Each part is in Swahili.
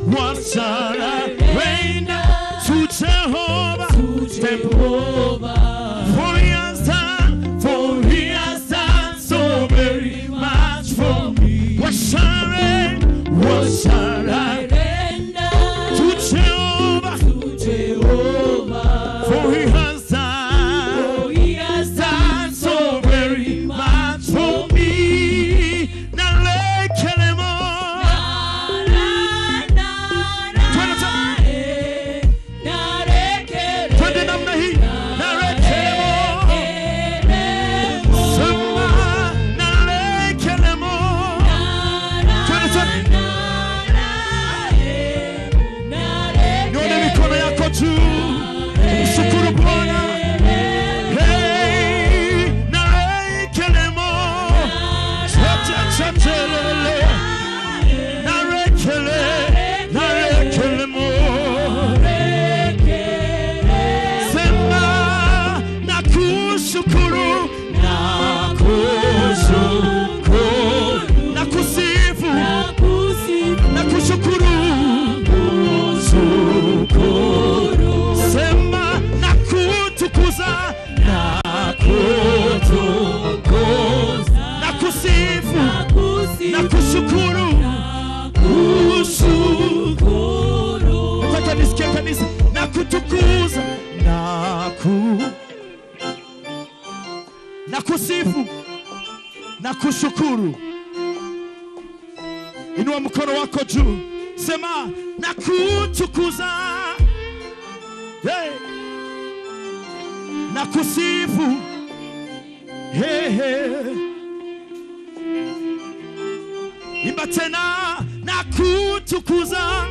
what shall I render to Jehovah? For he has done so very much for me. What shall I render to Jehovah? For he has done so very much for me. Now let him on. Nakusifu na kushukuru. Inua mkono wako juu, sema nakutukuza, hey. Nakusifu, hey, hey. Imba tena, nakutukuza.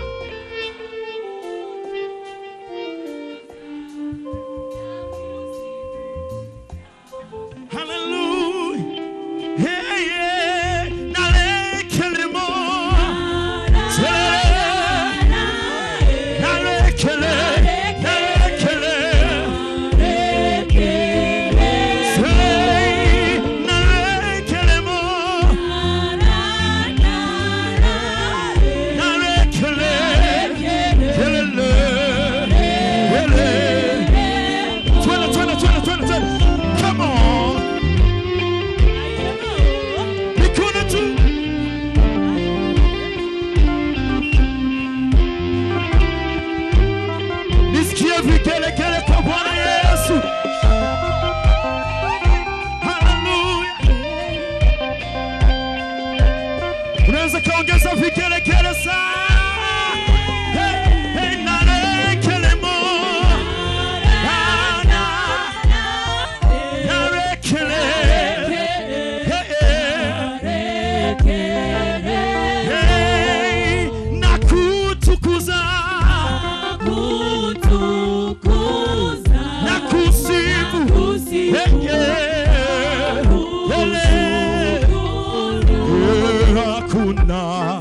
Hakuna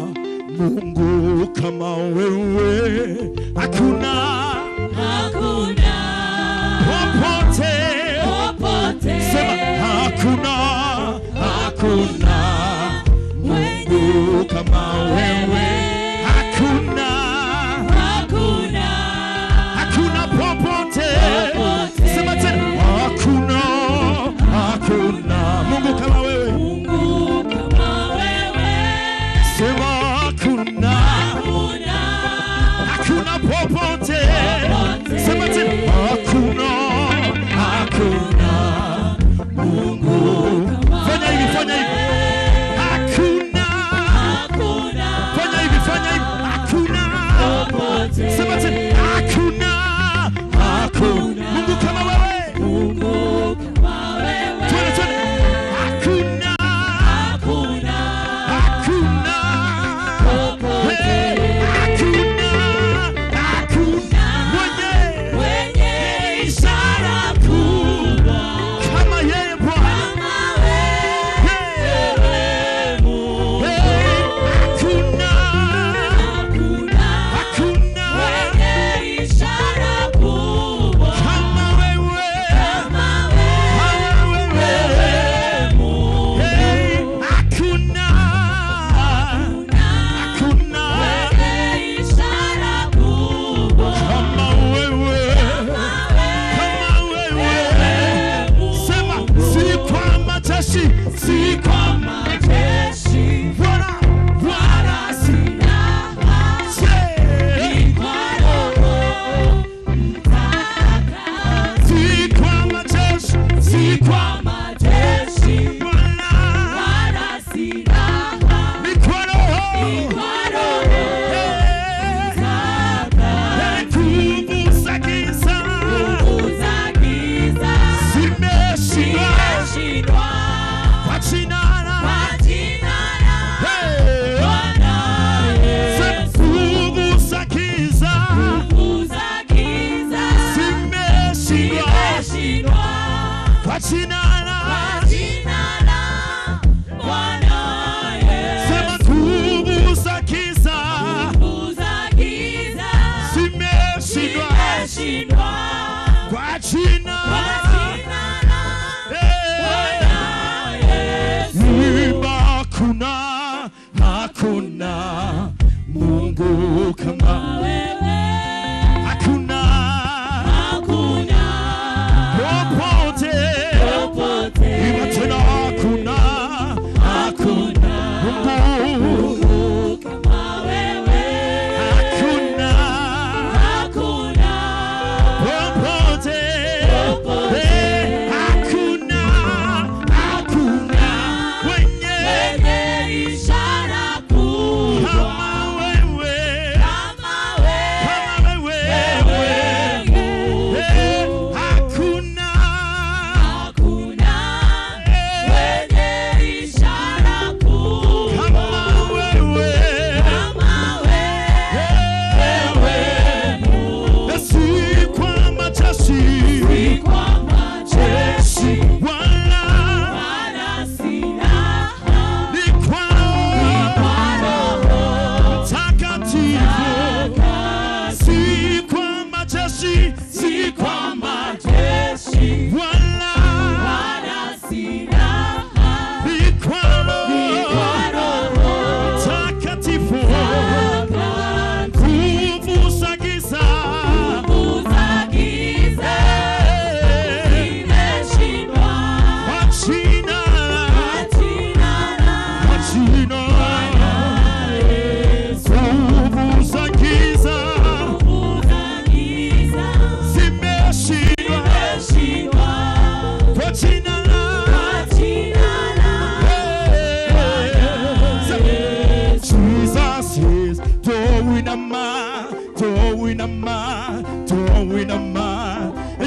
Mungu kama wewe, hakuna popote, sema hakuna Mungu kama wewe, hakuna popote, sema tena hakuna Mungu kama wewe, sema hakuna popote,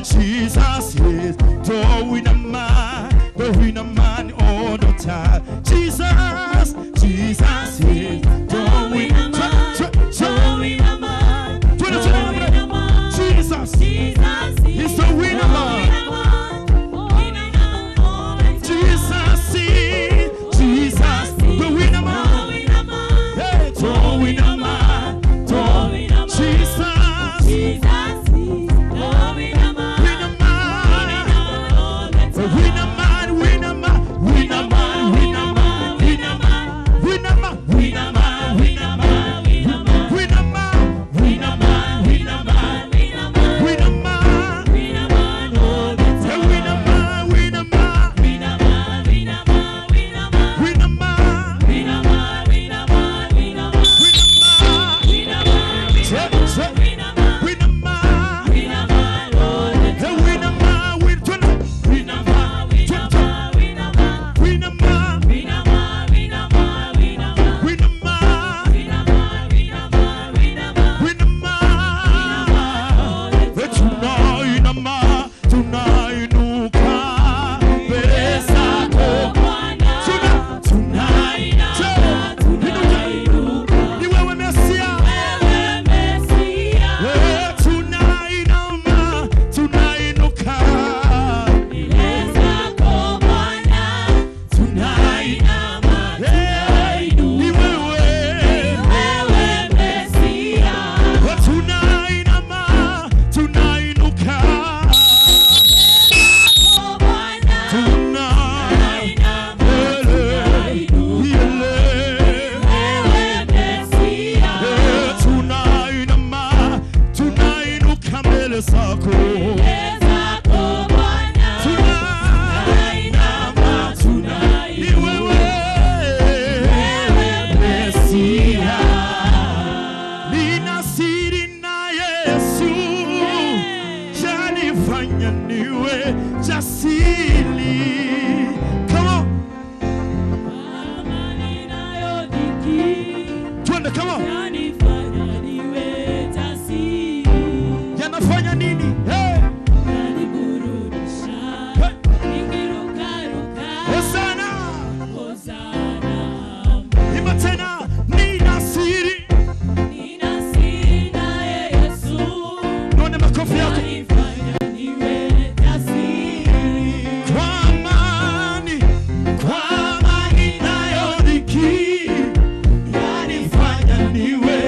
Jesus is doing a man all the time. Jesus is doing a man. Jesus, he's doing a man. Jesus, doing a man. Hey, doing a man. Jesus. Anyway.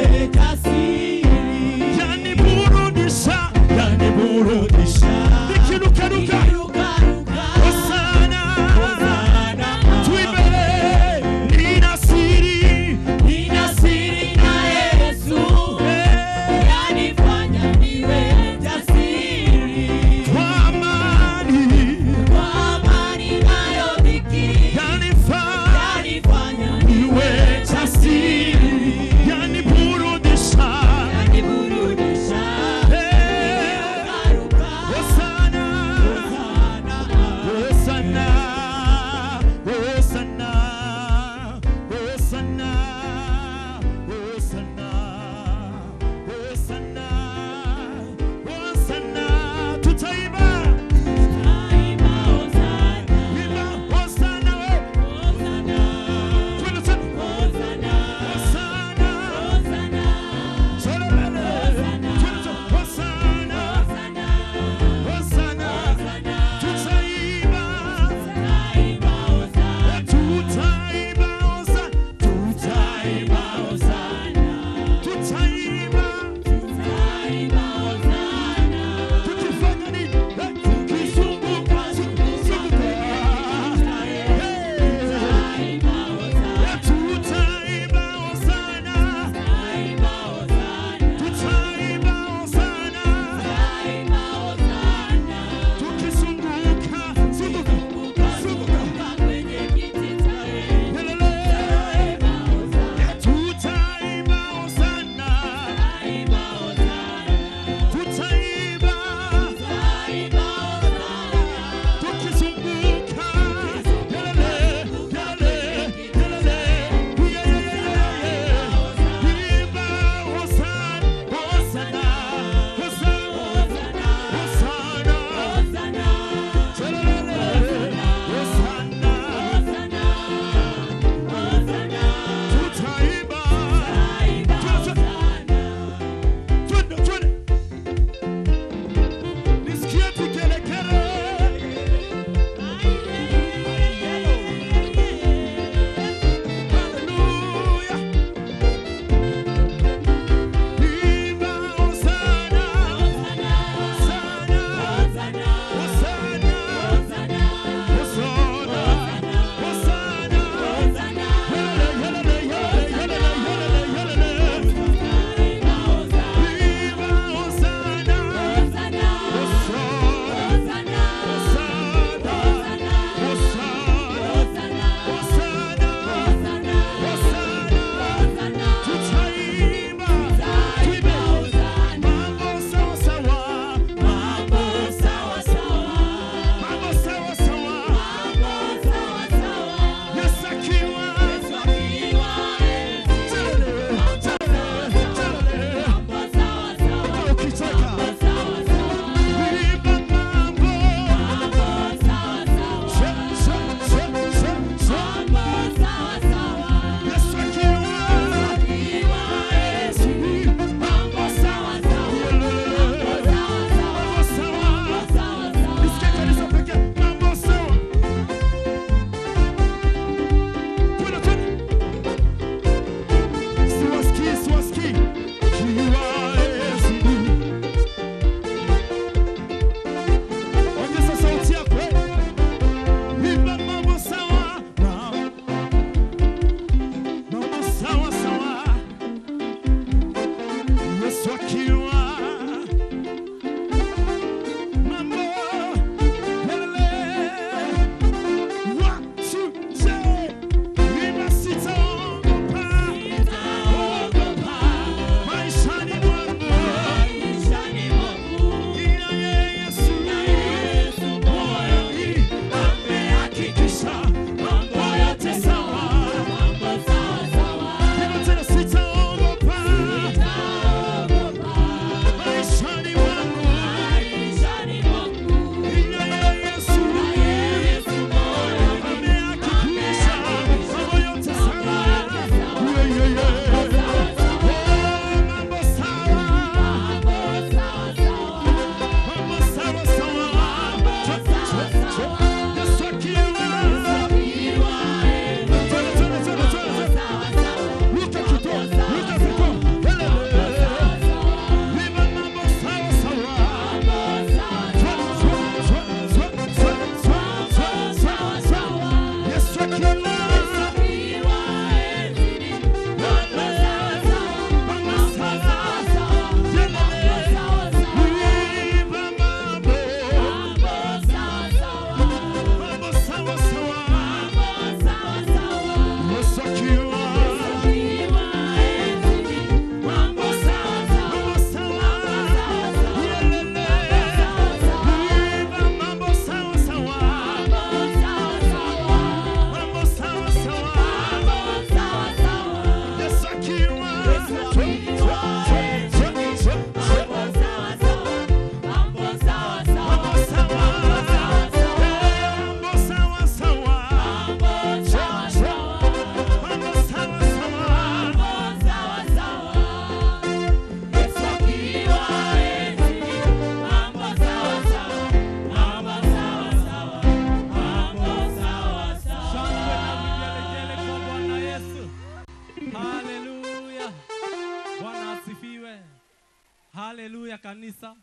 ya kanisa.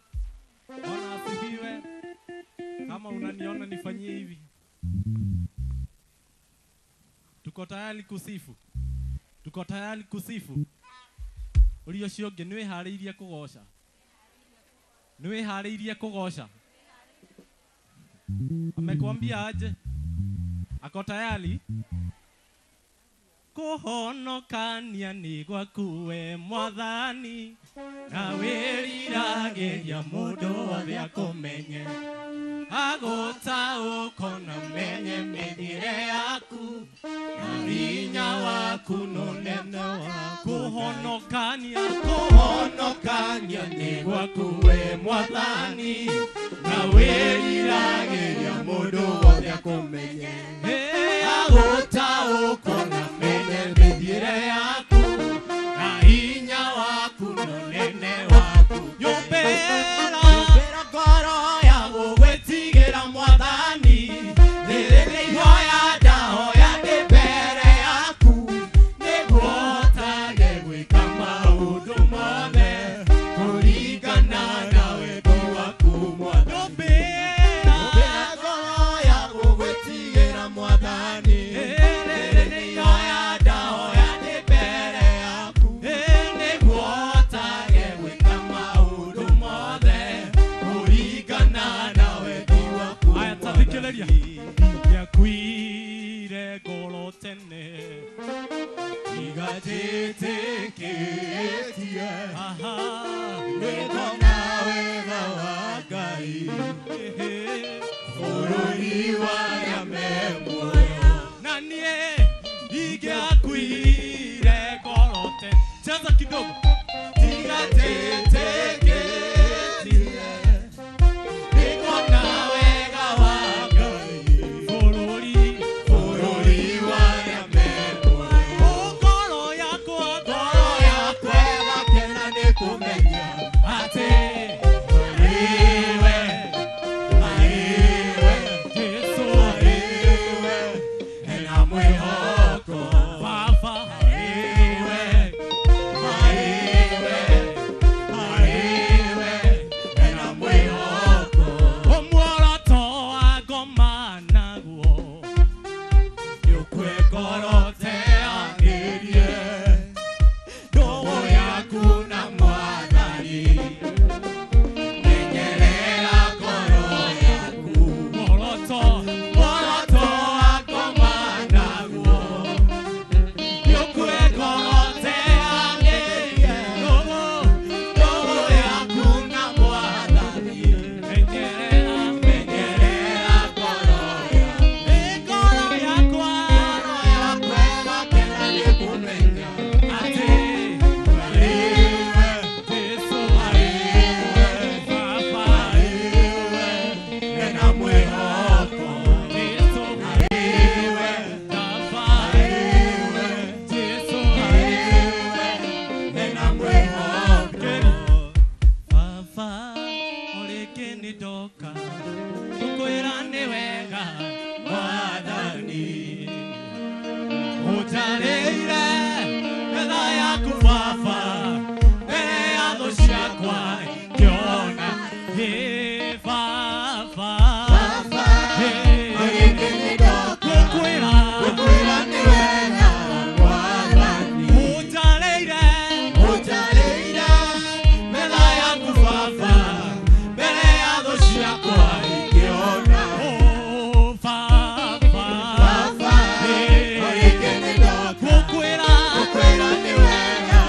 Bwana asifiwe. Kama unaniona nifanyie hivi. Tuko tayari kusifu. Tuko tayari kusifu. Uri ucio ungi niwe hariirie kugoca. Niwe hariirie kugoca. Amekwambia aje? Ako tayari? Kuhonokania ni gwaku we Mwathani, na wiriragiria mundu wothe akumenye, agutaũkwo na menye mĩthiĩre yaku, na hinya waku nũnene waku. Kuhonokania ni gwaku we Mwathani, na wiriragiria mundu wothe akumenye, agutaũkwo na menye mĩthiĩre yaku, na hinya waku nũnene waku. Nyũmbĩra ngoro ya gũgwĩtigĩra Mwathani, rĩrĩ nĩ ihoya ndahoya ndĩ mbere yaku, nĩguo hotage gwĩka maũndũ mothe kũringana na wendi waku Mwathani. Nyũmbĩra ngoro ya gũgwĩtigĩra Mwathani, rĩrĩ nĩ ihoya ndahoya ndĩ mbere yaku, nĩguo hotage gwĩka maũndũ mothe kũringana na wendi waku. Aya tathikĩrĩria. Nĩakuire ngoro tene, igatĩtĩkĩtie gwĩkona wega wa Ngai, bũrũri warĩa me muoyo. Na niĩ ingĩakuire ngoro tene. Cheza kidogo. Igatĩtĩkĩtie gwĩkona wega wa Ngai, bũrũri warĩa me muoyo. Ngoro yakwa ĩgakena nĩ kũmenya atĩ Jesũ ena mwĩhoko. Baba ena mwĩhoko. Mũoroto wa ngoma naguo nĩũkue ngoro teanĩrie, ndũgũ yaku na Mwathani, menyerera ngoro yaku. Mũoroto wa ngoma naguo nĩũkue ngoro teanĩrie, ndũgũ yaku na Mwathani, menyerera ngoro yaku. Ngoro yakwa ĩgakena nĩ kũmenya atĩ Jesũ Baba ena mwĩhoko. Jesũ Baba Jesũ ena mwĩhoko. Baba orĩkĩ nĩ ndoka ngũkwĩra nĩ wega Mwathani, ũnjarĩire metha yaku Baba, mbere ya thũ ciakwa ngĩona. Baba ngũkwĩra nĩ wega Mwathani, ũnjarĩire metha yaku Baba, mbere ya thũ ciakwa ngĩona. Baba ngũkwĩra nĩ wega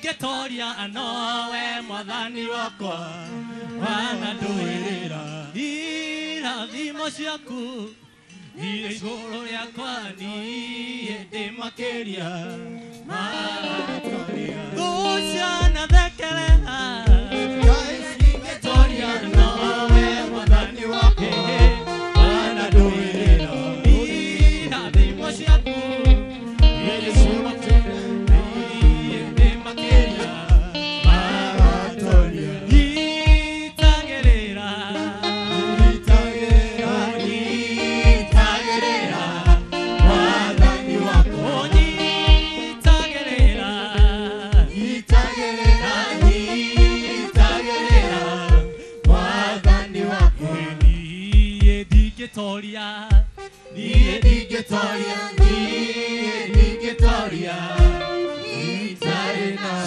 ndingetoria anowe mwathani wakwa wananduirira irathimo ciaku ire iguru riakwa niĩ ndĩ makĩria matoria guciana thekerera ndingetoria anowe mwathani wakwa wananduirira irathimo ciaku ire iguru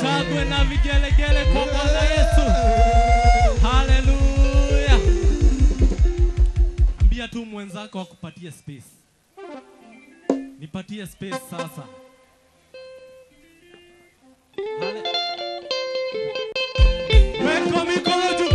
Shangwe na vigelegele kwa Bwana Yesu. Haleluya. Ambia tu mwenzako akupatie space. Nipatie space sasa. Weka mikono juu.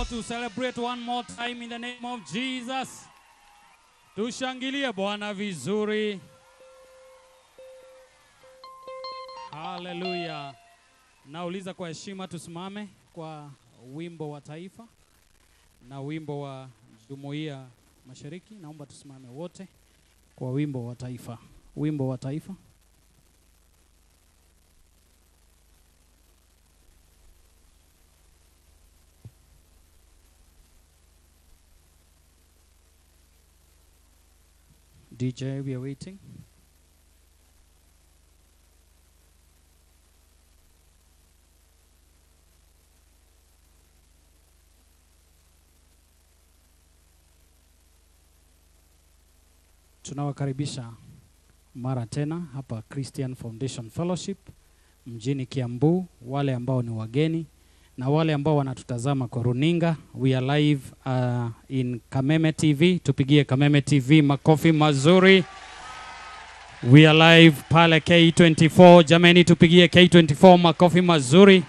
To celebrate one more time in the name of Jesus. Tushangilie Bwana vizuri. Hallelujah. Nauliza kwa heshima tusimame kwa wimbo wa taifa na wimbo wa Jumuiya Mashariki. Naomba tusimame wote kwa wimbo wa taifa. Wimbo wa taifa. DJ, we are waiting. Tunawakaribisha mara tena hapa Christian Foundation Fellowship mjini Kiambu, wale ambao ni wageni na wale ambao wanatutazama kwa runinga. We are live in Kameme TV. Tupigie Kameme TV makofi mazuri. We are live pale K24. Jameni, tupigie K24 makofi mazuri.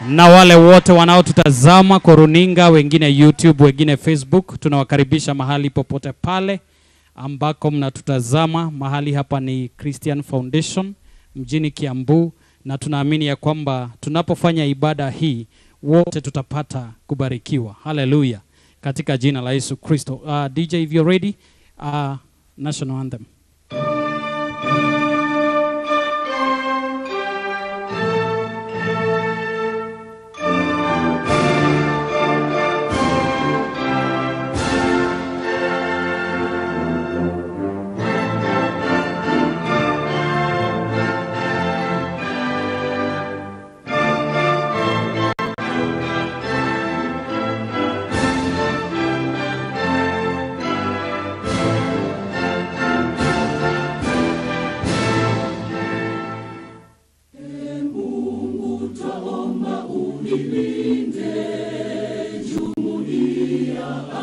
Na wale wote wanaotutazama kwa runinga, wengine YouTube, wengine Facebook, tunawakaribisha mahali popote pale ambako mnatutazama. Mahali hapa ni Christian Foundation mjini Kiambu, na tunaamini ya kwamba tunapofanya ibada hii wote tutapata kubarikiwa. Hallelujah. Katika jina la Yesu Kristo. DJ, if you're ready, national anthem.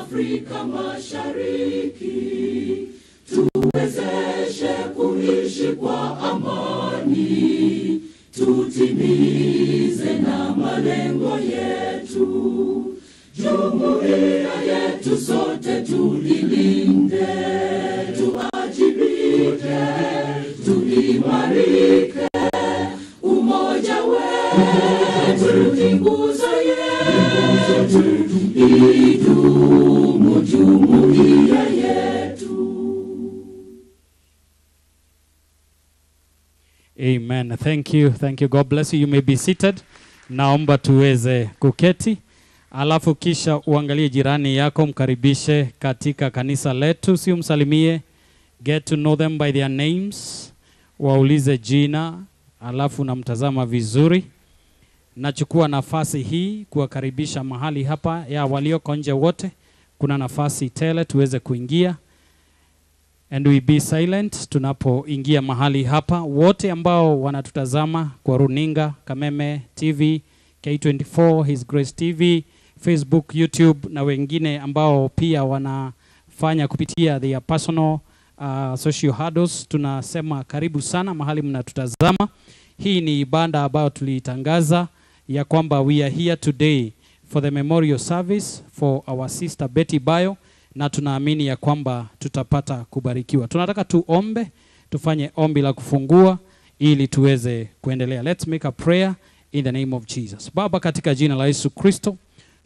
Afrika Mashariki, tuwezeshe kuishi kwa amani, tutimize na malengo yetu. Jumuiya yetu sote tulilinde, tuajibike, tuimarike. Umoja wetu ni nguzo yetu, idumu jumuiya yetu. Amen. Thank you. Thank you. God bless you. You may be seated. Naomba tuweze kuketi. Alafu kisha uangalie jirani yako, mkaribishe katika kanisa letu. Si umsalimie. Get to know them by their names. Waulize jina. Alafu namtazama vizuri. Nachukua nafasi hii kuwakaribisha mahali hapa ya walioko nje wote. Kuna nafasi tele tuweze kuingia. And we be silent tunapoingia mahali hapa. Wote ambao wanatutazama kwa runinga, Kameme TV, K24, His Grace TV, Facebook, YouTube na wengine ambao pia wanafanya kupitia their personal social handles, tunasema karibu sana mahali mnatutazama. Hii ni ibada ambayo tulitangaza ya kwamba we are here today for the memorial service for our sister Betty Bayo, na tunaamini ya kwamba tutapata kubarikiwa. Tunataka tuombe, tufanye ombi la kufungua ili tuweze kuendelea. Let's make a prayer in the name of Jesus. Baba, katika jina la Yesu Kristo,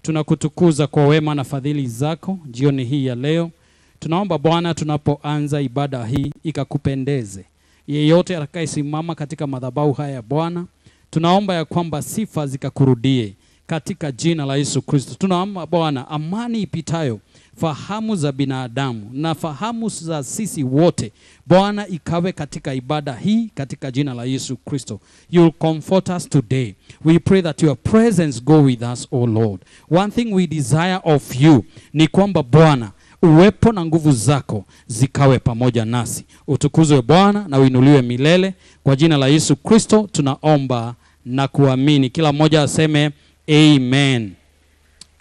tunakutukuza kwa wema na fadhili zako jioni hii ya leo. Tunaomba Bwana, tunapoanza ibada hii ikakupendeze. Yeyote atakayesimama katika madhabahu haya Bwana, tunaomba ya kwamba sifa zikakurudie katika jina la Yesu Kristo. Tunaomba Bwana, amani ipitayo fahamu za binadamu na fahamu za sisi wote Bwana ikawe katika ibada hii katika jina la Yesu Kristo. You'll comfort us today. We pray that your presence go with us, O Lord. One thing we desire of you ni kwamba Bwana uwepo na nguvu zako zikawe pamoja nasi. Utukuzwe Bwana na uinuliwe milele. Kwa jina la Yesu Kristo tunaomba na kuamini. Kila mmoja aseme amen.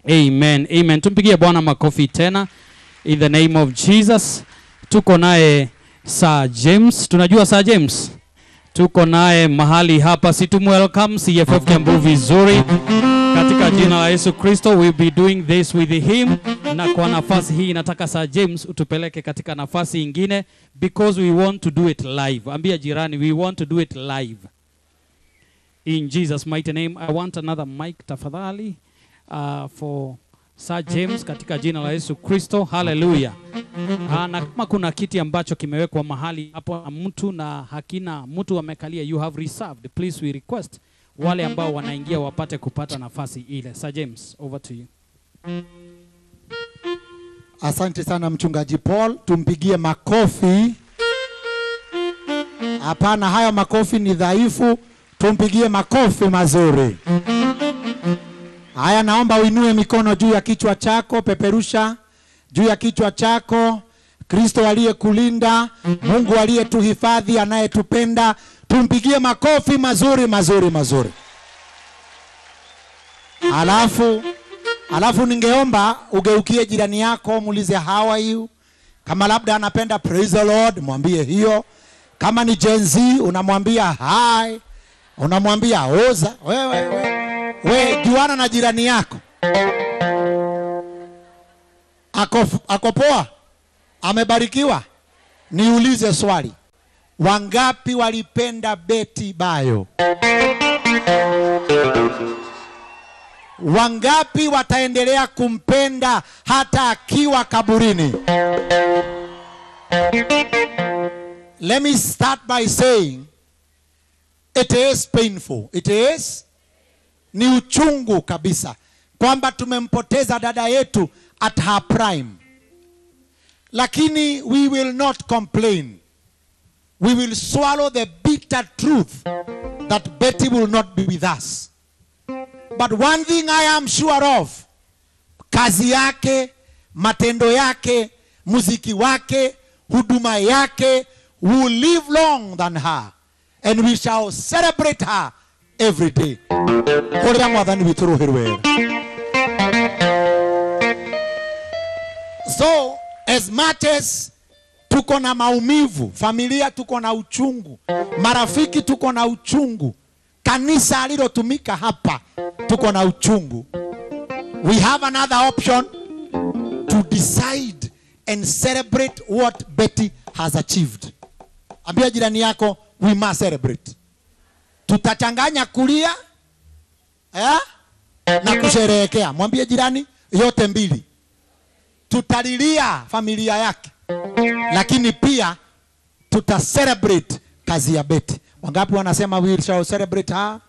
Amen. Amen. Tumpigie Bwana makofi tena. In the name of Jesus. Tuko naye Sir James. Tunajua Sir James? Tuko naye mahali hapa. Welcome CFF Kiambu vizuri. Katika jina la Yesu Kristo we'll be doing this with him. Na kwa nafasi hii nataka Sir James utupeleke katika nafasi ingine because we want to do it live. Ambia jirani, we want to do it live. In Jesus mighty name. I want another mic tafadhali for Sir James katika jina la Yesu Kristo. Hallelujah. Na kama kuna kiti ambacho kimewekwa mahali hapo mtu na hakina mtu amekalia, you have reserved, please we request wale ambao wanaingia wapate kupata nafasi ile. Sir James, over to you. Asante sana mchungaji Paul, tumpigie makofi. Hapana, hayo makofi ni dhaifu, tumpigie makofi mazuri. Haya, naomba uinue mikono juu ya kichwa chako, peperusha juu ya kichwa chako. Kristo aliyekulinda, Mungu aliyetuhifadhi, anayetupenda, tumpigie makofi mazuri mazuri mazuri. Alafu ningeomba ugeukie jirani yako, muulize how are you? Kama labda anapenda praise the Lord, mwambie hiyo. Kama ni Gen Z unamwambia hi, unamwambia oza. Wewe juana na jirani yako. Ako poa? Amebarikiwa? Niulize swali. Wangapi walipenda Betty Bayo? Wangapi wataendelea kumpenda hata akiwa kaburini? Let me start by saying it is painful. It is ni uchungu kabisa kwamba tumempoteza dada yetu at her prime. Lakini we will not complain. We will swallow the bitter truth that Betty will not be with us. But one thing I am sure of, kazi yake, matendo yake, muziki wake, huduma yake will live long than her. And we shall celebrate her every day. So, as much as tuko na maumivu, familia tuko na uchungu, marafiki tuko na uchungu, kanisa alilotumika hapa tuko na uchungu, we have another option to decide and celebrate what Betty has achieved. Ambia jirani yako, we must celebrate. Tutachanganya kulia na kusherehekea. Mwambie jirani yote mbili. Tutalilia familia yake, lakini pia tuta celebrate kazi ya Betty. Wangapi wanasema we shall celebrate her?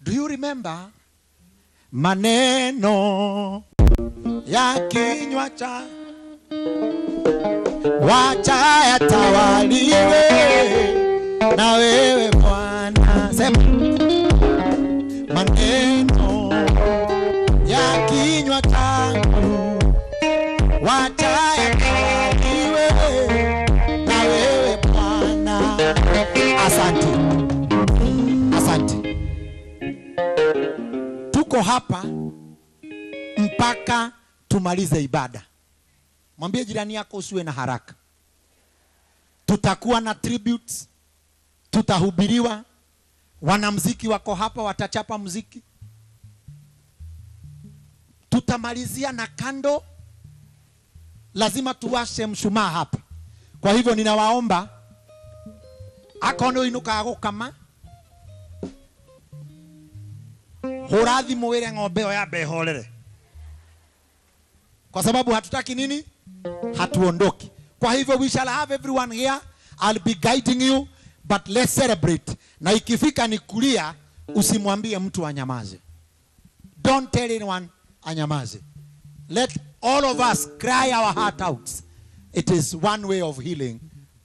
Do you remember maneno ya kinywa cha wacha yatawaliwe na wewe Bwana? Sema maneno ya kinywa changu wacha yatawaliwe na wewe Bwana. Asante. Asante. Tuko hapa mpaka tumalize ibada. Mwambie jirani yako usiwe na haraka. Tutakuwa na tributes, tutahubiriwa, wanamuziki wako hapa watachapa muziki. Tutamalizia na kando, lazima tuwashe mshumaa hapa. Kwa hivyo ninawaomba akono inuka kama horadhi mwere ng'ombe ya beholere, kwa sababu hatutaki nini? Hatuondoki. Kwa hivyo we shall have everyone here. I'll be guiding you, but let's celebrate. Na ikifika ni kulia, usimwambie mtu anyamaze. Don't tell anyone anyamaze. Let all of us cry our heart out. It is one way of healing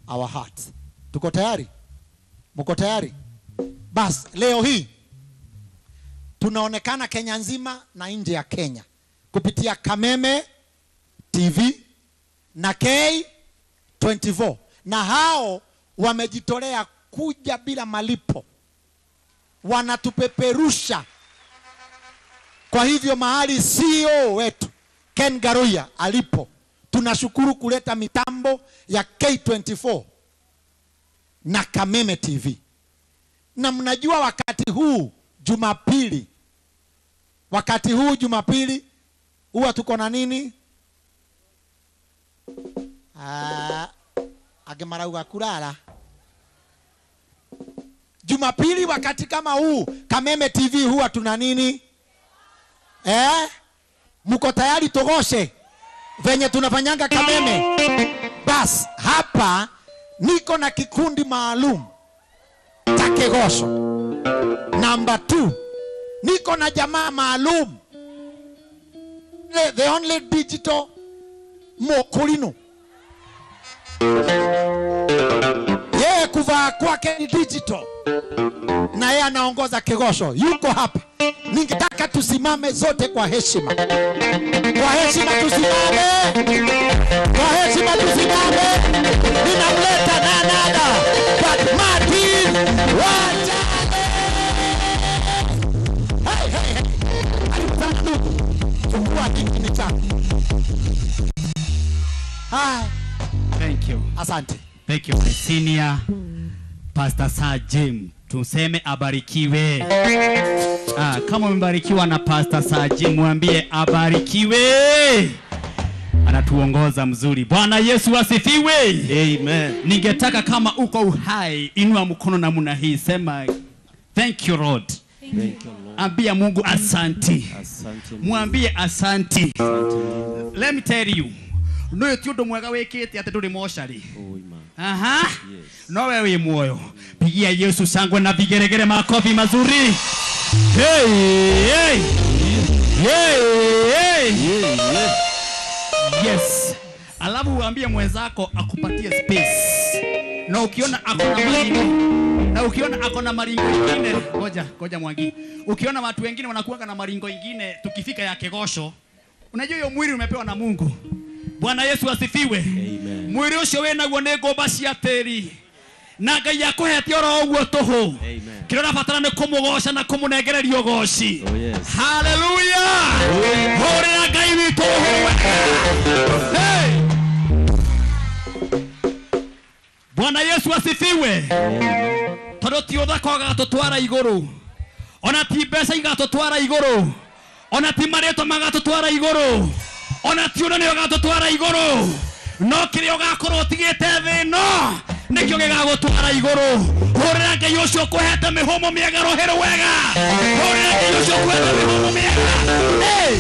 our hearts. Tuko tayari? Mko tayari? Bas, leo hii tunaonekana Kenya nzima na nje ya Kenya kupitia Kameme TV na K24, na hao wamejitolea kuja bila malipo, wanatupeperusha. Kwa hivyo mahali CEO wetu Ken Garuya alipo, tunashukuru kuleta mitambo ya K24 na Kameme TV. Na mnajua wakati huu Jumapili huwa tuko na nini? Agemarauga kulala. Jumapili wakati kama huu Kameme TV huwa tuna nini? Mko tayari togoshe venye tunafanyanga Kameme? Bas, hapa niko na kikundi maalum cha kegosho. Number 2, niko na jamaa maalum, the only digital mokolino. Yeye kuvaa kwake ni digital, na yeye anaongoza kegosho. Yuko hapa. Ningetaka tusimame zote kwa heshima. Kwa heshima tusimame. Kwa heshima tusimame. Ninamleta nada but Martin Wachane. Hey. Chukua hiki ni chako. Hi. Thank you. Asante. Thank you, my senior Pastor Sir Jim. Tuseme abarikiwe. Kama umebarikiwa na Pastor Sir Jim, mwambie abarikiwe. Anatuongoza mzuri. Bwana Yesu asifiwe. Amen. Ningetaka kama uko uhai, inua mkono namna hii, sema thank you Lord. Thank you Lord. Ambia Mungu asanti. Asante. Mwambie asanti. Asante. Let me tell you. No tiundo mwega wekete ate nduri moshari. Aha. Yes. No wewe moyo. Pigia Yesu shangwe na vigeregere makofi mazuri. Hey, hey. Yes. Alafu uambie mwenzako akupatie space. Na ukiona akona maringo, na ukiona akona maringo ingine, ngoja Mwangi. Ukiona watu wengine wanakuanga na maringo ingine, tukifika ya kegosho, unajua hiyo mwili umepewa na Mungu. Bwana Yesu asifiwe. Amen. Mwili ucio wena guo ne ngomba cia tiri. Na Ngai yakuhetie oro uguo tuhu. Amen. Kirora batara ne kumugosha na kumunengereria ugoci. Oh yes. Hallelujah. Hore Ngai witu Hey. Bwana Yesu asifiwe. Tondu ti uthako gatutwara iguru. Ona ti mbeca igatutwara iguru. Ona ti mareto magatutwara iguru. Ona ti uno ni gatutwara iguru. No kirio gakorwo tigite thi no nikio gigagutwara iguru. Hurira Ngai ucio kuhete mihumo miega rohero wega. Hurira Ngai ucio kuhete mihumo miega. Hey.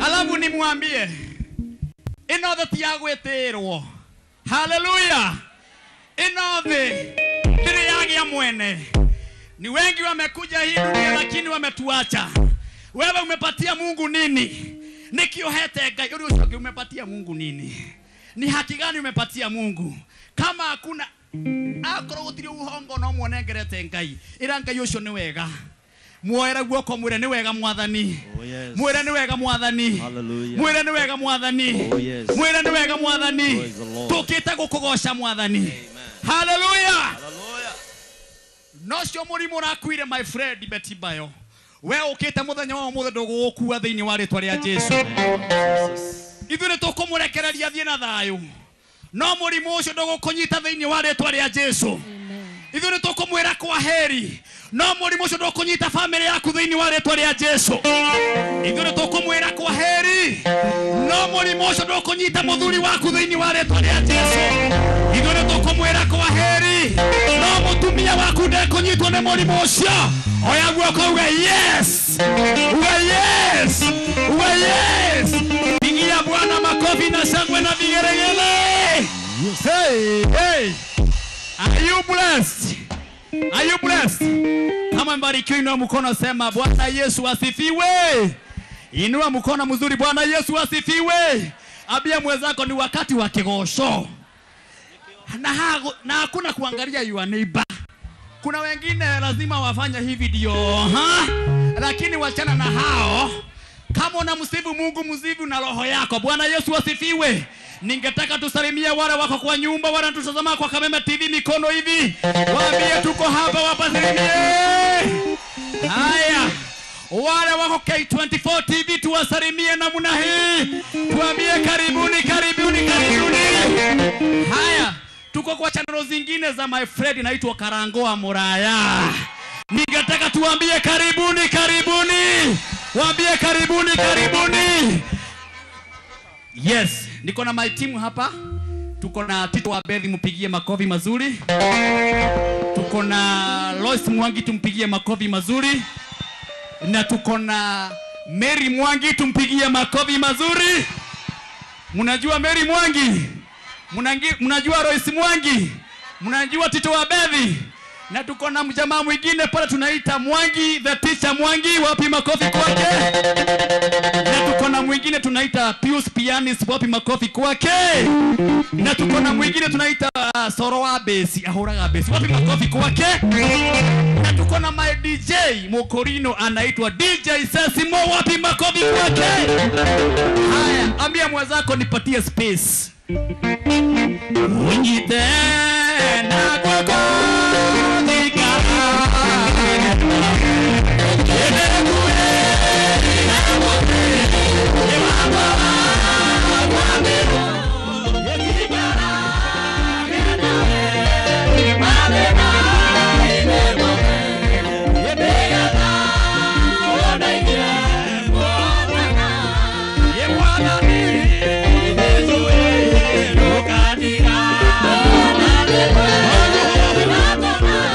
Alafu ni mwambie inothe ti agwetirwo. Hallelujah. Inothe ndiri yagia mwene. Ni wengi wamekuja hii dunia lakini wametuacha. Wewe umepatia Mungu nini? Nikiohete Ngai uri ucio umepatia Mungu nini? Ni haki gani umepatia Mungu? Kama hakuna akoro gutiri uhongo no muonengerete Ngai. Ira Ngai ucio ni wega. Muoera guoko mwire ni wega mwathani. Oh yes. Mwire ni wega mwathani. Hallelujah. Mwire ni wega mwathani. Oh yes. Mwire ni wega mwathani. Praise the Lord. Tukite gukugosha mwathani. Amen. Hallelujah. Hallelujah. No cio murimu rakwire my friend Betibayo. We ukite muthenya wa muthe ndugukua thiini wa ritwa ria Jesu. Ithu ni tukumurekereria thie na thayu. No murimu ucio ndugukunyita thiini wa ritwa ria Jesu. Ithu ni tukumwira kwa heri. No murimu ucio ndugukunyita family yaku thiini wa ritwa ria Jesu. Ithu ni tukumwira kwa heri. No murimu ucio ndugukunyita muthuri waku thiini wa ritwa ria Jesu. Ithu ni tukumwira kwa heri. No mutumia waku ndekunyitwo ni murimu ucio. Oya guoko uga yes. Uga yes. Uga yes. Pigia Bwana makofi na shangwe na vigeregele. Hey, hey. Are you blessed? Are you blessed? Kama mbarikiwa inua mkono sema Bwana Yesu asifiwe. Inua mkono mzuri Bwana Yesu asifiwe. Abia mwenzako ni wakati wa kigosho. Na hakuna kuangalia your neighbor. Kuna wengine lazima wafanya hii video, lakini wachana na hao. Kama unamsifu Mungu, msifu na roho yako. Bwana Yesu asifiwe. Ningetaka tusalimie wale wako kwa nyumba, wale wanatutazama kwa Kameme TV, mikono hivi. Waambie tuko hapa, wapasalimie. Haya. Wale wako K24 TV tuwasalimie namna hii. Tuambie karibuni, karibuni, karibuni. Haya. Tuko kwa channel zingine za my friend inaitwa Karangoa Muraya. Ningetaka tuambie karibuni, karibuni. Waambie karibuni, karibuni. Yes, niko na my team hapa. Tuko na Tito wa Bethi, mpigie makofi mazuri. Tuko na Lois Mwangi, tumpigie makofi mazuri. Na tuko na Mary Mwangi, tumpigie makofi mazuri. Mnajua Mary Mwangi? Mnajua Lois Mwangi? Mnajua Tito wa Bethi? Na tuko na mjamaa mwingine pale tunaita Mwangi, the teacher Mwangi, wapi makofi kwake? Na tuko na mwingine tunaita Pius Pianist, wapi makofi kwake? Na tuko na mwingine tunaita Soroa Besi, ahoraga Besi, wapi makofi kwake? Na tuko na my DJ Mokorino anaitwa DJ Sesimo, wapi makofi kwake? Haya, ambia mwenzako nipatie space. Unyite na kwako Bye.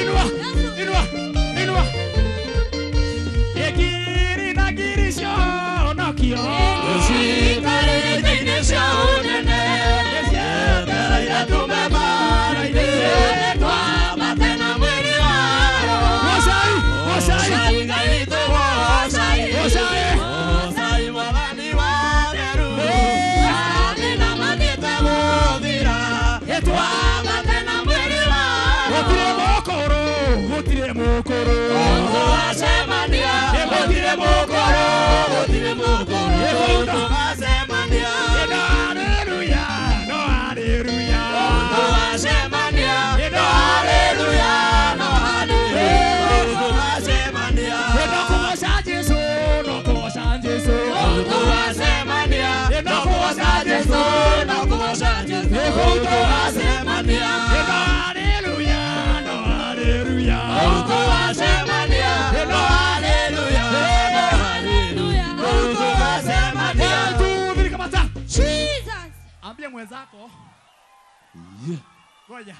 Inua. Inua. Inua. Egiri na girisho no kio. Sikare dinesho nene. Yesera ya tumemara ide. Twa matena mwili waro. Wasai. Wasai. Wasai gaito wasai. Wasai. Wasai wabani wareru. Amina manita modira. Twa matena mwili waro. Otire mokoro. Otire mokoro. Ondo asemania. Otire mokoro. Otire mokoro. Ondo asemania. Hallelujah. No hallelujah. Ondo asemania. No hallelujah. No hallelujah. Ondo asemania. No kuwasha Yesu. No kuwasha Yesu. Ondo asemania. No kuwasha Yesu. No kuwasha Yesu. Ondo asemania. Hallelujah. No hallelujah. Ondo asemania. No hallelujah. No hallelujah. Ondo asemania. Tu vile kamata. Jesus. Ambia mwenzako. Ngoja.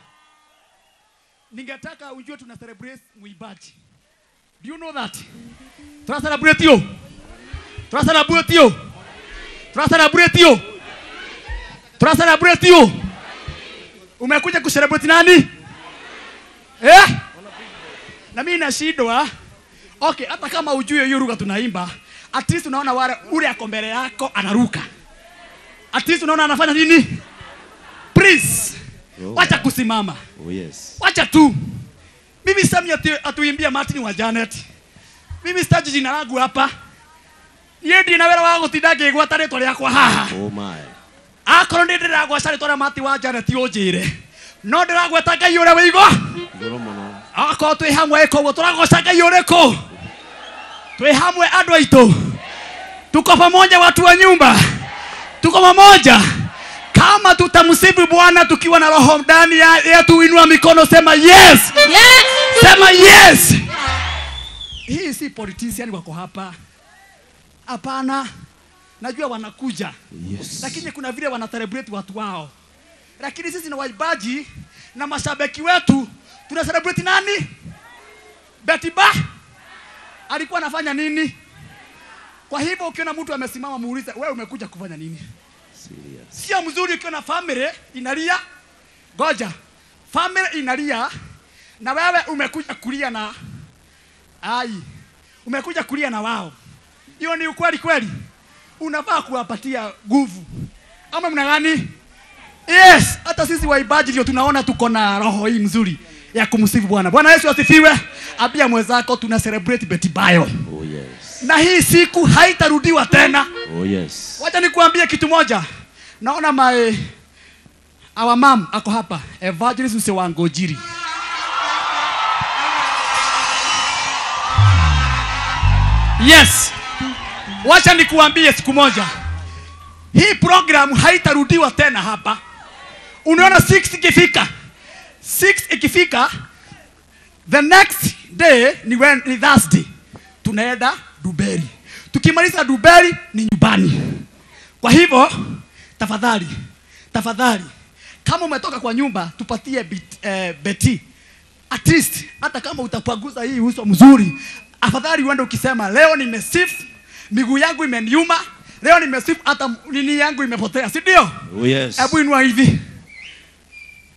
Ningetaka ujue tuna celebrate muibaji. Do you know that? Tuna celebrate you. Tuna celebrate you. Tuna celebrate you. Tuna celebrate you. Umekuja kucelebrate nani? Eh? Na mimi nashindwa. Okay, hata kama ujue hiyo lugha tunaimba, at least unaona wale ule ako mbele yako anaruka. At least unaona anafanya nini? Please. Wacha kusimama. Oh yes. Wacha tu. Mimi sami atuimbia Martin wa Janet. Mimi sitaji jina langu hapa. Yeye ndiye na wera wangu tidage gwata rĩtwa rĩakwa haha. Oh my. Akorwo ndĩ ndĩragwaca rĩtwa rĩa Martin wa Janet ũnjĩre. No ndĩragweta Ngai ũrĩa wĩ igũrũ. Igũrũ mũno. Akorwo twĩ hamwe koguo tũragoca Ngai ũrĩkũ? Twĩ hamwe andũ aitũ. Tuko pamoja watu wa nyumba. Tuko pamoja. Kama tutamsifu Bwana tukiwa na roho ndani yetu, inua mikono, sema yes. Yes. Sema yes. Hii si politician wako hapa. Hapana. Najua wanakuja. Yes. Lakini kuna vile wana celebrate watu wao. Lakini sisi na waibaji na mashabiki wetu tuna celebrate nani? Betty Ba alikuwa anafanya nini? Kwa hivyo ukiona mtu amesimama muulize, wewe umekuja kufanya nini? Serious. Sio mzuri ukiona family inalia. Goja. Family inalia na wewe umekuja kulia na umekuja kulia na wao. Hiyo ni ukweli kweli. Unafaa kuwapatia nguvu. Ama mna gani? Yes, hata sisi waibaji ndio tunaona tuko na roho hii nzuri ya kumsifu Bwana. Bwana Yesu asifiwe. Abia mwenzako tuna celebrate Betty Bayo. Oh yes. Na hii siku haitarudiwa tena. Oh yes. Wacha nikuambie kitu moja. Naona our mom ako hapa, Evangelist Msewangojiri. Yes. Wacha nikuambie siku moja. Hii program haitarudiwa tena hapa. Unaona 6 ikifika. 6 ikifika, the next day ni Thursday. Tunaenda Duberi. Tukimaliza Duberi ni nyumbani. Kwa hivyo tafadhali kama umetoka kwa nyumba tupatie Betty. At least hata kama utapaguza hii uso mzuri, afadhali uende ukisema leo nimesifu, miguu yangu imeniuma, leo nimesifu hata nini yangu imepotea, si ndio? Oh yes. Hebu inua hivi.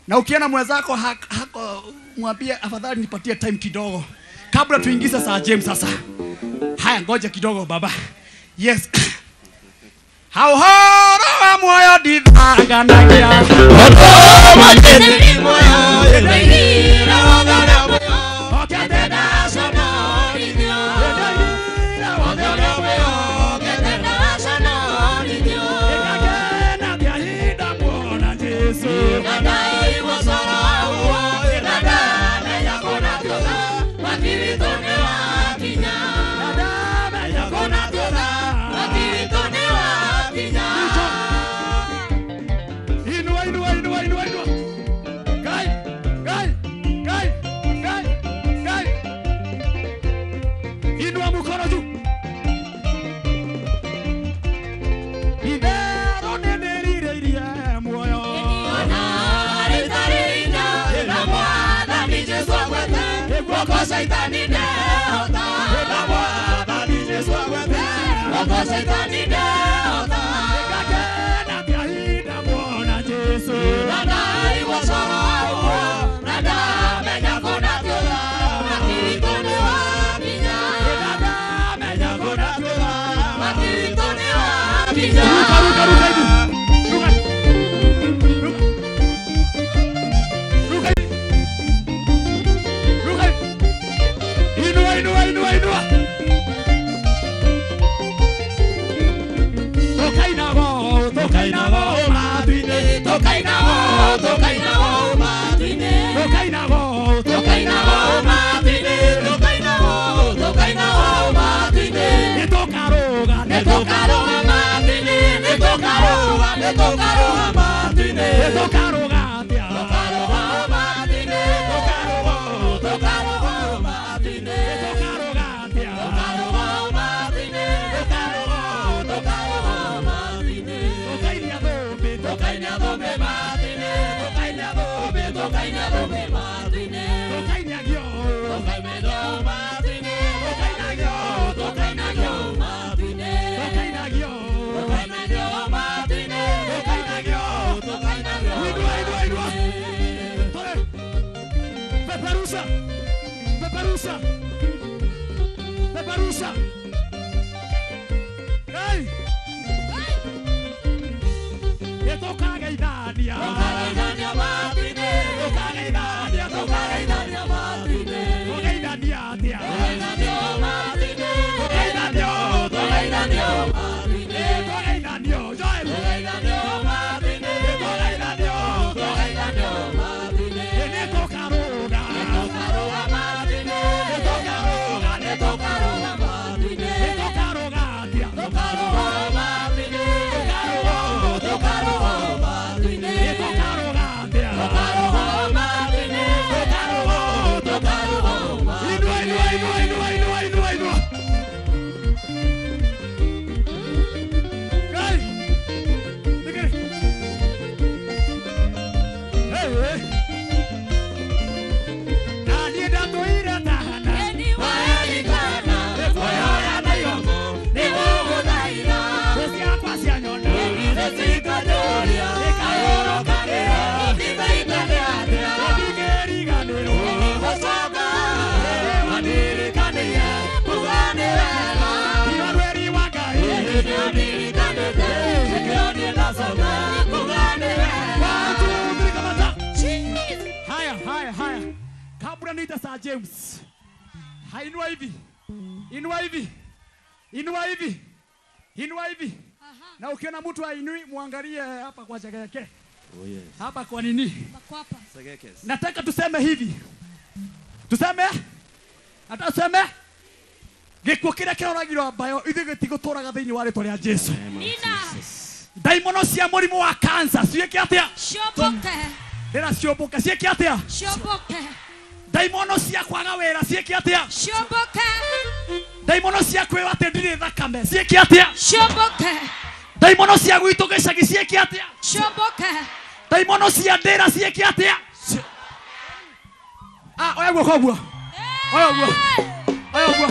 Na ukiona mwenzako hako mwambie afadhali nipatie time kidogo kabla tuingize saa James sasa. Haya, ngoja kidogo baba. Yes. How hard moyo dithaganagia. Oto majeni moyo yegira wagana moyo. Oketena sono nidyo. Wagana moyo oketena sono nidyo. Ekagena diahida mwana Yesu. Nada iwasara uwa nada meya kona tyoza. Wakirito ne wakinya. Nada meya kona tyoza. Wakirito ne wakinya. Inua. Gai. Oko Saitani ndeota. Ena Mwathani Jesu agwete. Oko Saitani ndeota. Gakena kahinda mwona Jesu. Nadai wasoro uo. Nada menya kuna tula. Makirikoni wakinya. Nada menya kuna tula. Makirikoni wakinya. Ruka hivi. Ruka. Ruka hivi. Ruka hivi. Inua. Tokainago matuine. Tokainago matuine. Tokainago matuine. Netokaroga matuine. Netokaroga tia. Peperusa. Hey! Tokageithania matuine. Tokageithania atia. Tokageithanio Joel. Netokaroga. Netokaroga atia. Haya. Kabla nita Sir James. Inua hivi. Na ukiona mtu hainui muangalie hapa kwa chake yake. Oh yes. Hapa kwa nini? Makwapa. Segekes. Nataka tuseme hivi. Hata tuseme gikuo kira kiroragirwo ambayo ithe gitigotoraga thiini wa ritwa ria Jesu. Nina. Daimono cia murimu wa cancer cieke atia? Shoboke. Ndira ciomboka cieke atia? Shoboke. Daimono cia kwaga wira cieke atia? Shoboke. Daimono cia kwiwa ati ndire thakame cieke atia? Shoboke. Daimono cia gwitu gicagi cieke atia? Shoboke. Daimono cia ndira cieke atia? Oya guo.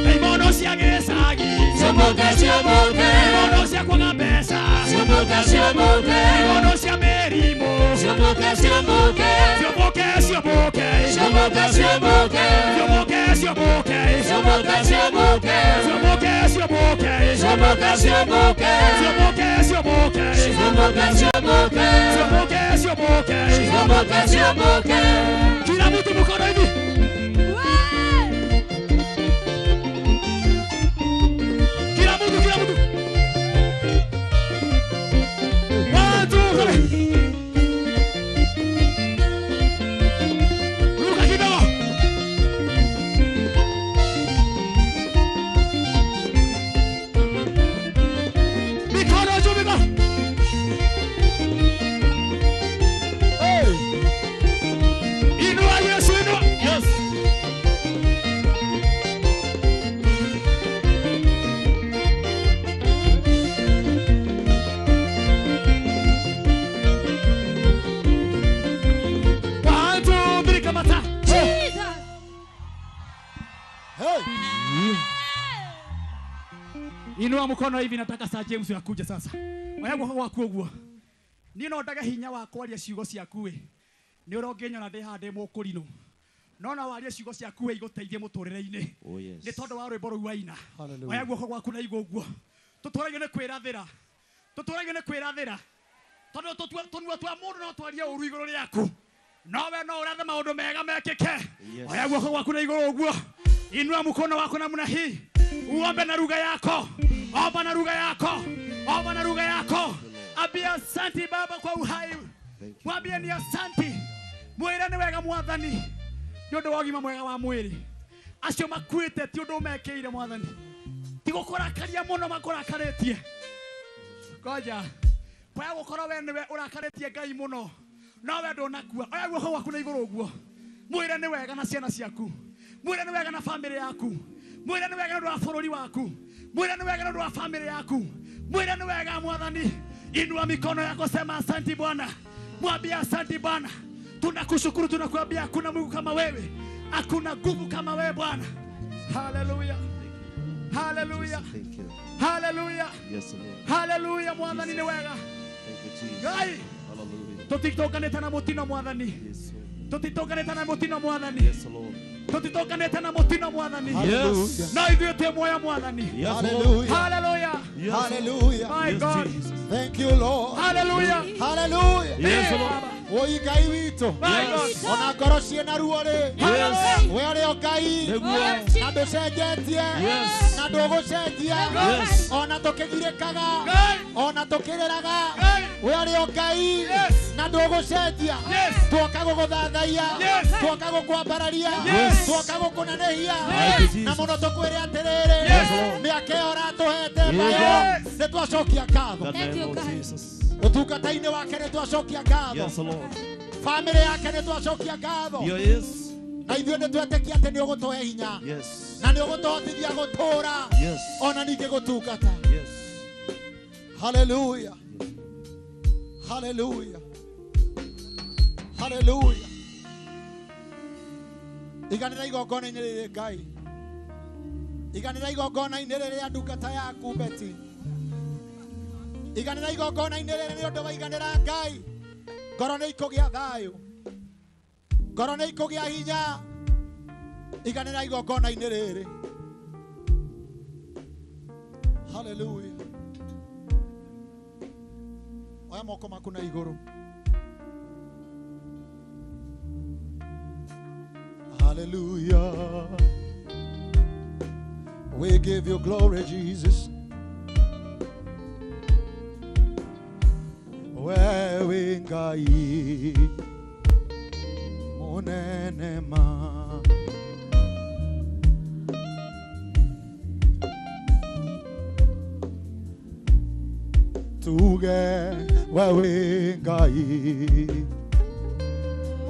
Daimono cia gicagi, daimono cia kwaga mbeca, Ciumbuke, ciumbuke. Ikono cia mĩrimũ. Ciumbuke, ciumbuke. Ciumbuke, ciumbuke. Ciumbuke, ciumbuke. Ciumbuke, ciumbuke. Ciumbuke, ciumbuke. Ciumbuke, ciumbuke. Ciumbuke, ciumbuke. Ciumbuke, ciumbuke. Ciumbuke, ciumbuke. Ciumbuke, ciumbuke. Ciumbuke, ciumbuke. Kila mtu mkono hivi. Kila mtu. Watu, ruka kidogo. Mikono juu, mikono. Inua Yesu, inua. Yes. Watu, mbili kamata. Jesus. Inua mkono hivi, nataka saa James akuje sasa. Oyaguo gwaku ũguo. Niĩ no ndaga hinya wa kwaria ciugo ciaku we. Nĩ ũrongenyona ndĩ hande mũkũrinũ. No na waria ciugo ciaku we igũteithie mũtũrĩre-inĩ. Oh yes. Nĩ tondũ wa rwĩmbo rũu waina. Hallelujah. Oyaguo gwaku na igũ ũguo. Tũtũraigio nĩ kwĩrathĩra. Tũtũraigio nĩ kwĩrathĩra. Tondũ tũnua twa mũndũ no twarie ũru igũrũ rĩaku. No we no ũrathe maũndũ mega mekĩke. Oyaguo gwaku na igũrũ ũguo. Inua mkono wako namna hii. Uombe na lugha yako. Omba na lugha yako. Omba na lugha yako. Ambia asante Baba kwa uhai. Mwambie ni asante. Mwĩre nĩ wega Mwathani. Nĩ ũndũ wa ũgima mwega wa mwĩrĩ. Acio makuĩte ti ũndũ ũmekĩire Mwathani. Ti gũkũrakaria mũno makũrakarĩtie. Ngoja. Kwa gũkorwo we nĩwe ũrakarĩtie Ngai mũno. No we ndũnakua. Oya guoko gwaku na igũrũ ũguo. Mwĩre nĩ wega na ciana ciaku. Mwĩre nĩ wega na family yaku. Mwĩre nĩ wega na wa bũrũri waku. Mwĩre nĩ wega na wa family yaku. Mwĩre nĩ wega Mwathani. Inua mikono yako, sema asante Bwana. Mwambie asante Bwana. Tunakushukuru, tunakuambia hakuna Mungu kama wewe. Hakuna nguvu kama wewe Bwana. Hallelujah. Hallelujah. Thank you. Hallelujah. Yes, Lord. Hallelujah. Mwathani ni wega. Thank you, Jesus. Ngai. Hallelujah. Tutitokanĩte na mũtino Mwathani. Yes, Lord. Tutitokanĩte na mũtino Mwathani. Yes, Lord. Tutitokanĩte na mũtino Mwathani. Yes. Na ithuĩ twĩ muoyo Mwathani. Yes, Lord. Hallelujah. Hallelujah. Yes, Hallelujah. My Yes, God. Jesus. Thank you, Lord. Hallelujah. Hallelujah. Yes, Eh, Lord. Baba. Oi Ngai witũ. My God. Ona ngoro ciĩna ruo rĩ. Hallelujah. We ũrĩ o Ngai. Nĩguo. Na ndũcenjetie. Yes. Na ndũgũcenjia. Yes. Ona tũkĩgirĩkaga. Ngai. Ona tũkĩrĩraga. Ngai. We ũrĩ o Ngai. Yes. Na ndũgũcenjia. Yes. Tuoka gũgũthathaiya. Yes. Tuoka gũkwambararia. Yes. Tuoka gũkũnenehia. Yes. Na mũno tũkwĩre atĩrĩrĩ. Yes. Mĩaka ĩyo ũratũhete Yes. nayo. Nĩ twacokia ngatho. The Thank name you, of God. Jesus. Ũtungata-inĩ wake nĩ twacokia ngatho. Yes, Lord. Family yake nĩ twacokia ngatho. Yes. Na ithuĩ nĩ twetĩkia atĩ nĩ ũgũtũhe hinya. Yes. Na nĩ ũgũtũhotithia gũtũũra. Yes. Ona ningĩ gũtungata. Yes. Hallelujah. Hallelujah. Hallelujah. Iganĩra igongona-inĩ rĩrĩ Ngai. Iganĩra igongona-inĩ rĩrĩ rĩa ndungata yaku Beti. Iganĩra igongona-inĩ rĩrĩ nĩ ũndũ wa iganĩra Ngai. Ngoro nĩ ikũgĩa thayũ. Ngoro nĩ ikũgĩa hinya. Iganĩra igongona-inĩ rĩrĩ. Hallelujah. Oya moko maku na igũrũ. Hallelujah. We give you glory, Jesus. Wewe Ngai munene ma. Tuge wewe Ngai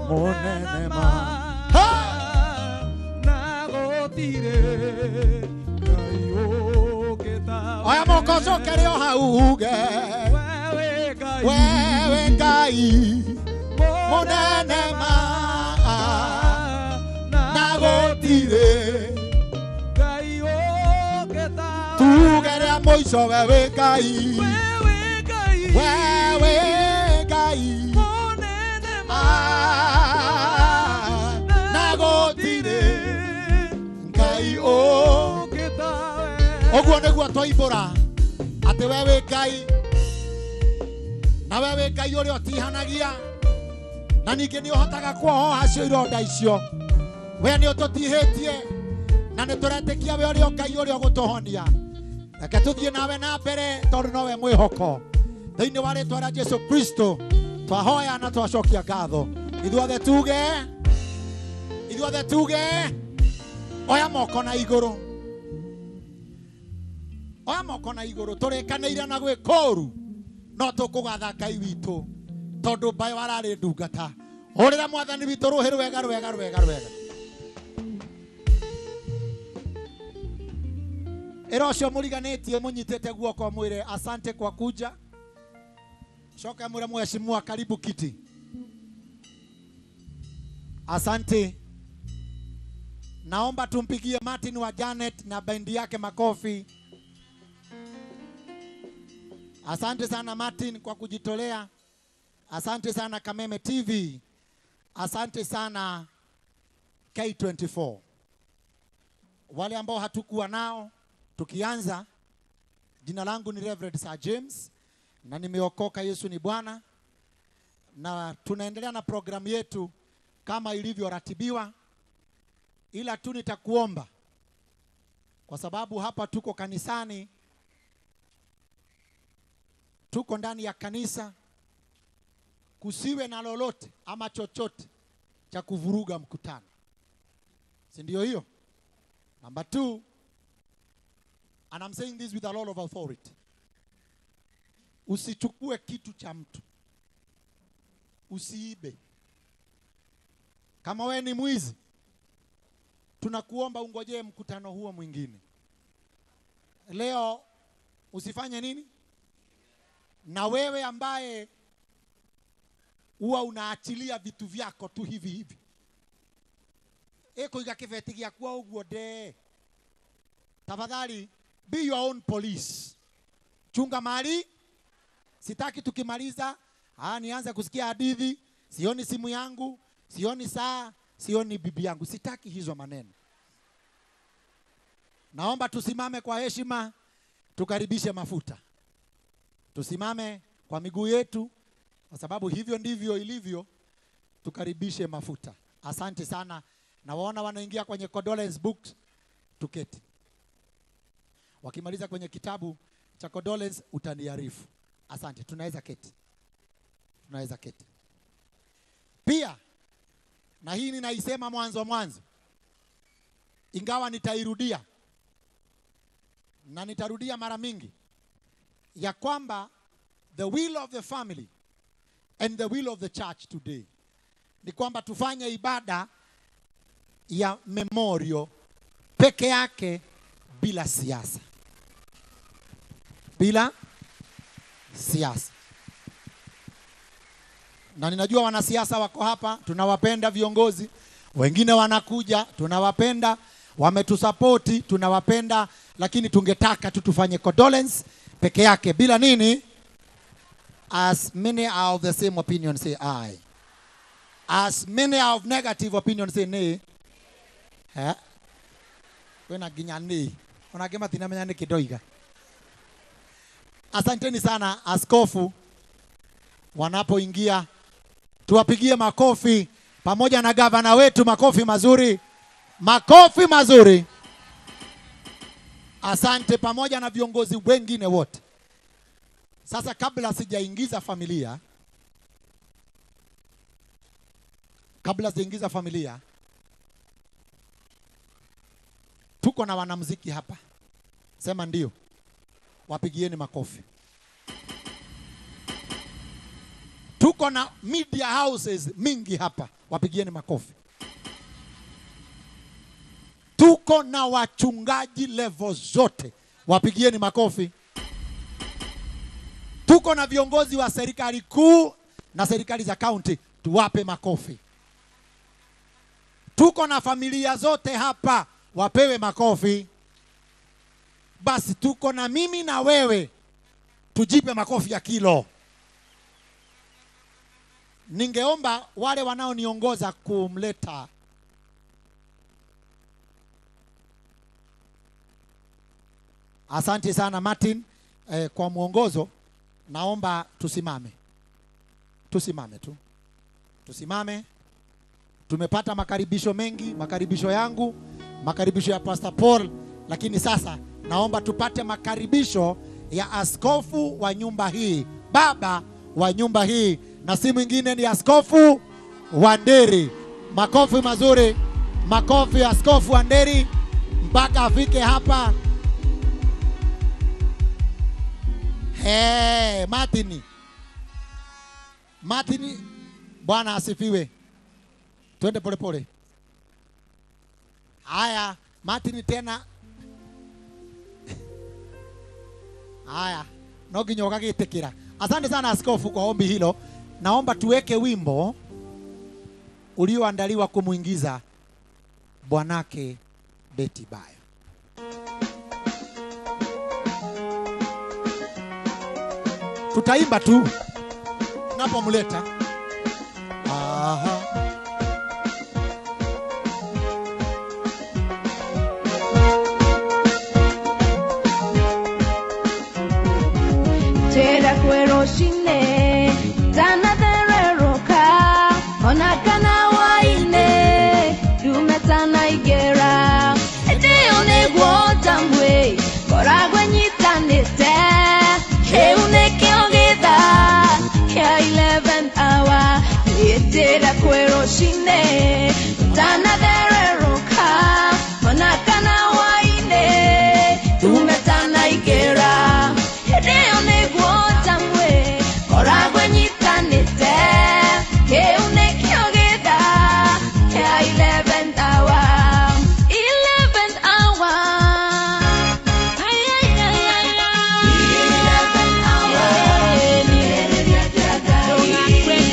munene ma. Oya moko cokere o hau uge wewe Ngai munene ma na gũtirĩ tuge rĩa mũico wewe Ngai wewe Ngai nagotire Ngai oguo niguo twaibura ati wewe Ngai na wewe Ngai uria utihanagia na ningĩ nĩ ũhotaga kuohoha cio ironda icio we nĩ ũtũtihĩtie na nĩ tũretĩkia we ũrĩa Ngai ũrĩa ũgũtũhonia reke tũthiĩ nawe na mbere tondũ nowe mwĩhoko thĩinĩ wa rĩĩtwa rĩa Jesu Kristo twahoya na twacokia ngatho ithuothe tuge oya moko na igũrũ tũrĩkanĩire na gwĩkũru no tũkũgatha Ngai witũ tondũ mbayo ararĩ ndungata ũrĩra mwathani witũ rũhĩ rwega ĩra ũcio mũriganĩtie mũnyitĩte guoko mwĩre asante kwa kuja shoka mwĩre mheshimiwa karibu kiti asante. Naomba tumpigie Martin wa Janet na bendi yake makofi. Asante sana Martin kwa kujitolea. Asante sana Kameme TV. Asante sana K24. Wale ambao hatukuwa nao tukianza, jina langu ni Reverend Sir James na nimeokoka, Yesu ni Bwana, na tunaendelea na programu yetu kama ilivyoratibiwa, ila tu nitakuomba kwa sababu hapa tuko kanisani, tuko ndani ya kanisa, kusiwe na lolote ama chochote cha kuvuruga mkutano. Si ndio hiyo? Number 2, and I'm saying this with a lot of authority. Usichukue kitu cha mtu. Usiibe. Kama wewe ni mwizi, tunakuomba ungojee mkutano huo mwingine. Leo usifanye nini? Na wewe ambaye huwa unaachilia vitu vyako tu hivi hivi, kuiga kibeti gĩaku uguo de, tafadhali be your own police. Chunga mali. Sitaki tukimaliza nianze kusikia hadithi, sioni simu yangu, sioni saa, sioni bibi yangu. Sitaki hizo maneno. Naomba tusimame kwa heshima, tukaribishe mafuta. Tusimame kwa miguu yetu kwa sababu hivyo ndivyo ilivyo. Tukaribishe mafuta. Asante sana. Na waona wanaingia kwenye condolence books, tuketi. Wakimaliza kwenye kitabu cha condolence utaniarifu. Asante. Tunaweza keti. Pia na hii ninaisema mwanzo, ingawa nitairudia na nitarudia mara mingi, ya kwamba the will of the family and the will of the church today ni kwamba tufanye ibada ya memorial peke yake, bila siasa. Na ninajua wanasiasa wako hapa, tunawapenda viongozi, wengine wanakuja, tunawapenda, wametusapoti, tunawapenda, lakini tungetaka tufanye condolence peke yake bila nini? As many are of the same opinion say aye. As many are of negative opinion say nay. Wena ginyani. Unagema tinamenya ni kidoiga. Asanteni sana askofu. Wanapoingia tuwapigie makofi pamoja na gavana wetu, makofi mazuri. Asante, pamoja na viongozi wengine wote. Sasa kabla sijaingiza familia, tuko na wanamuziki hapa. Sema ndio. Wapigieni makofi. Tuko na media houses mingi hapa. Wapigieni makofi. Tuko na wachungaji level zote. Wapigieni makofi. Tuko na viongozi wa serikali kuu na serikali za county. Tuwape makofi. Tuko na familia zote hapa. Wapewe makofi. Basi tuko na mimi na wewe. Tujipe makofi ya kilo. Ningeomba wale wanaoniongoza kumleta asante sana Martin kwa mwongozo. Naomba tusimame. Tusimame tu. Tusimame. Tumepata makaribisho mengi, makaribisho yangu, makaribisho ya Pastor Paul, lakini sasa naomba tupate makaribisho ya askofu wa nyumba hii, baba wa nyumba hii, na si mwingine ni Askofu Wanderi. Makofi mazuri, makofi ya Askofu Wanderi mpaka afike hapa. Martin, Bwana asifiwe. Twende pole pole. Haya, Martin tena. Haya, noginyoka gitekira. Asante sana askofu kwa ombi hilo. Naomba tuweke wimbo ulioandaliwa kumuingiza bwanake Betty Bayo. Tutaimba tu napomleta. Aha. Tera kwero shine tana dereroka onakana waine dumetana igera edeone gwotambwe koragwe nyitanite heuneke ogeda ya 11 hour tera kwero shine tana dereroka onakana waine dumetana igera edeone gwotambwe koragwe nyitanite heuneke ogeda ya 11 hour 11 hour ay ay ay ay 11 hour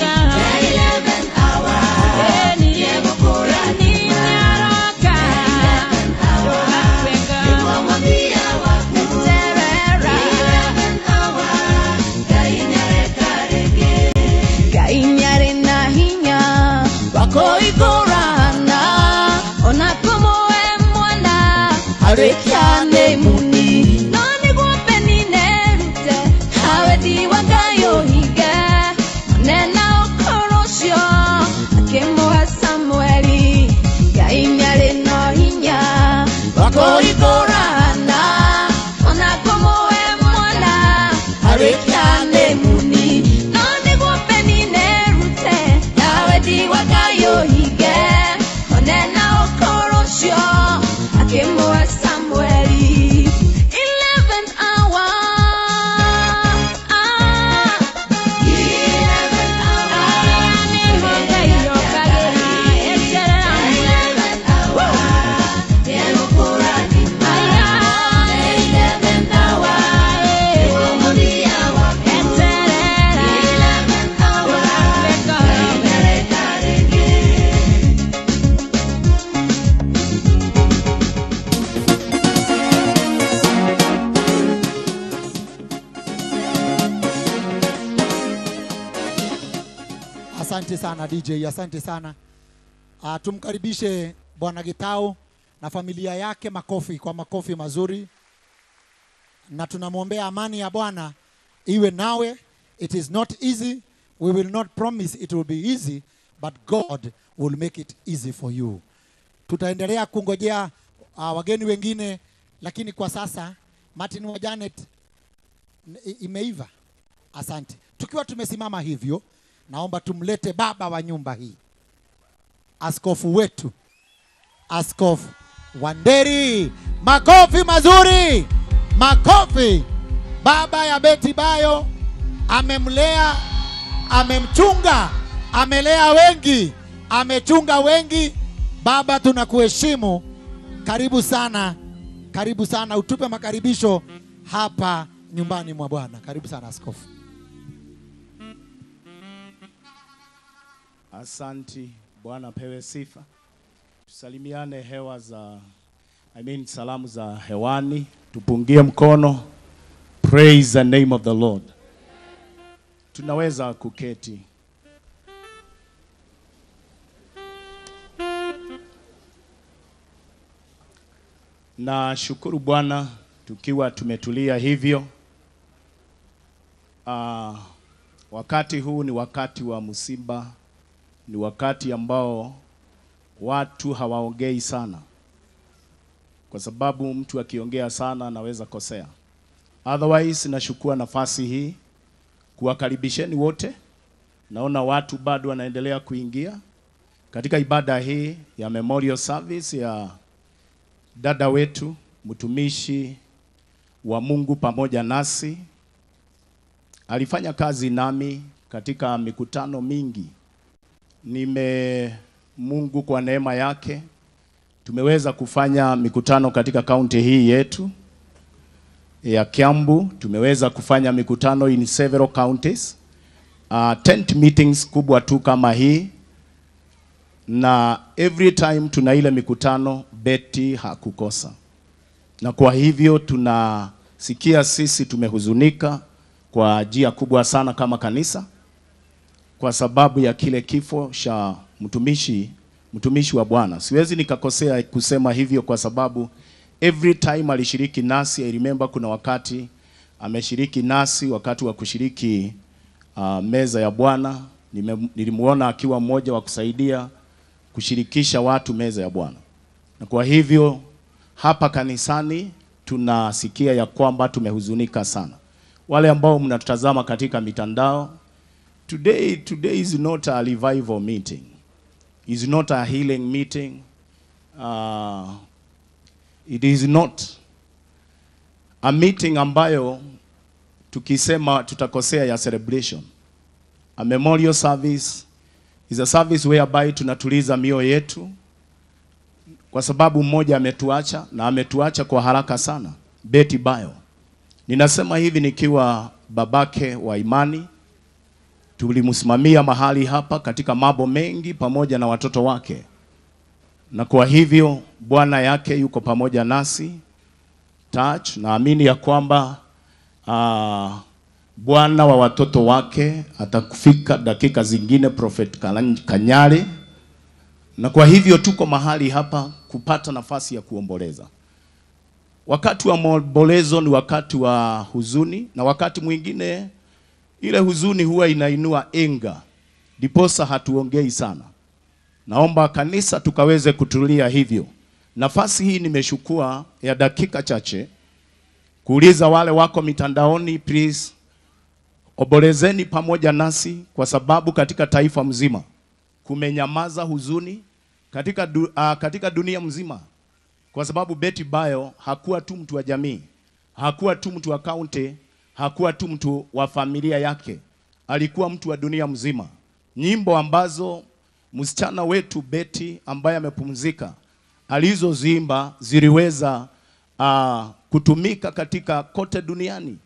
11 hour ni yebukura ni nyaraka 11 hour ikomwambia wakuterera 11 hour gainyare na hinya wako igorana onakomoe mwana arekiane muni nani gupenine rute hawe diwagayo hige nena okorosio akemoa Samueli gainyare na hinya wako igorana onakomoe mwana arekiane muni nani gupenine rute hawe diwagayo hige nena okorosio akemoa Samueli 11 hour 11 hour ni hogayo kagera etera 11 hour yebukura ni maya 11 hour omudia wa etera 11 hour Asante sana DJ, asante sana. Tumkaribishe Bwana Gitau na familia yake, makofi kwa makofi mazuri. Na tunamwombea amani ya Bwana iwe nawe. It is not easy. We will not promise it will be easy, but God will make it easy for you. Tutaendelea kungojea wageni wengine, lakini kwa sasa Martin wa Janet imeiva. Asante. Tukiwa tumesimama hivyo, naomba tumlete baba wa nyumba hii, askofu wetu, Askofu Wanderi. Makofi mazuri, makofi. Baba ya Betty Bayo amemlea, amemchunga, amelea wengi, amechunga wengi. Baba, tunakuheshimu. Karibu sana, karibu sana. Utupe makaribisho hapa nyumbani mwa Bwana. Karibu sana askofu. Asanti, Bwana pewe sifa. Tusalimiane hewa za salamu za hewani. Tupungie mkono. Praise the name of the Lord. Tunaweza kuketi. Na shukuru Bwana tukiwa tumetulia hivyo. Wakati huu ni wakati wa msiba, ni wakati ambao watu hawaongei sana, kwa sababu mtu akiongea sana anaweza kosea. Otherwise nashukua nafasi hii kuwakaribisheni wote. Naona watu bado wanaendelea kuingia katika ibada hii ya memorial service ya dada wetu mtumishi wa Mungu pamoja nasi. Alifanya kazi nami katika mikutano mingi. Mungu kwa neema yake tumeweza kufanya mikutano katika kaunti hii yetu ya Kiambu. Tumeweza kufanya mikutano in several counties. Tent meetings kubwa tu kama hii. Na every time tuna ile mikutano Betty hakukosa. Na kwa hivyo tunasikia sisi tumehuzunika kwa njia kubwa sana kama kanisa, kwa sababu ya kile kifo cha mtumishi wa Bwana. Siwezi nikakosea kusema hivyo, kwa sababu every time alishiriki nasi. I remember kuna wakati ameshiriki nasi wakati wa kushiriki meza ya Bwana. Nilimuona akiwa mmoja wa kusaidia kushirikisha watu meza ya Bwana. Na kwa hivyo hapa kanisani tunasikia ya kwamba tumehuzunika sana. Wale ambao mnatutazama katika mitandao, today is not a revival meeting. Is not a healing meeting. It is not a meeting ambayo tukisema tutakosea ya celebration. A memorial service is a service whereby tunatuliza mioyo yetu, kwa sababu mmoja ametuacha, na ametuacha kwa haraka sana, Betty Bayo. Ninasema hivi nikiwa babake wa imani. Tulimsimamia mahali hapa katika mambo mengi pamoja na watoto wake. Na kwa hivyo Bwana yake yuko pamoja nasi. Touch, naamini ya kwamba Bwana wa watoto wake atakufika dakika zingine, Prophet Kanyari. Na kwa hivyo tuko mahali hapa kupata nafasi ya kuomboleza. Wakati wa maombolezo ni wakati wa huzuni, na wakati mwingine ile huzuni huwa inainua enga, diposa hatuongei sana. Naomba kanisa tukaweze kutulia hivyo. Nafasi hii nimeshukua ya dakika chache kuuliza wale wako mitandaoni, please ombolezeni pamoja nasi, kwa sababu katika taifa mzima kumenyamaza huzuni katika dunia mzima, kwa sababu Betty Bayo hakuwa tu mtu wa jamii, hakuwa tu mtu wa kaunti, hakuwa tu mtu wa familia yake, alikuwa mtu wa dunia mzima. Nyimbo ambazo msichana wetu Betty ambaye amepumzika alizozimba ziliweza kutumika katika kote duniani.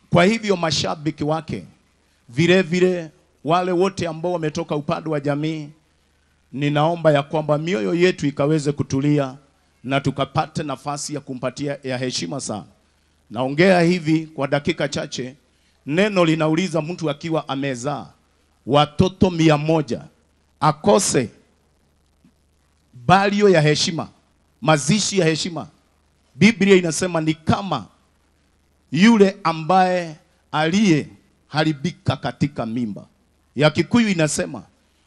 Kwa hivyo mashabiki wake, vile vile wale wote ambao wametoka upande wa jamii, ninaomba ya kwamba mioyo yetu ikaweze kutulia na tukapate nafasi ya kumpatia ya heshima sana. Naongea hivi kwa dakika chache. Neno linauliza mtu akiwa amezaa watoto 100 akose balio ya heshima, mazishi ya heshima. Biblia inasema ni kama yule ambaye aliyeharibika katika mimba. Ya Kikuyu inasema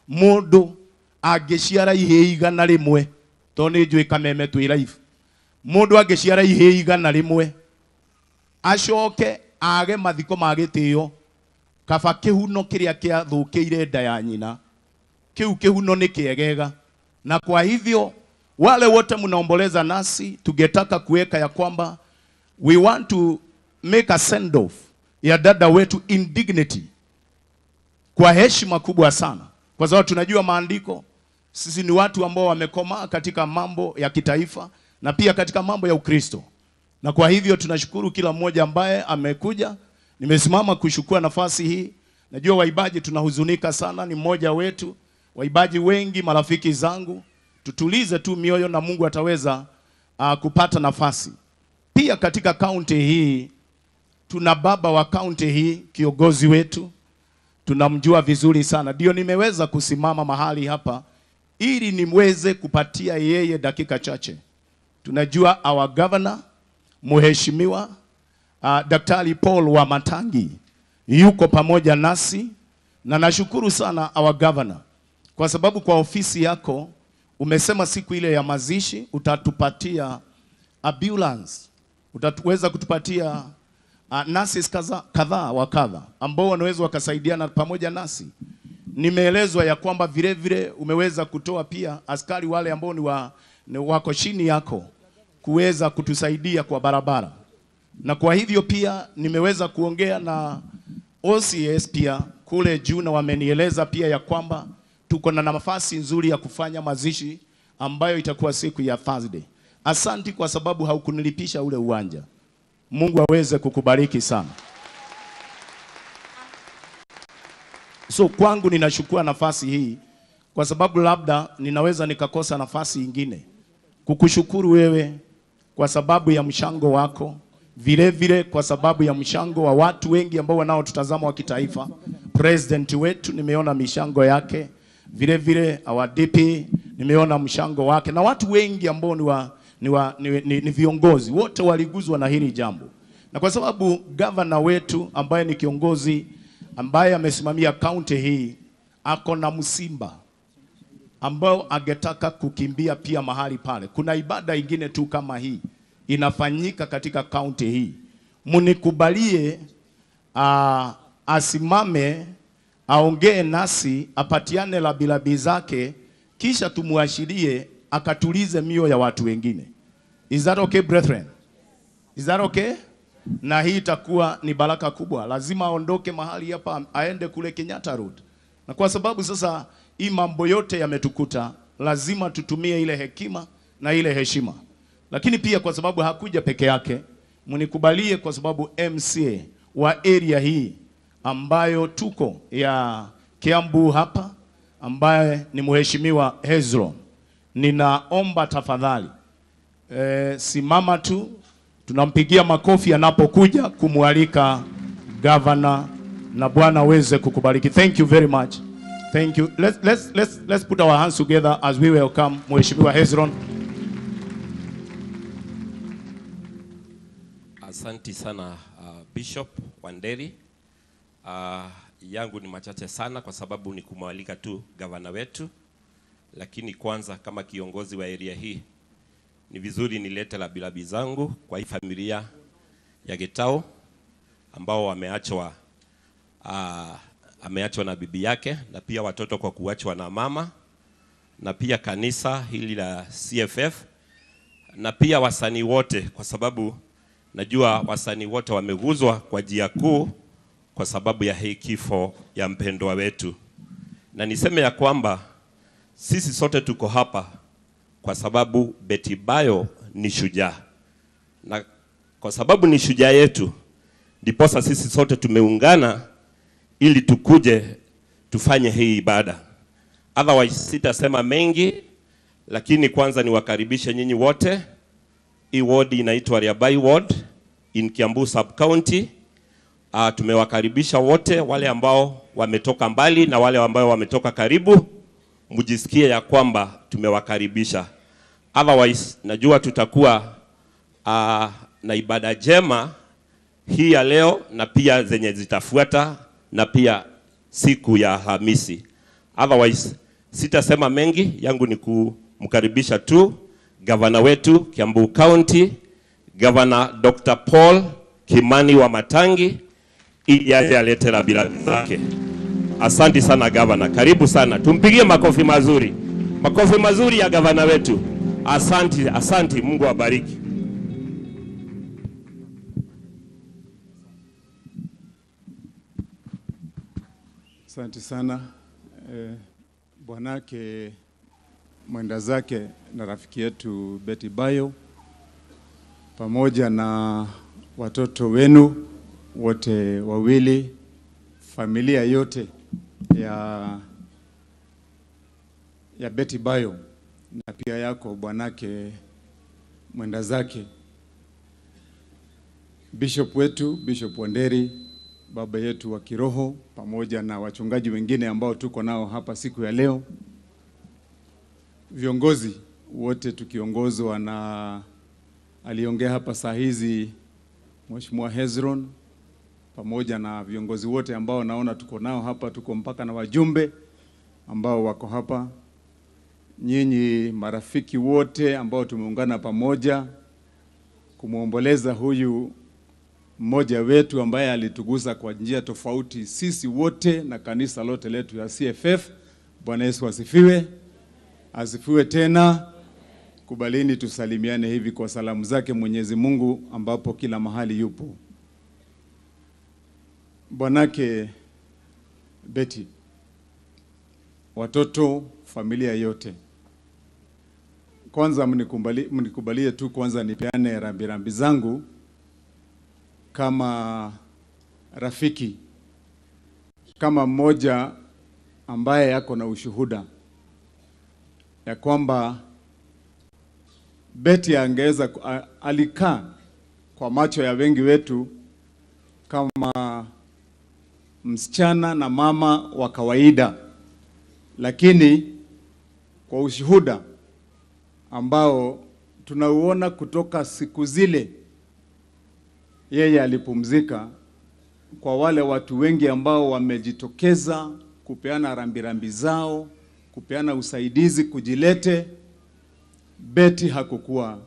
mundu ageciara ihĩĩ 100 tondũ nĩ njũĩ kameme twĩ life. Mundu ageciara ihĩĩ 100 acoke age mathiko ma gĩtĩo, kaba kĩhuno kĩrĩa kĩathũkĩire nda ya nyina, kĩu kĩhuno nĩ kĩegega. Na kwa hivyo wale wote mnaomboleza nasi, tungetaka kuweka ya kwamba we want to make a send off ya dada wetu in dignity, kwa heshima kubwa sana, kwa sababu tunajua maandiko. Sisi ni watu ambao wamekomaa katika mambo ya kitaifa na pia katika mambo ya Ukristo. Na kwa hivyo tunashukuru kila mmoja ambaye amekuja. Nimesimama kushukua nafasi hii. Najua waibaji tunahuzunika sana, ni mmoja wetu. Waibaji wengi marafiki zangu, tutulize tu mioyo na Mungu ataweza kupata nafasi. Pia katika kaunti hii tuna baba wa kaunti hii, kiongozi wetu, tunamjua vizuri sana. Ndio nimeweza kusimama mahali hapa ili niweze kupatia yeye dakika chache Tunajua our governor Mheshimiwa Daktari Paul wa Matangi yuko pamoja nasi, na nashukuru sana our governor kwa sababu kwa ofisi yako umesema siku ile ya mazishi utatupatia ambulance, utaweza kutupatia nurses kadhaa wa kadha ambao wanaweza wakasaidiana pamoja nasi. Nimeelezwa ya kwamba vile vile umeweza kutoa pia askari wale ambao ni wako chini yako kuweza kutusaidia kwa barabara, na kwa hivyo pia nimeweza kuongea na OCS pia kule juu, na wamenieleza pia ya kwamba tuko na nafasi nzuri ya kufanya mazishi ambayo itakuwa siku ya Thursday. Asanti kwa sababu haukunilipisha ule uwanja. Mungu aweze kukubariki sana. So kwangu ninachukua nafasi hii kwa sababu labda ninaweza nikakosa nafasi nyingine kukushukuru wewe kwa sababu ya mchango wako, vile vile kwa sababu ya mchango wa watu wengi ambao wanaotutazama wa kitaifa. President wetu nimeona michango yake, vile vile our DP nimeona mchango wake, na watu wengi ambao ni viongozi wote waliguzwa na hili jambo. Na kwa sababu governor wetu ambaye ni kiongozi ambaye amesimamia county hii ako na msimba ambao angetaka kukimbia pia mahali pale, kuna ibada ingine tu kama hii inafanyika katika county hii, munikubalie asimame aongee nasi, apatiane la bilabi zake, kisha tumuashirie akatulize mioyo ya watu wengine. Is that okay, brethren? Is that okay? Na hii itakuwa ni baraka kubwa. Lazima aondoke mahali hapa aende kule Kenyatta Road. Na kwa sababu sasa hii mambo yote yametukuta, lazima tutumie ile hekima na ile heshima. Lakini pia kwa sababu hakuja peke yake, munikubalie kwa sababu MCA wa area hii ambayo tuko ya Kiambu hapa, ambaye ni Mheshimiwa Hezron, ninaomba tafadhali simama tu, tunampigia makofi anapokuja kumwalika governor, na Bwana aweze kukubariki. Thank you very much. Thank you. Let's put our hands together as we welcome Mheshimiwa Hezron. Asante sana Bishop Wanderi. Yangu ni machache sana kwa sababu ni kumwalika tu gavana wetu, lakini kwanza kama kiongozi wa area hii ni vizuri nilete la bilabi zangu kwa hii familia ya Getao ambao ameachwa na bibi yake, na pia watoto kwa kuachwa na mama, na pia kanisa hili la CFF, na pia wasanii wote, kwa sababu najua wasanii wote wameguzwa kwa njia kuu kwa sababu ya hii kifo ya mpendwa wetu. Na niseme ya kwamba sisi sote tuko hapa kwa sababu Betty Bayo ni shujaa, na kwa sababu ni shujaa yetu ndiposa sisi sote tumeungana ili tukuje tufanye hii ibada. Otherwise sitasema mengi, lakini kwanza niwakaribishe nyinyi wote. Hii ward inaitwa Riabai ward in Kiambu sub county. Tumewakaribisha wote, wale ambao wametoka mbali na wale ambao wametoka karibu, mjisikie ya kwamba tumewakaribisha. Otherwise najua tutakuwa na ibada jema hii ya leo na pia zenye zitafuata, na pia siku ya Alhamisi. Otherwise sitasema mengi, yangu ni kumkaribisha tu gavana wetu Kiambu County, Governor Dr. Paul Kimani wa Matangi, ili aje alete la bilabi zake. Asante sana gavana, karibu sana. Tumpigie makofi mazuri. Makofi mazuri ya gavana wetu. Asante, asante, Mungu abariki. Asante sana. Bwanake mwenda zake na rafiki yetu Betty Bayo pamoja na watoto wenu wote wawili, familia yote ya Betty Bayo na pia yako bwanake mwenda zake, Bishop wetu Bishop Wanderi, baba yetu wa kiroho, pamoja na wachungaji wengine ambao tuko nao hapa siku ya leo, viongozi wote tukiongozwa na aliongea hapa saa hizi Mheshimiwa Hezron, pamoja na viongozi wote ambao naona tuko nao hapa, tuko mpaka na wajumbe ambao wako hapa, nyinyi marafiki wote ambao tumeungana pamoja kumuomboleza huyu mmoja wetu ambaye alitugusa kwa njia tofauti, sisi wote na kanisa lote letu ya CFF. Bwana Yesu asifiwe. Asifiwe tena. Kubalini tusalimiane hivi kwa salamu zake Mwenyezi Mungu ambapo kila mahali yupo. Bwanake Betty, watoto, familia yote, kwanza mnikubalie tu kwanza nipeane rambirambi zangu kama rafiki, kama mmoja ambaye yako na ushuhuda ya kwamba Betty angeweza alikaa kwa macho ya wengi wetu kama msichana na mama wa kawaida, lakini kwa ushuhuda ambao tunauona kutoka siku zile yeye alipumzika, kwa wale watu wengi ambao wamejitokeza kupeana rambirambi zao, kupeana usaidizi kujilete, Betty hakukuwa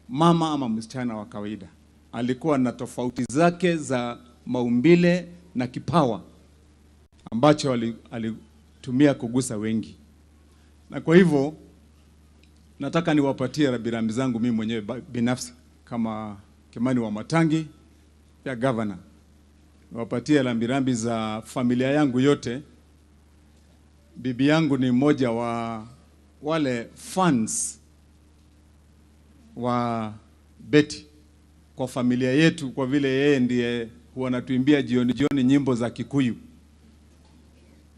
mama ama msichana wa kawaida. Alikuwa na tofauti zake za maumbile na kipawa ambacho alitumia kugusa wengi. Na kwa hivyo nataka niwapatie rambirambi zangu mimi mwenyewe binafsi kama Kimani wa Matangi ya governor. Niwapatie rambirambi za familia yangu yote. Bibi yangu ni mmoja wa wale fans wa Betty kwa familia yetu, kwa vile yeye ndiye huwa anatuimbia jioni nyimbo za Kikuyu.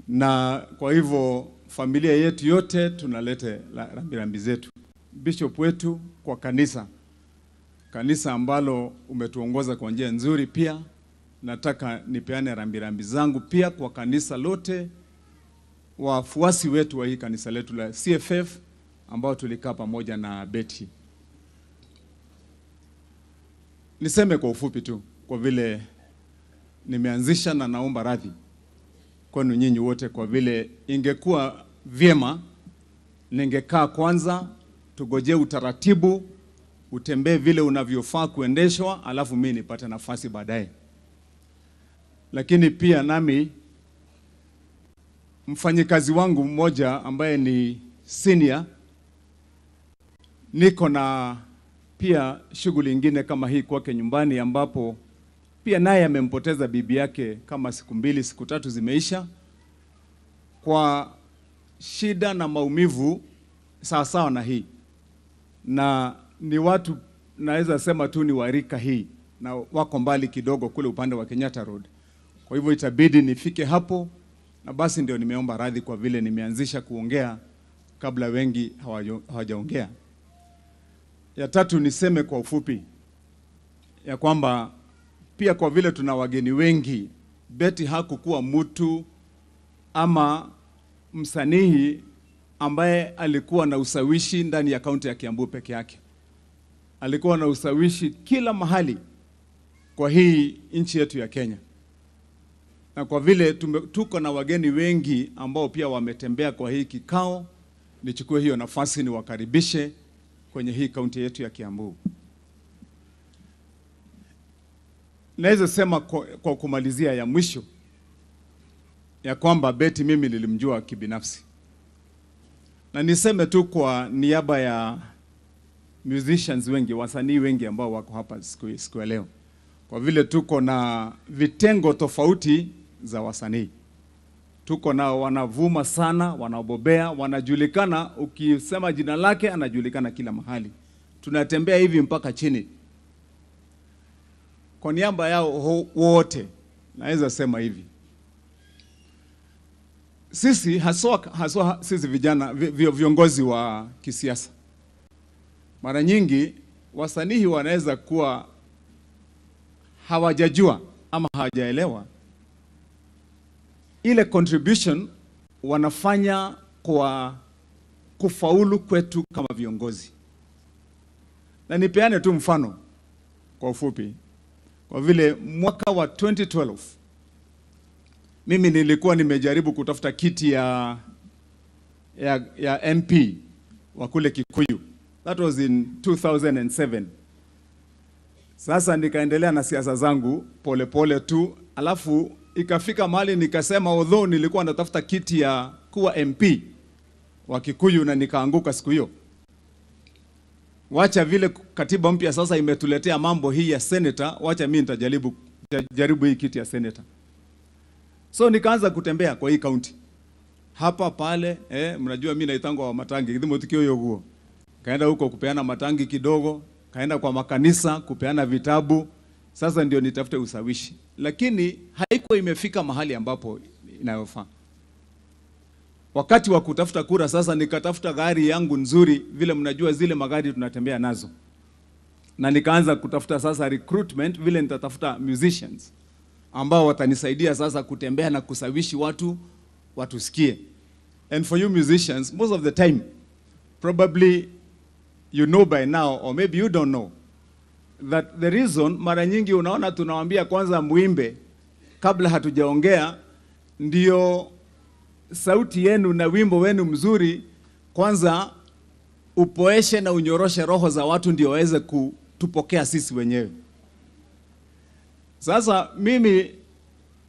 Na kwa hivyo familia yetu yote tunalete rambirambi zetu. Bishop wetu kwa kanisa ambalo umetuongoza kwa njia nzuri, pia nataka nipeane rambirambi zangu pia kwa kanisa lote, wafuasi wetu wa hii kanisa letu la CFF ambao tulikaa pamoja na Betty. Niseme kwa ufupi tu kwa vile nimeanzisha, na naomba radhi kwenu nyinyi wote kwa vile ingekuwa vyema ningekaa kwanza tugoje utaratibu utembee vile unavyofaa kuendeshwa, alafu mimi nipate nafasi baadaye. Lakini pia nami mfanyikazi wangu mmoja ambaye ni senior, niko na pia shughuli nyingine kama hii kwake nyumbani, ambapo pia naye amempoteza bibi yake kama siku 2 siku 3 zimeisha, kwa shida na maumivu sawa na hii. Na ni watu naweza sema tu ni warika hii, na wako mbali kidogo kule upande wa Kenyatta Road. Kwa hivyo itabidi nifike hapo, na basi ndio nimeomba radhi kwa vile nimeanzisha kuongea kabla wengi hawajaongea. Ya tatu niseme kwa ufupi ya kwamba pia kwa vile tuna wageni wengi, Betty hakukuwa mtu ama msanii ambaye alikuwa na usawishi ndani ya kaunti ya Kiambu peke yake. Alikuwa na usawishi kila mahali kwa hii nchi yetu ya Kenya. Na kwa vile tuko na wageni wengi ambao pia wametembea kwa hii kikao, nichukue hiyo nafasi niwakaribishe kwenye hii kaunti yetu ya Kiambu. Naweza sema kwa kumalizia ya mwisho ya kwamba Betty mimi nilimjua kibinafsi. Na niseme tu kwa niaba ya musicians wengi, wasanii wengi ambao wako hapa siku ya leo, kwa vile tuko na vitengo tofauti za wasanii. Tuko na wanavuma sana, wanabobea, wanajulikana, ukisema jina lake anajulikana kila mahali. Tunatembea hivi mpaka chini. Kwa niaba yao wote naweza sema hivi, sisi haswa sisi vijana viongozi wa kisiasa, mara nyingi wasanii wanaweza kuwa hawajajua ama hawajaelewa ile contribution wanafanya kwa kufaulu kwetu kama viongozi. Na nipeane tu mfano kwa ufupi. Kwa vile mwaka wa 2012 mimi nilikuwa nimejaribu kutafuta kiti ya MP wa kule Kikuyu. That was in 2007. Sasa nikaendelea na siasa zangu pole tu, alafu ikafika mahali nikasema although nilikuwa natafuta kiti ya kuwa MP wa Kikuyu na nikaanguka siku hiyo. Wacha vile katiba mpya sasa imetuletea mambo hii ya senator, wacha mimi nitajaribu hii kiti ya senator. So nikaanza kutembea kwa hii county. Hapa pale, mnajua mimi naitangwa wa matangi, kidhimo tukio yoguo. Kaenda huko kupeana matangi kidogo, kaenda kwa makanisa kupeana vitabu. Sasa ndio nitafute usawishi. Lakini haikuwa imefika mahali ambapo inayofaa. Wakati wa kutafuta kura sasa nikatafuta gari yangu nzuri, vile mnajua zile magari tunatembea nazo. Na nikaanza kutafuta sasa recruitment, vile nitatafuta musicians ambao watanisaidia sasa kutembea na kusawishi watu watusikie. And for you musicians, most of the time probably you know by now or maybe you don't know that the reason mara nyingi unaona tunawaambia kwanza muimbe kabla hatujaongea ndio sauti yenu na wimbo wenu mzuri kwanza upoeshe na unyoroshe roho za watu ndio waweze kutupokea sisi wenyewe. Sasa mimi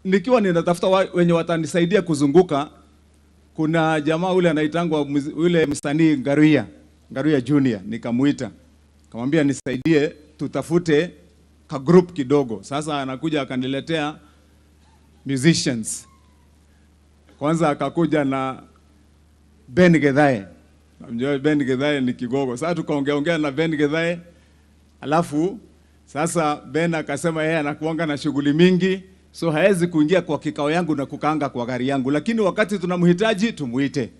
nikiwa ninatafuta wenye watanisaidia kuzunguka, kuna jamaa ule anaitangwa ule msanii Ngaruya Junior, nikamuita. Kamwambia nisaidie tutafute ka group kidogo. Sasa anakuja akaniletea musicians. Kwanza akakuja na Ben Gedhae. Namjua Ben Gedhae ni kigogo. Sasa tukaongea na Ben Gedhae. Alafu sasa Ben akasema yeye anakuanga na shughuli mingi, so haezi kuingia kwa kikao yangu na kukaanga kwa gari yangu, lakini wakati tunamhitaji tumuite.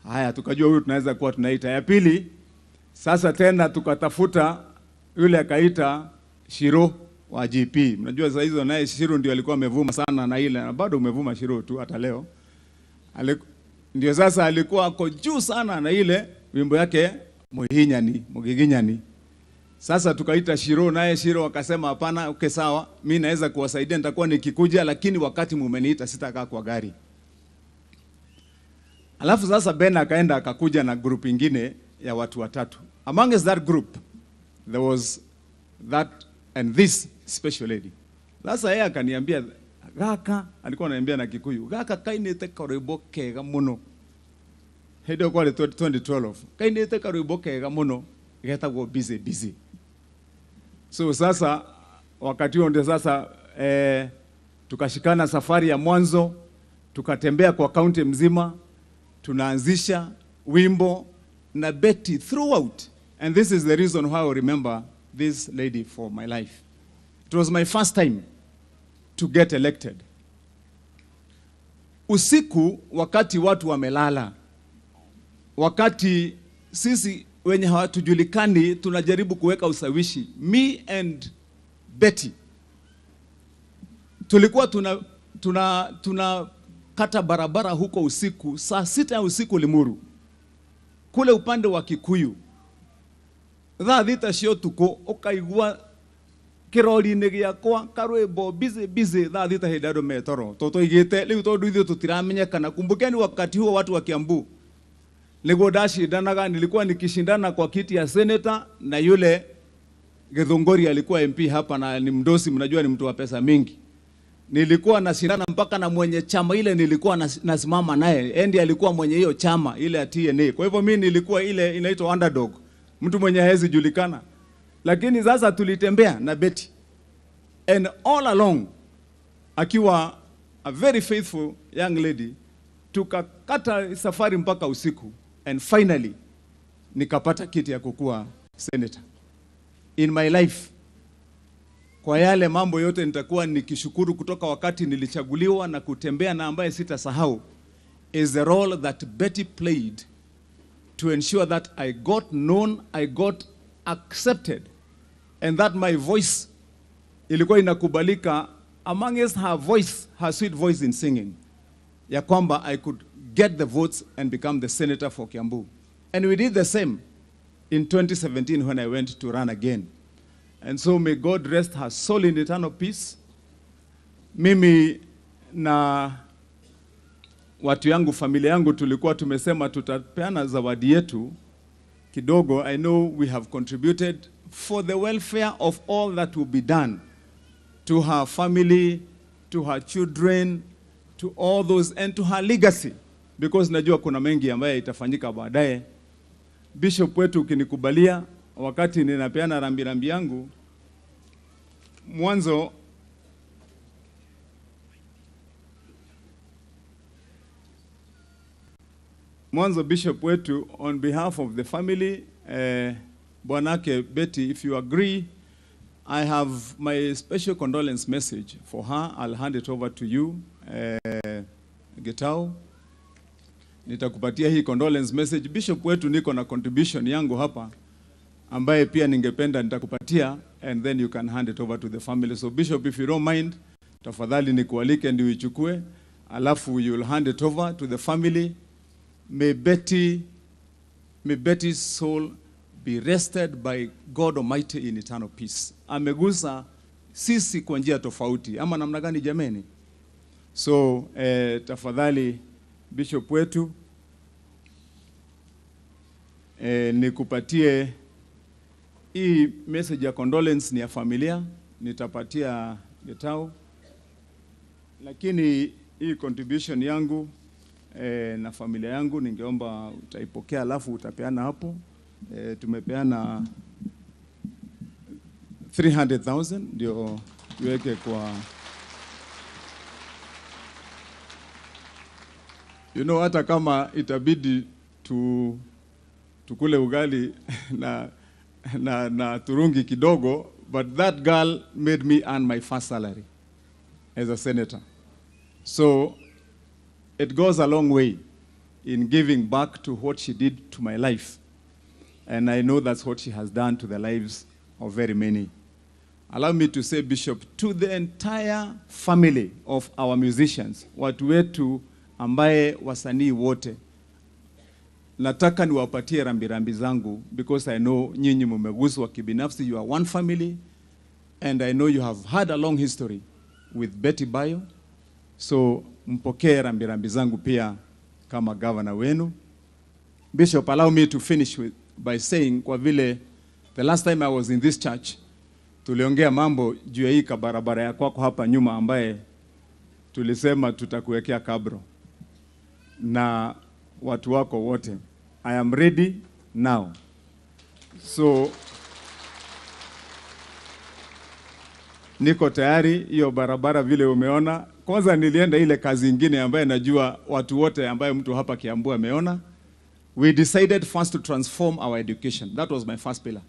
Haya, tukajua huyu tunaweza kuwa tunaita. Ya pili, sasa tena tukatafuta yule akaita Shiro wa GP. Mnajua saa hizo naye Shiro ndio alikuwa amevuma sana na ile, na bado umevuma Shiro tu hata leo. Ndio sasa alikuwa ako juu sana na ile wimbo yake Mugiginyani. Sasa tukaita Shiro, naye Shiro akasema hapana, okay sawa, mimi naweza kuwasaidia, nitakuwa nikikuja, lakini wakati mumeniita sitakaa kwa gari. Alafu sasa Ben akaenda akakuja na group ingine ya watu watatu. Among that group there was that and this special lady. Sasa yeye akaniambia, gaka, alikuwa ananiambia na Kikuyu, gaka kainete karibo kega muno. Hedo kwa 2012. Kainete karibo kega muno, getagwo busy. So sasa wakati huo ndio sasa tukashikana safari ya mwanzo, tukatembea kwa kaunti mzima, tunaanzisha wimbo na Betty throughout. And this is the reason why I remember this lady for my life. It was my first time to get elected. Usiku wakati watu wamelala, wakati sisi wenye hawatujulikani tunajaribu kuweka usawishi, me and Betty tulikuwa tuna kata barabara huko usiku, saa 6 ya usiku Limuru, kule upande wa Kikuyu. Thita cio tuko ukaigua kirori-inĩ gĩakwa karwĩmbo busy thita hĩndĩ andũ metoro tũtũigĩte rĩu tondũ ithuĩ tũtiramenyekana. Kumbukeni wakati huo watu wa Kiambu nilikuwa ndashindanaga, nilikuwa nikishindana kwa kiti ya senator na yule Githunguri alikuwa MP hapa na ni mdosi, mnajua ni mtu wa pesa mingi. Nilikuwa nashindana mpaka na mwenye chama ile nilikuwa nasimama naye, endi alikuwa mwenye hiyo chama ile ya TNA. Kwa hivyo mimi nilikuwa ile inaitwa underdog, mtu mwenye hawezi julikana. Lakini sasa tulitembea na Betty, and all along akiwa a very faithful young lady, tukakata safari mpaka usiku, and finally nikapata kiti ya kukuwa senator. In my life, kwa yale mambo yote nitakuwa nikishukuru kutoka wakati nilichaguliwa na kutembea na ambaye sitasahau is the role that Betty played to ensure that I got known, I got accepted, and that my voice ilikuwa inakubalika amongst her voice, her sweet voice in singing, ya kwamba I could get the votes and become the senator for Kiambu. And we did the same in 2017 when I went to run again. And so may God rest her soul in eternal peace. Mimi na watu yangu, familia yangu, tulikuwa tumesema tutapeana zawadi yetu kidogo. I know we have contributed for the welfare of all that will be done to her family, to her children, to all those, and to her legacy, because najua kuna mengi ambayo itafanyika baadaye. Bishop wetu, ukinikubalia, wakati ninapeana rambirambi yangu, mwanzo Bishop wetu, on behalf of the family, Bwanake Betty, if you agree, I have my special condolence message for her. I'll hand it over to you, Getao. Nitakupatia hii condolence message. Bishop wetu, niko na contribution yangu hapa ambaye pia ningependa nitakupatia, and then you can hand it over to the family. So Bishop, if you don't mind, tafadhali nikualike ndio uichukue, alafu you'll hand it over to the family. May Betty's soul be rested by God Almighty in eternal peace. Amegusa sisi kwa njia tofauti, ama namna gani jameni? So tafadhali Bishop wetu, nikupatie hii message ya condolence, ni ya familia, nitapatia Getao, lakini hii contribution yangu na familia yangu ningeomba utaipokea, alafu utapeana hapo. Tumepeana 300,000 ndio tuweke kwa, hata kama itabidi tukule ugali na turungi kidogo, but that girl made me earn my first salary as a senator. So it goes a long way in giving back to what she did to my life. And I know that's what she has done to the lives of very many. Allow me to say, Bishop, to the entire family of our musicians, watu wetu ambaye wasanii wote, nataka niwapatie rambirambi zangu, because I know nyinyi mmeguswa kibinafsi. You are one family, and I know you have had a long history with Betty Bayo. So mpokee rambirambi zangu pia kama governor wenu. Bishop, allow me to finish by saying, kwa vile the last time I was in this church, tuliongea mambo juu ya hii barabara ya kwako hapa nyuma ambaye tulisema tutakuwekea kabro na watu wako wote. I am ready now. So niko tayari hiyo barabara vile umeona. Kwanza nilienda ile kazi nyingine ambaye najua watu wote ambaye mtu hapa Kiambu ameona. We decided first to transform our education. That was my first pillar.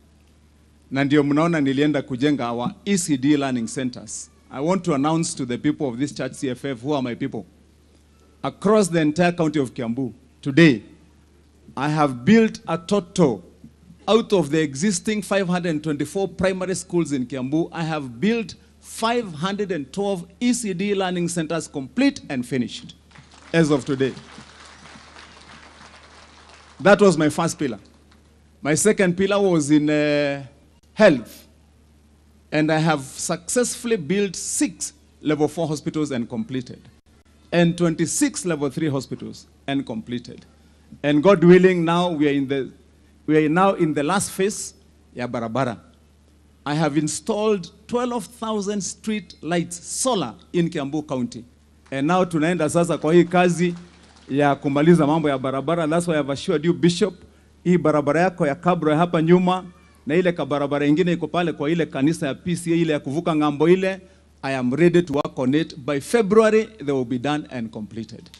Na ndio mnaona nilienda kujenga our ECD learning centers. I want to announce to the people of this church CFF, who are my people, across the entire county of Kiambu, today, I have built a total, out of the existing 524 primary schools in Kiambu, I have built 512 ECD learning centers, complete and finished as of today. That was my first pillar. My second pillar was in health. And I have successfully built 6 level 4 hospitals and completed. And 26 level 3 hospitals and completed. And God willing, now we are now in the last phase, ya barabara. I have installed 12,000 street lights, solar, in Kiambu County. And now tunaenda sasa kwa hii kazi ya kumaliza mambo ya barabara. That's why I have assured you, Bishop, hii barabara yako ya kabro hapa nyuma, na ile kabarabara ingine iko pale kwa ile kanisa ya PCA ile ya kuvuka ngambo ile, I am ready to work on it. By February, they will be done and completed.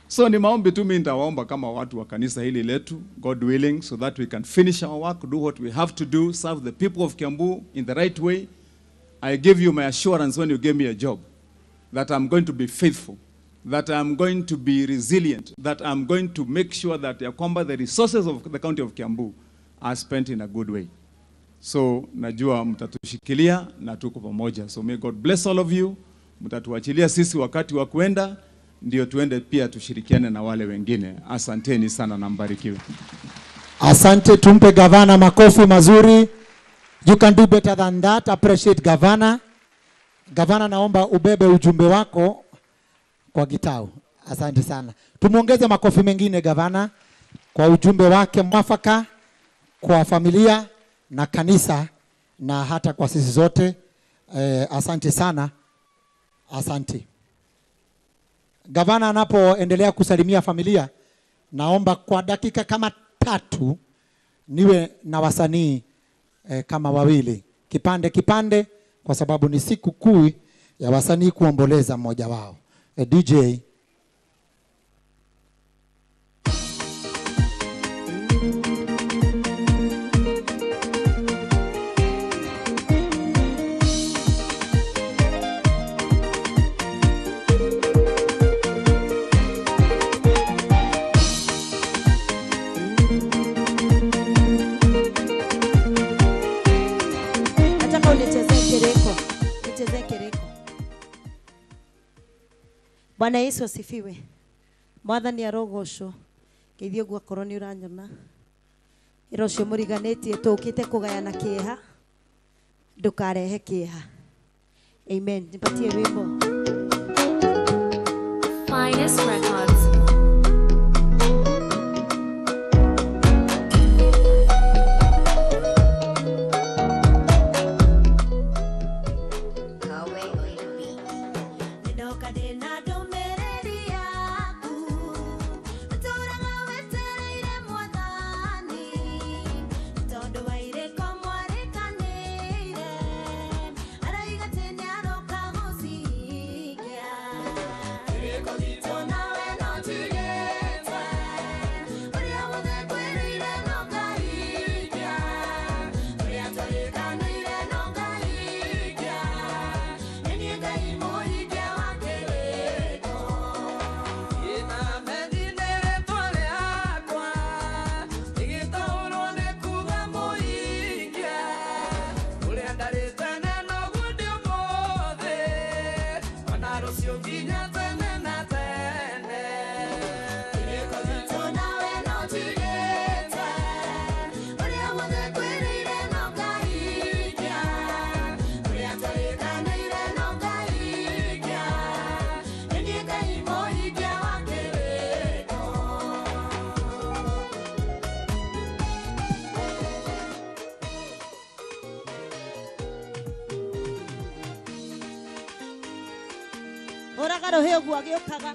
So ni maombi tu mimi nitawaomba kama watu wa kanisa hili letu, God willing, so that we can finish our work, do what we have to do, serve the people of Kiambu in the right way. I give you my assurance when you gave me a job, that I'm going to be faithful, that I'm going to be resilient, that I'm going to make sure that the resources of the county of Kiambu are spent in a good way. So najua mtatushikilia na tuko pamoja. So may God bless all of you. Mtatuachilia sisi wakati wa kwenda, ndio tuende pia tushirikiane na wale wengine. Asanteni sana na mbarikiwe. Asante, tumpe gavana makofi mazuri. You can do better than that. Appreciate gavana. Gavana, naomba ubebe ujumbe wako kwa Gitau. Asante sana. Tumuongeze makofi mengine gavana kwa ujumbe wake mwafaka kwa familia na kanisa na hata kwa sisi zote. Asante sana. Asante. Gavana anapoendelea kusalimia familia, naomba kwa dakika kama 3 niwe na wasanii kama wawili kipande, kwa sababu ni siku kuu ya wasanii kuomboleza mmoja wao. DJ Bwana Yesu asifiwe. Mwathani arogocwo. Geithio gwa koroni uranyona. Irocio muriganetie tukite kugayana kieha. Ndukarehe kieha. Amen. Nipatie wimbo. Finest Records. Oragaro heo guagiokaga.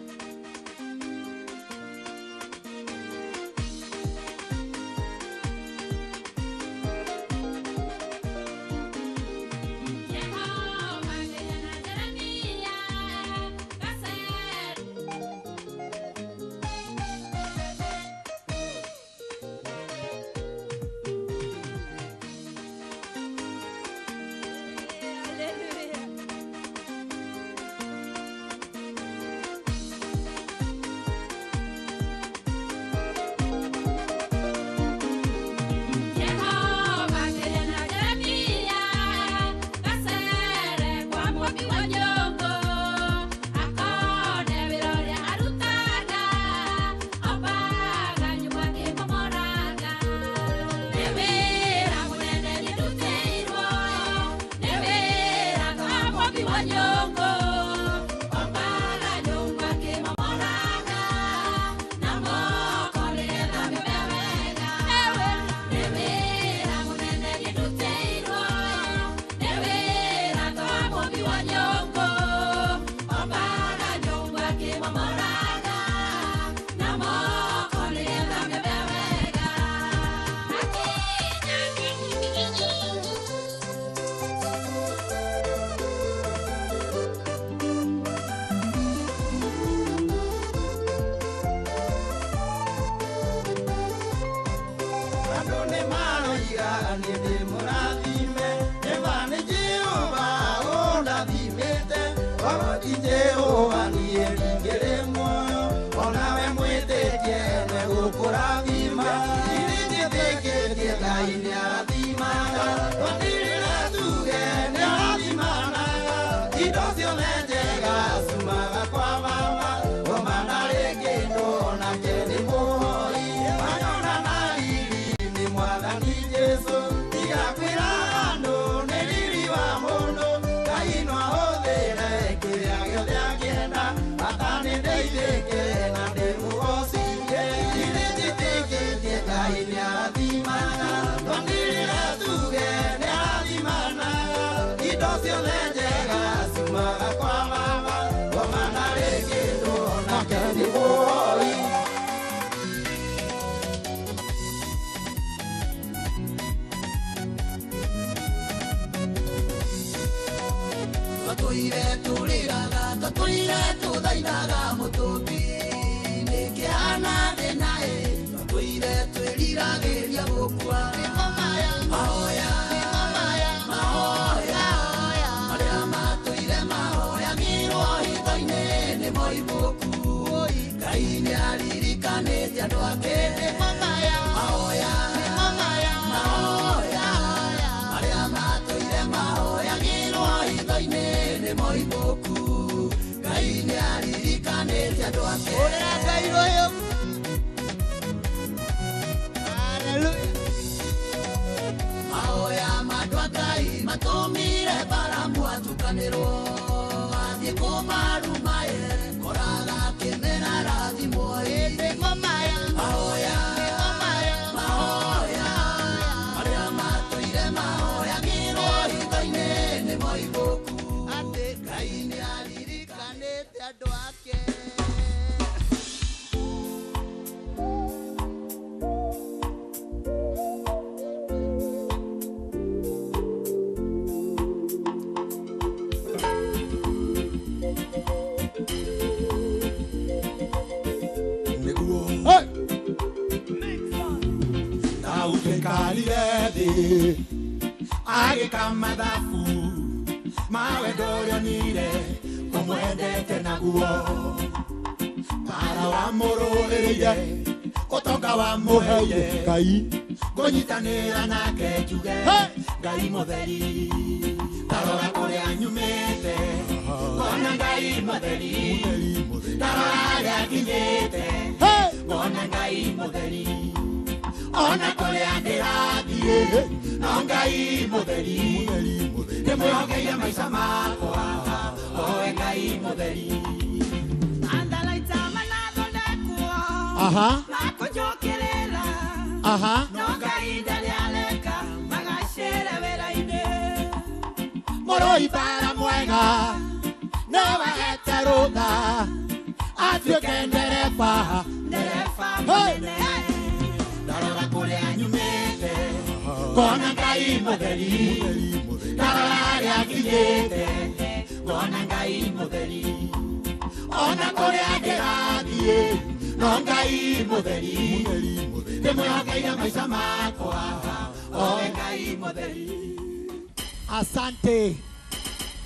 Asante,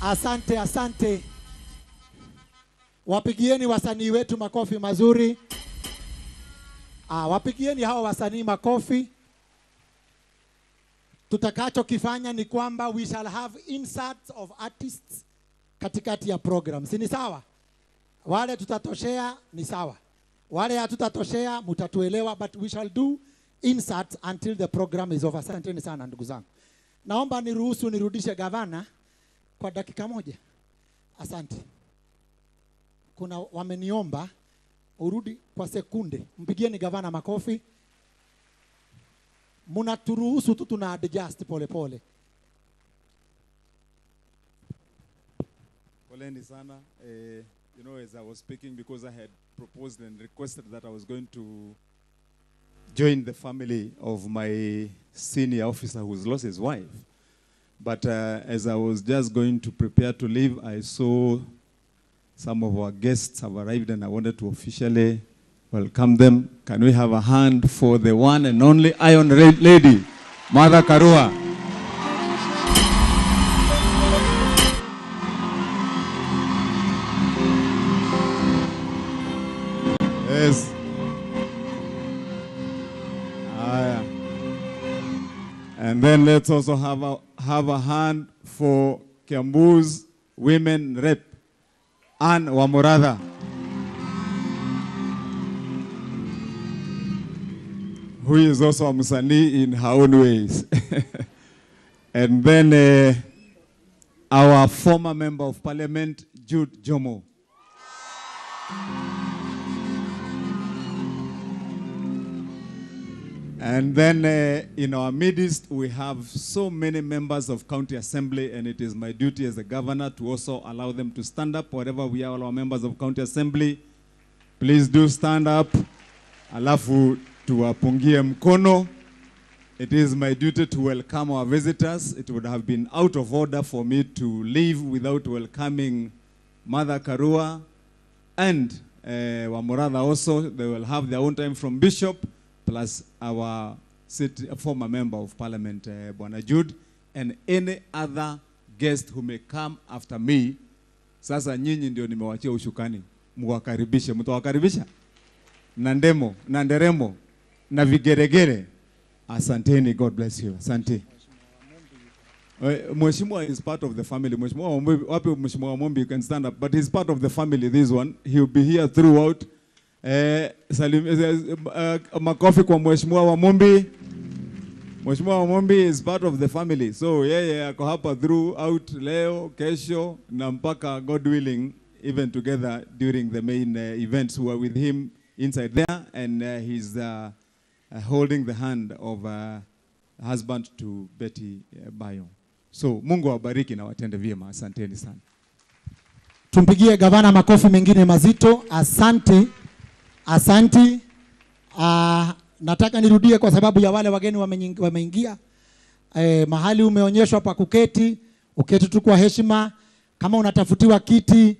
asante, asante. Wapigieni wasanii wetu makofi mazuri. Wapigieni hawa wasanii makofi. Tutakachokifanya ni kwamba we shall have inserts of artists katikati ya program. Si ni sawa? Wale tutatoshea ni sawa. Wale hatutatoshea mutatuelewa, but we shall do inserts until the program is over. Asanteni sana ndugu zangu. Naomba niruhusu nirudishe gavana kwa dakika moja. Asante. Kuna wameniomba urudi kwa sekunde. Mpigieni gavana makofi. Munaturuhusu tu tuna adjust pole pole. Poleni sana. You know, as I was speaking, because I had proposed and requested that I was going to join the family of my senior officer who's lost his wife. But as I was just going to prepare to leave, I saw some of our guests have arrived and I wanted to officially welcome them. Can we have a hand for the one and only Iron Lady, Mother Karua? Yes. And then let's also have a hand for Kiambu's women rep, Anne Wamuratha. who is also a Musani in her own ways. And then our former member of parliament, Jude Jomo. And then in our midst, we have so many members of county assembly, and it is my duty as a governor to also allow them to stand up. Wherever we are, all our members of county assembly, please do stand up. Alafu tuwapungie mkono. It is my duty to welcome our visitors. It would have been out of order for me to leave without welcoming Mother Karua and Wamuratha also. They will have their own time from Bishop, plus our former member of parliament, Bwana Jude, and any other guest who may come after me. Sasa nyinyi ndio nimewachia ushukani. Mwakaribishe, mtawakaribisha? Nandemo, nanderemo, na vigeregere. Asanteni, God bless you. Asante. Mheshimiwa is part of the family. Mheshimiwa Mombi, you can stand up, but he's part of the family, this one. He'll be here throughout. Makofi kwa Mheshimiwa wa Mombi. Mheshimiwa wa Mombi is part of the family. So yeye ako hapa throughout leo, kesho, na mpaka God willing, even together during the main events who are with him inside there, and he's holding the hand of husband to Betty Bayo. So Mungu awabariki na watende vyema. Asanteni sana. Tumpigie gavana makofi mengine mazito. Asante. Asanti. Nataka nirudie kwa sababu ya wale wageni wameingia. Mahali umeonyeshwa pa kuketi, uketi tu kwa heshima. Kama unatafutiwa kiti,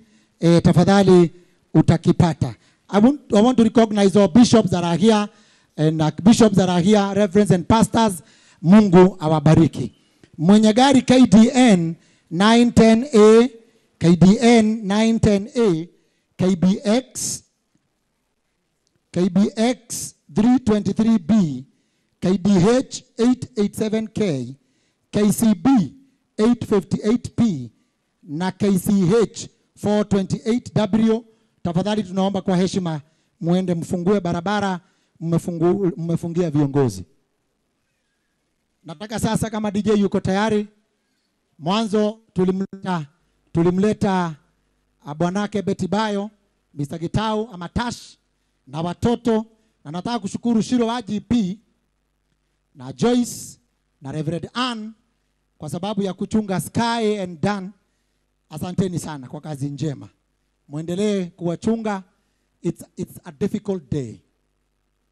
tafadhali utakipata. I want to recognize our bishops that are here, and bishops that are here, reverends and pastors. Mungu awabariki. Mwenye gari KDN 910A, KDN 910A, KBX 323B, KDH 887K, KCB 858P, na KCH 428W. Tafadhali tunaomba kwa heshima muende mfungue barabara, mmefungia viongozi. Nataka sasa kama DJ yuko tayari, mwanzo tulimleta bwanake Betty Bayo, Mr. Gitau Amatash na watoto, na nataka kushukuru Shiro wa GP na Joyce na Reverend Ann kwa sababu ya kuchunga Sky and Dan. Asanteni sana kwa kazi njema. Muendelee kuwachunga. It's a difficult day.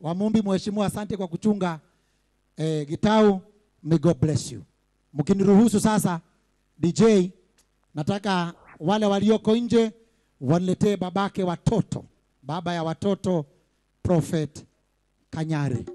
Wamumbi mheshimiwa, asante kwa kuchunga Gitau. May God bless you. Mkiniruhusu sasa DJ, nataka wale walioko nje waniletee babake watoto, baba ya watoto Prophet Kanyari.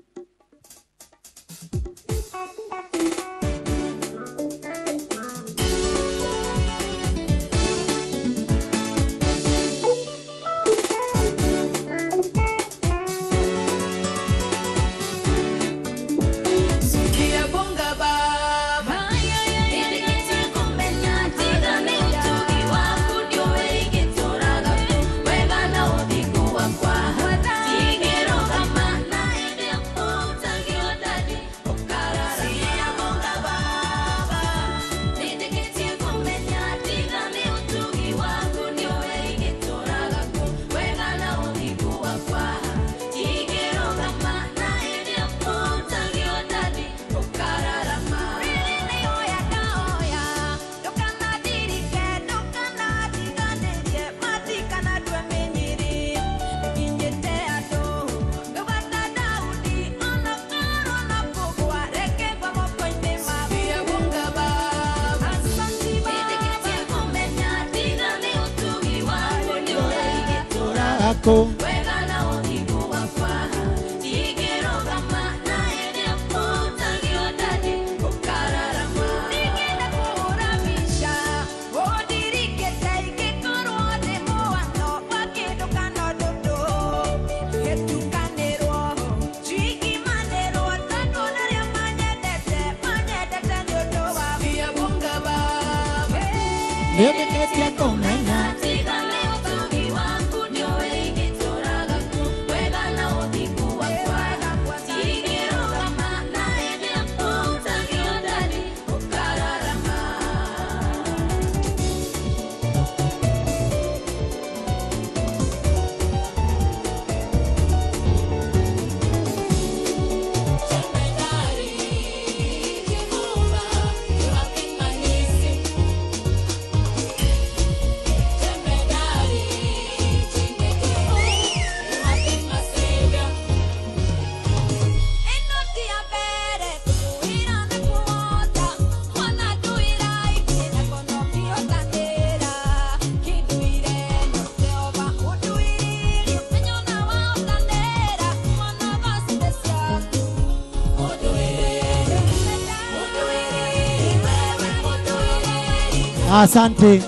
Asante.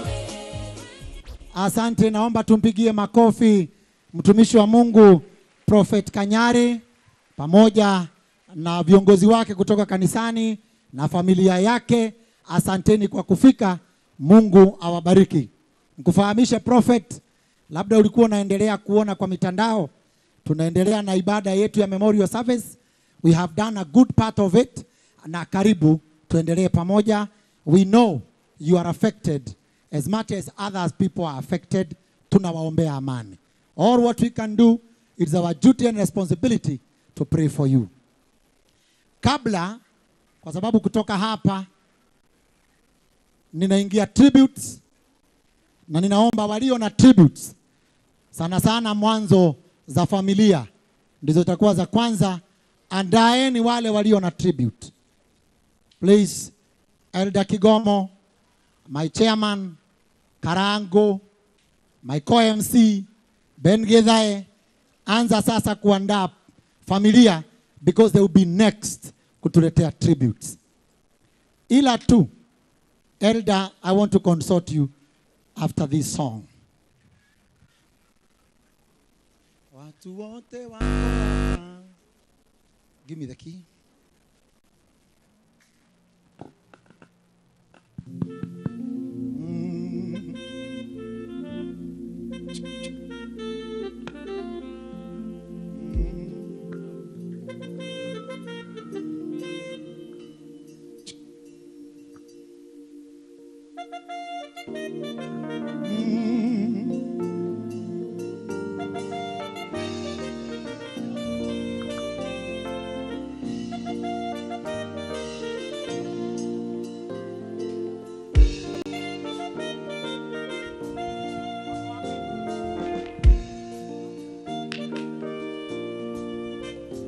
Asante, naomba tumpigie makofi mtumishi wa Mungu Prophet Kanyari pamoja na viongozi wake kutoka kanisani na familia yake. Asanteni kwa kufika. Mungu awabariki. Nikufahamishe Prophet, labda ulikuwa unaendelea kuona kwa mitandao, tunaendelea na ibada yetu ya memorial service. We have done a good part of it, na karibu tuendelee pamoja. We know you are affected as much as others people are affected. Tunawaombea amani. All what we can do, it's our duty and responsibility to pray for you. Kabla, kwa sababu kutoka hapa ninaingia tributes, na ninaomba walio na tributes sana sana mwanzo za familia ndizo zitakuwa za kwanza. Andaeni wale walio na tribute. Please, Elder Kigomo, my chairman, Karango, my co-MC, Ben Gedhae, anza sasa kuandaa familia because they will be next kutuletea tributes. Ila tu, Elder, I want to consult you after this song. Watu wote wako hapa. Give me the key.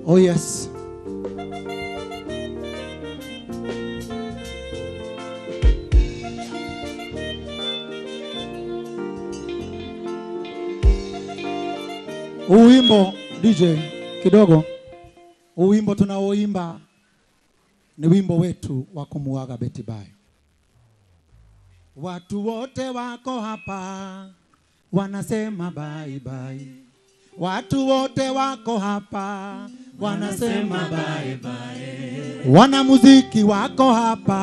Oh yes. Uwimbo DJ kidogo. Uwimbo tunaoimba ni wimbo wetu wa kumuaga Betty Bayo. Watu wote wako hapa wanasema bye bye. Watu wote wako hapa wanasema bye bye. Wanamuziki wako hapa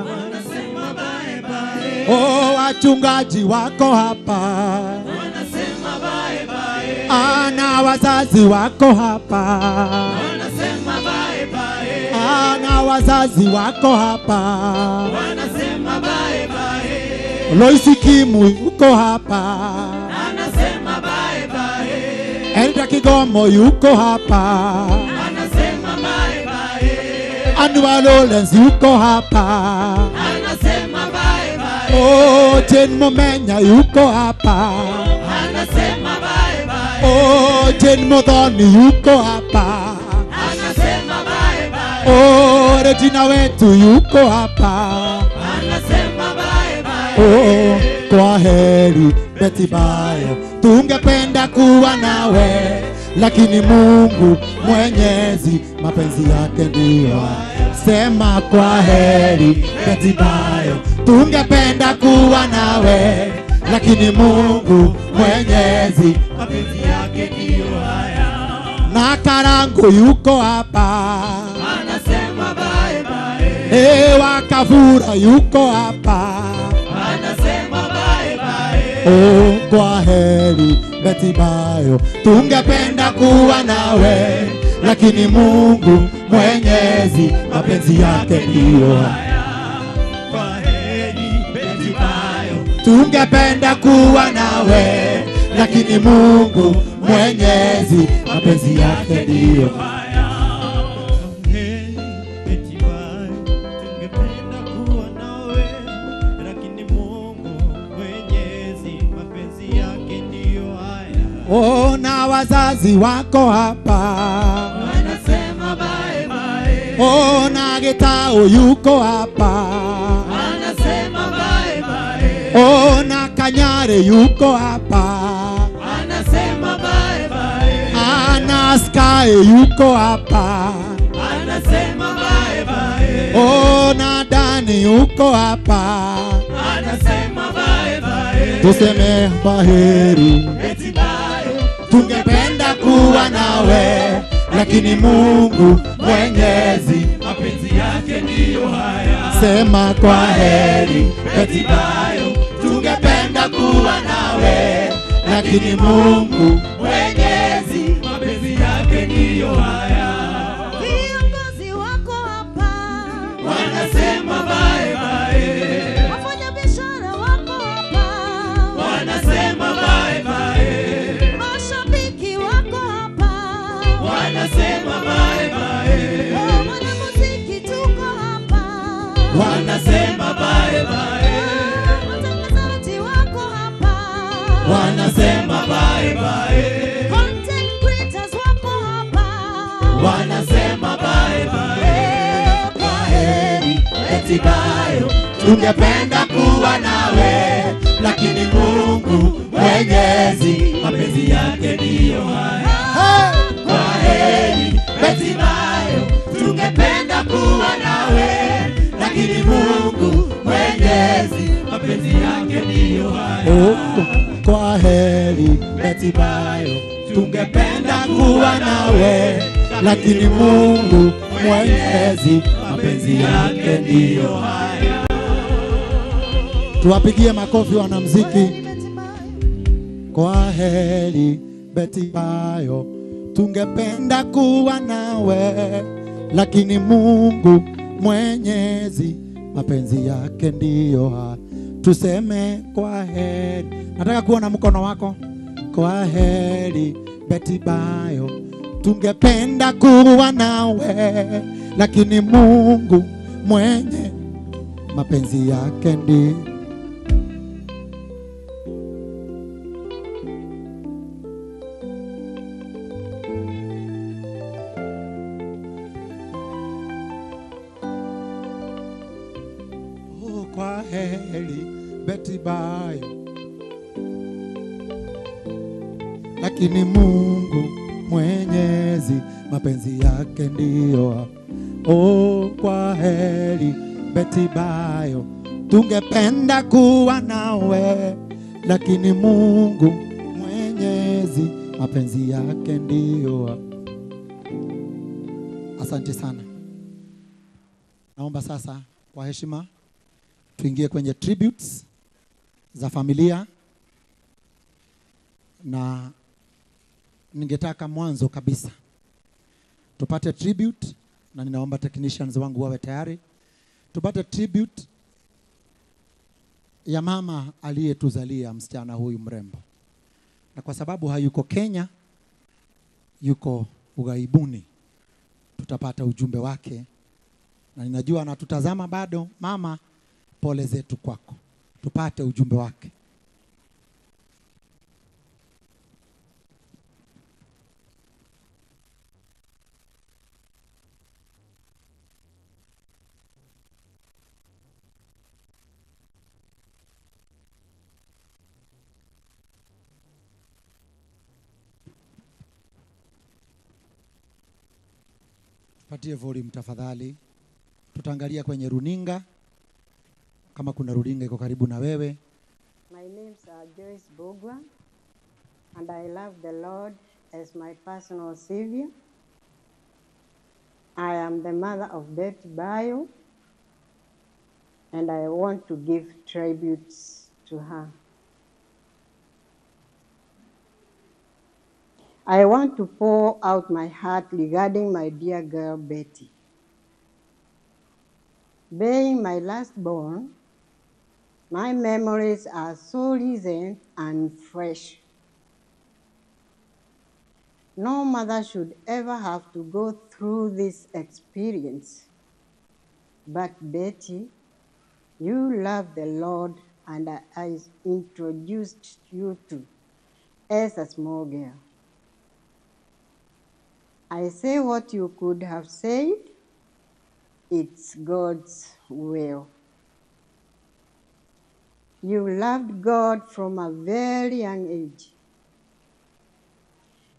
wanasema bye bye. Oh, wachungaji wako hapa wanasema bye bye. Ana wazazi wako hapa wanasema bye bye. Ana wazazi wako hapa wanasema bye bye. Loisi Kimu yuko hapa anasema bye bye. Elder Kigomo yuko hapa anasema bye bye. Anwar Lawrence yuko hapa anasema bye bye. Oh, Jane Momenya yuko hapa anasema bye bye. Oh, Jane Modhoni yuko hapa anasema bye bye. Oh, Regina wetu yuko hapa anasema bye bye. Oh, kwa heri Betty Bayo, tungependa kuwa nawe, lakini Mungu Mwenyezi mapenzi yake ndio. Sema kwa heri Betty Bayo, tungependa kuwa nawe, lakini Mungu Mwenyezi mapenzi yake ndio haya. Na Karango yuko hapa anasema bye bye. Wakavura yuko hapa anasema bye bye. Oh, kwa heri Betty Bayo, tungependa kuwa nawe, lakini Mungu Mwenyezi mapenzi yake ndio haya. Kwa heri Betty Bayo, tungependa kuwa nawe, lakini Mungu Mwenyezi mapenzi yake ndio haya. Oh, na wazazi wako hapa wanasema bye bye. Oh, na Gitao yuko hapa anasema bye bye. Oh, na Kanyare yuko hapa anasema bye bye. Ana Sky yuko hapa anasema bye bye. Oh, na Dani yuko hapa anasema tuseme kwaheri. Tungependa kuwa nawe, lakini Mungu Mwenyezi mapenzi yake ndiyo haya. sema kwaheri. Hatimaye Tungependa kuwa nawe, lakini Mungu Mwenyezi mapenzi yake ndiyo haya. Viongozi wako hapa Wanasema bye bye, wafanya biashara wako hapa wanasema bye bye, mashabiki wako hapa wanasema bye bye, wanamuziki tuko hapa wanasema bye bye, watangazaji wako hapa wanasema bye bye, content creators wako hapa wanasema bye bye. kwaheri. Hatimaye tungependa kuwa nawe, lakini Mungu Mwenyezi Mapenzi yake ndiyo haya. kwaheri. Hatimaye tungependa kuwa nawe, lakini Mungu Mwenyezi mapenzi yake ndiyo haya. Kwaheri. Hatimaye tungependa kuwa nawe, lakini Mungu Mwenyezi Mapenzi yake ndiyo haya. Tuwapigie makofi wanamuziki. Kwaheri Betibayo, tungependa kuwa nawe, lakini Mungu Mwenyezi mapenzi yake ndiyo haya. Tuseme kwaheri. Nataka kuona mkono wako. Kwaheri Betibayo, tungependa kuwa nawe, lakini Mungu mwenye mapenzi yake ndiyo. Oh, kwaheri Betibayo, lakini Mungu Mwenyezi mapenzi yake ndiyo. Oh, kwaheri Betibayo, tungependa kuwa nawe, lakini Mungu Mwenyezi mapenzi yake ndiyo. Asante sana. Naomba sasa kwa heshima tuingie kwenye tributes za familia, na ningetaka mwanzo kabisa tupate tribute, na ninaomba technicians wangu wawe tayari. Tupate tribute ya mama aliyetuzalia msichana huyu mrembo, na kwa sababu hayuko Kenya, yuko ughaibuni, tutapata ujumbe wake, na ninajua anatutazama bado. Mama, pole zetu kwako, tupate ujumbe wake. Patie volume tafadhali. Tutaangalia kwenye runinga kama kuna runinga iko karibu na wewe. My name's Joyce Bogwa, and I love the Lord as my personal Savior. I am the mother of Betty Bayo, and I want to give tributes to her. I want to pour out my heart regarding my dear girl Betty. Being my last born, my memories are so recent and fresh. No mother should ever have to go through this experience. But Betty, you love the Lord, and I introduced you to as a small girl. I say what you could have said, it's God's will. You loved God from a very young age.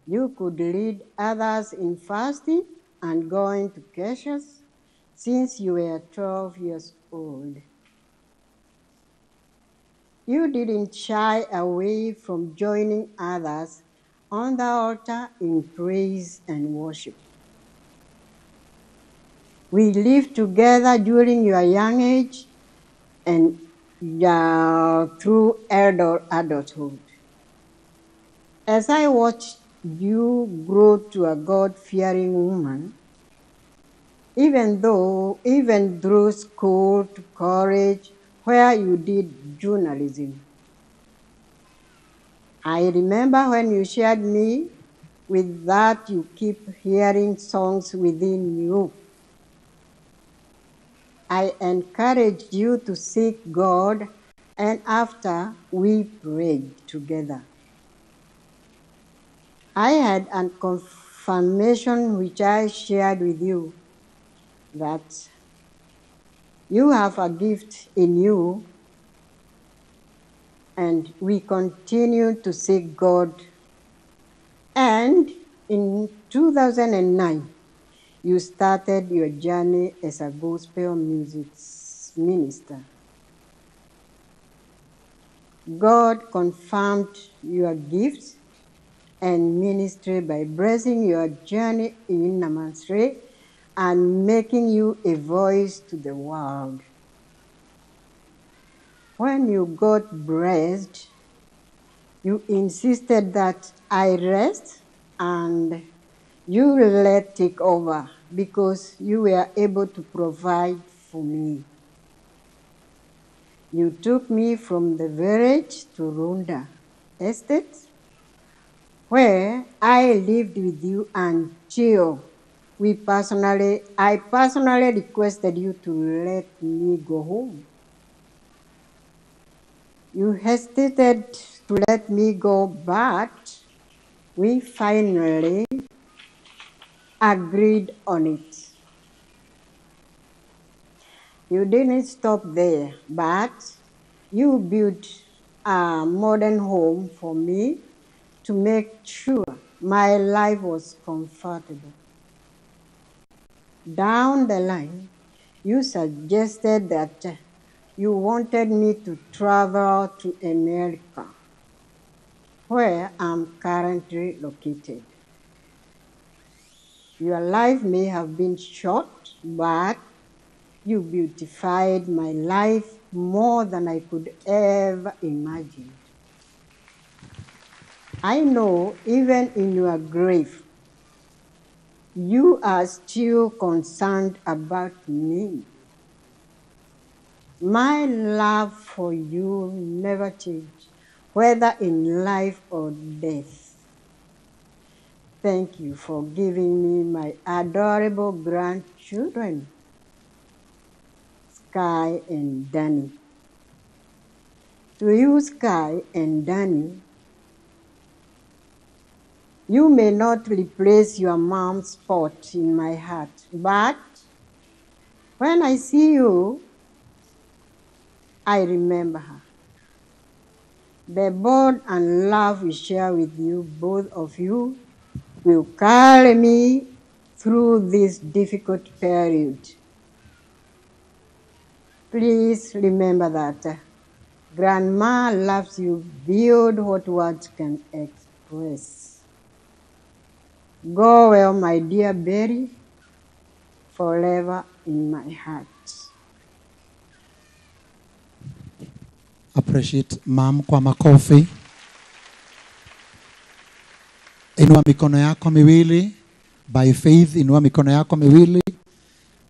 You could lead others in fasting and going to caches since you were 12 years old. You didn't shy away from joining others on the altar in praise and worship. We lived together during your young age and through adulthood. As I watched you grow to a God-fearing woman, even through school to college where you did journalism. I remember when you shared me with that you keep hearing songs within you. I encouraged you to seek God, and after we prayed together. I had a confirmation which I shared with you that you have a gift in you, and we continue to seek God. And in 2009, you started your journey as a gospel music minister. God confirmed your gifts and ministry by blessing your journey in Namanse and making you a voice to the world. When you got blessed, you insisted that I rest and you let take over because you were able to provide for me. You took me from the village to Runda Estate, where I lived with you until I personally requested you to let me go home. You hesitated to let me go, but we finally agreed on it. You didn't stop there, but you built a modern home for me to make sure my life was comfortable. Down the line, you suggested that you wanted me to travel to America, where I'm currently located. Your life may have been short, but you beautified my life more than I could ever imagine. I know even in your grave, you are still concerned about me. My love for you never changed, whether in life or death. Thank you for giving me my adorable grandchildren, Sky and Danny. To you, Sky and Danny, you may not replace your mom's spot in my heart, but when I see you, I remember her. The bond and love we share with you, both of you, will carry me through this difficult period. Please remember that Grandma loves you beyond what words can express. Go well, my dear Betty, forever in my heart. Appreciate mom kwa makofi. Inua mikono yako miwili. By faith, inua mikono yako miwili.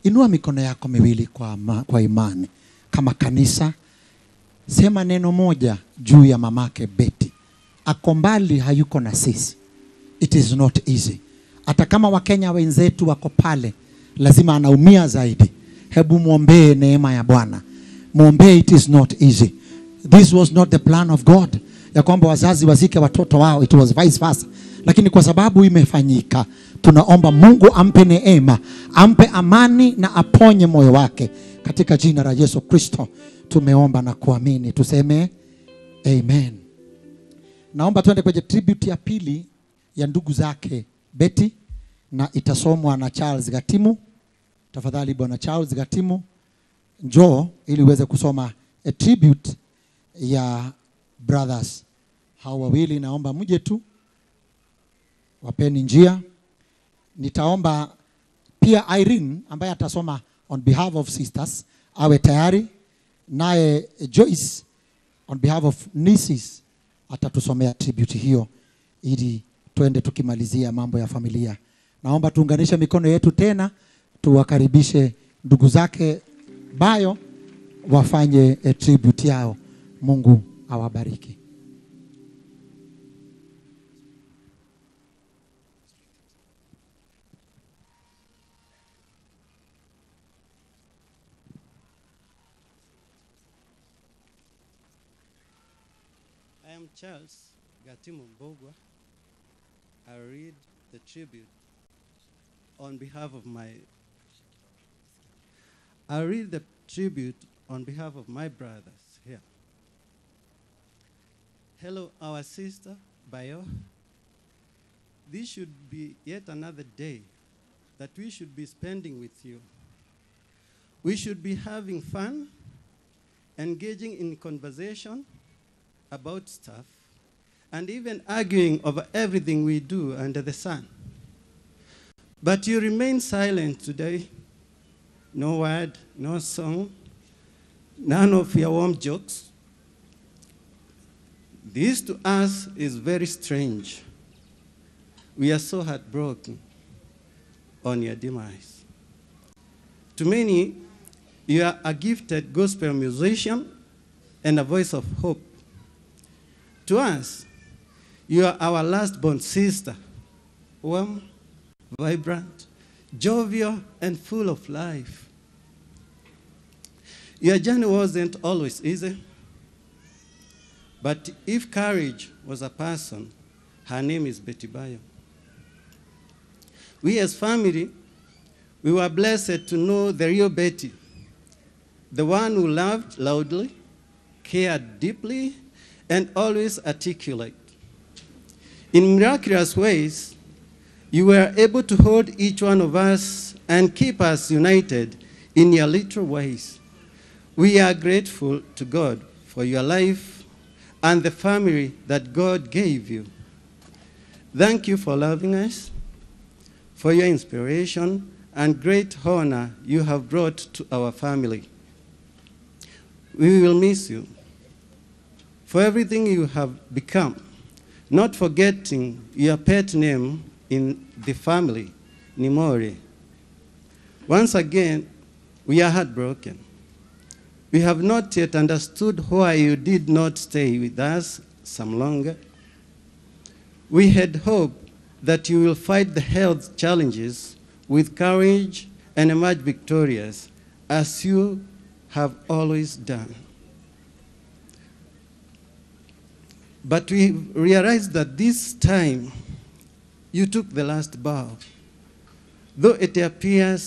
Inua mikono yako miwili kwa imani. Kama kanisa, sema neno moja juu ya mamake Betty. Ako mbali, hayuko na sisi. It is not easy. Hata kama Wakenya wenzetu wako pale, lazima anaumia zaidi. Hebu muombee neema ya Bwana. Muombee, it is not easy. This was not the plan of God, ya kwamba wazazi wazike watoto wao. It was vice versa. Lakini kwa sababu imefanyika, tunaomba Mungu ampe neema, ampe amani na aponye moyo wake. Katika jina la Yesu Kristo tumeomba na kuamini. Tuseme amen. Naomba tuende kwenye tribute ya pili ya ndugu zake Betty, na itasomwa na Charles Gatimu. Tafadhali bwana Charles Gatimu, njoo ili uweze kusoma a tribute ya brothers hao wawili, naomba mje tu, wapeni njia. Nitaomba pia Irene ambaye atasoma on behalf of sisters awe tayari, naye Joyce on behalf of nieces atatusomea tribute hiyo ili twende tukimalizia mambo ya familia. Naomba tuunganishe mikono yetu tena, tuwakaribishe ndugu zake Bayo wafanye tribute yao. Mungu awabariki. I am Charles Gatimu Mbogwa. I read the tribute on behalf of my brothers here. Hello, our sister Bayo. This should be yet another day that we should be spending with you. We should be having fun, engaging in conversation about stuff, and even arguing over everything we do under the sun. But you remain silent today. No word, no song, none of your warm jokes. This to us is very strange. We are so heartbroken on your demise. To many, you are a gifted gospel musician and a voice of hope. To us, you are our last born sister, warm, vibrant, jovial, and full of life. Your journey wasn't always easy, but if courage was a person, her name is Betty Bayo. We as family, we were blessed to know the real Betty, the one who loved loudly, cared deeply, and always articulate. In miraculous ways, you were able to hold each one of us and keep us united in your little ways. We are grateful to God for your life and the family that God gave you. Thank you for loving us, for your inspiration and great honor you have brought to our family. We will miss you for everything you have become, not forgetting your pet name in the family, Nimori. Once again, we are heartbroken. We have not yet understood why you did not stay with us some longer. We had hoped that you will fight the health challenges with courage and emerge victorious, as you have always done. But we realized that this time you took the last bow. Though it appeared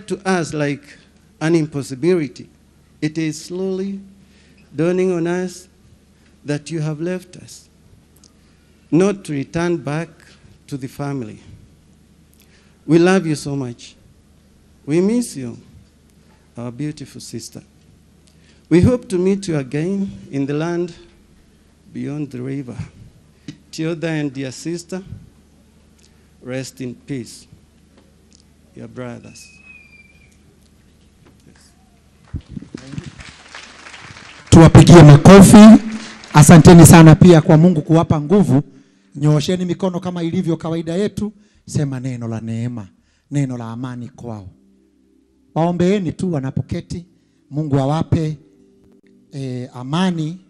to us like an impossibility, it is slowly dawning on us that you have left us, not to return back to the family. We love you so much. We miss you, our beautiful sister. We hope to meet you again in the land beyond the river. Tilda and dear sister, rest in peace. Your brothers. Tuwapigie makofi. Asanteni sana pia kwa Mungu kuwapa nguvu. Nyoosheni mikono kama ilivyo kawaida yetu. Sema neno la neema, neno la amani kwao. Waombeeni tu wanapoketi. Mungu awape amani,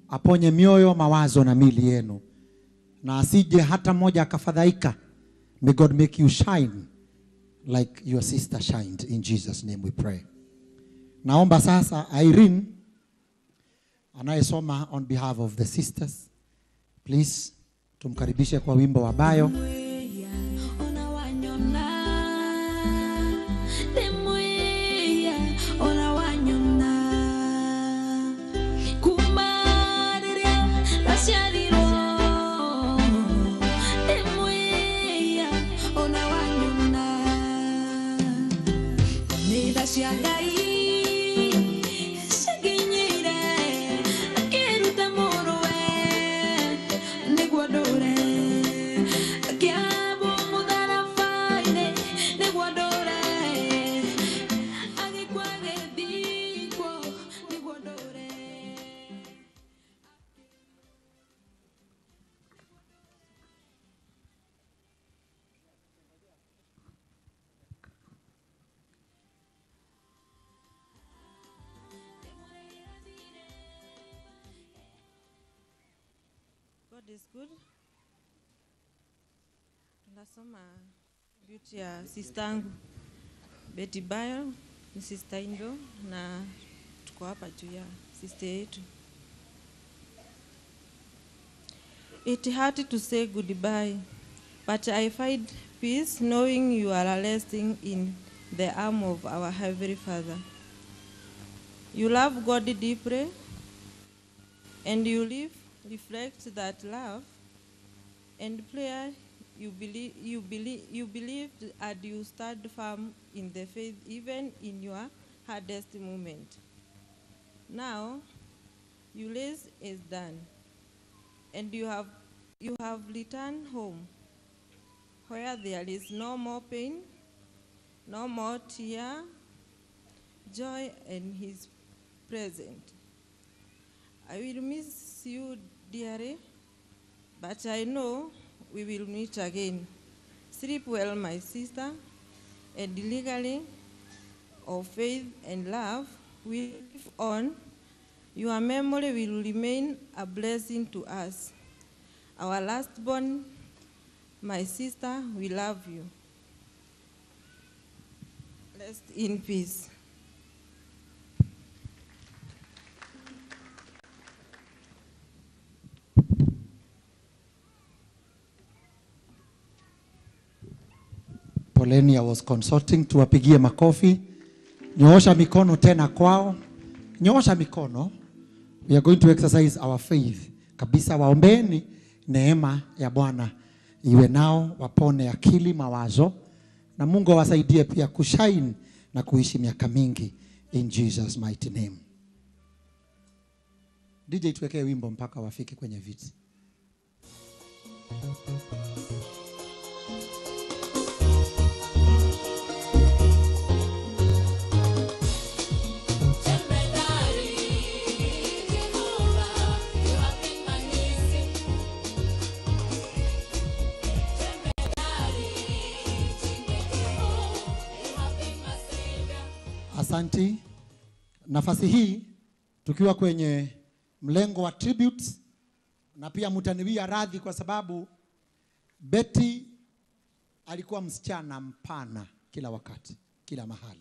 aponye mioyo, mawazo na mili yenu, na asije hata mmoja akafadhaika. May God make you shine like your sister shined. In Jesus' name we pray. Naomba sasa Irene anayesoma on behalf of the sisters. Please tumkaribishe kwa wimbo wa Bayo. Siagai, seguiñira, God is good. Tunasoma beauty ya sistangu Betty Bayo, ni sister Indo, na tuko hapa juu ya sister yetu. It hurt to say goodbye, but I find peace knowing you are resting in the arm of our Heavenly Father. You love God deeply, and you reflect that love and prayer. You believed and you stood firm in the faith even in your hardest moment. Now, your race is done, and you have returned home, where there is no more pain, no more tear, joy in His presence. I will miss you dearly, but I know we will meet again. Sleep well, my sister, and legally of faith and love will live on. Your memory will remain a blessing to us. Our last born, my sister, we love you. Rest in peace. Poleni, I was consulting, tuwapigie makofi. Nyoosha mikono tena kwao. Nyoosha mikono. We are going to exercise our faith. Kabisa, waombeni neema ya Bwana iwe nao, wapone akili, mawazo, na Mungu awasaidie pia kushine na kuishi miaka mingi in Jesus mighty name. DJ tuwekee wimbo mpaka wafike kwenye viti. Asanti. Nafasi hii tukiwa kwenye mlengo wa tributes, na pia mtaniwia radhi kwa sababu Betty alikuwa msichana mpana kila wakati, kila mahali.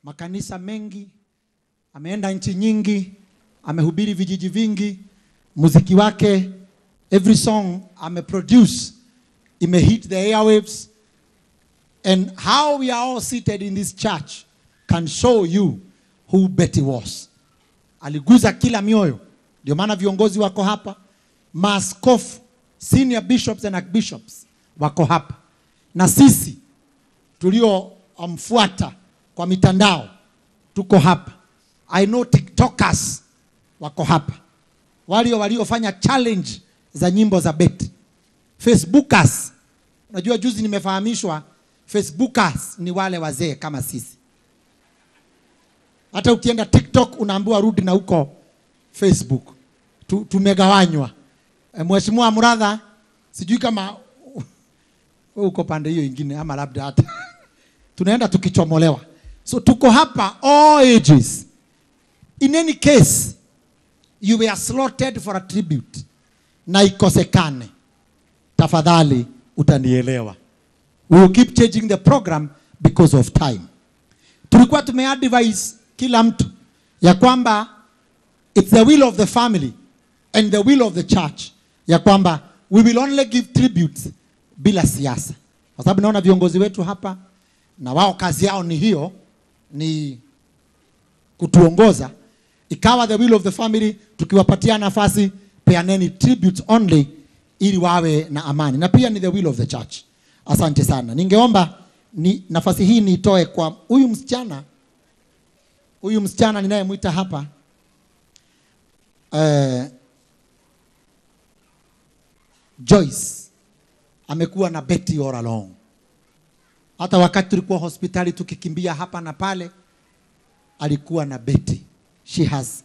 Makanisa mengi, ameenda nchi nyingi, amehubiri vijiji vingi, muziki wake, every song ameproduce, imehit the airwaves, and how we are all seated in this church can show you who Betty was. Aliguza kila mioyo. Ndio maana viongozi wako hapa, maaskofu, senior bishops and archbishops wako hapa, na sisi tulio mfuata kwa mitandao tuko hapa. I know TikTokers wako hapa, waliofanya challenge za nyimbo za Betty. Facebookers, unajua juzi nimefahamishwa Facebookers ni wale wazee kama sisi. Hata ukienda TikTok unaambiwa rudi na huko Facebook. Tumegawanywa. Mheshimiwa Muratha, sijui kama uko pande hiyo ingine ama labda hata tunaenda tukichomolewa. So tuko hapa all ages. In any case, you were slotted for a tribute. Na ikosekane, tafadhali utanielewa. We will keep changing the program because of time. Tulikuwa tumeadvise kila mtu ya kwamba it's the will of the family and the will of the church ya kwamba we will only give tributes bila siasa. Kwa sababu naona viongozi wetu hapa na wao kazi yao ni hiyo, ni kutuongoza. Ikawa the will of the family, tukiwapatia nafasi peaneni tributes only ili wawe na amani. Na pia ni the will of the church. Asante sana. Ningeomba nafasi hii niitoe kwa huyu msichana ninayemuita hapa. Joyce amekuwa na Betty all along. Hata wakati tulikuwa hospitali tukikimbia hapa na pale, alikuwa na Betty. She has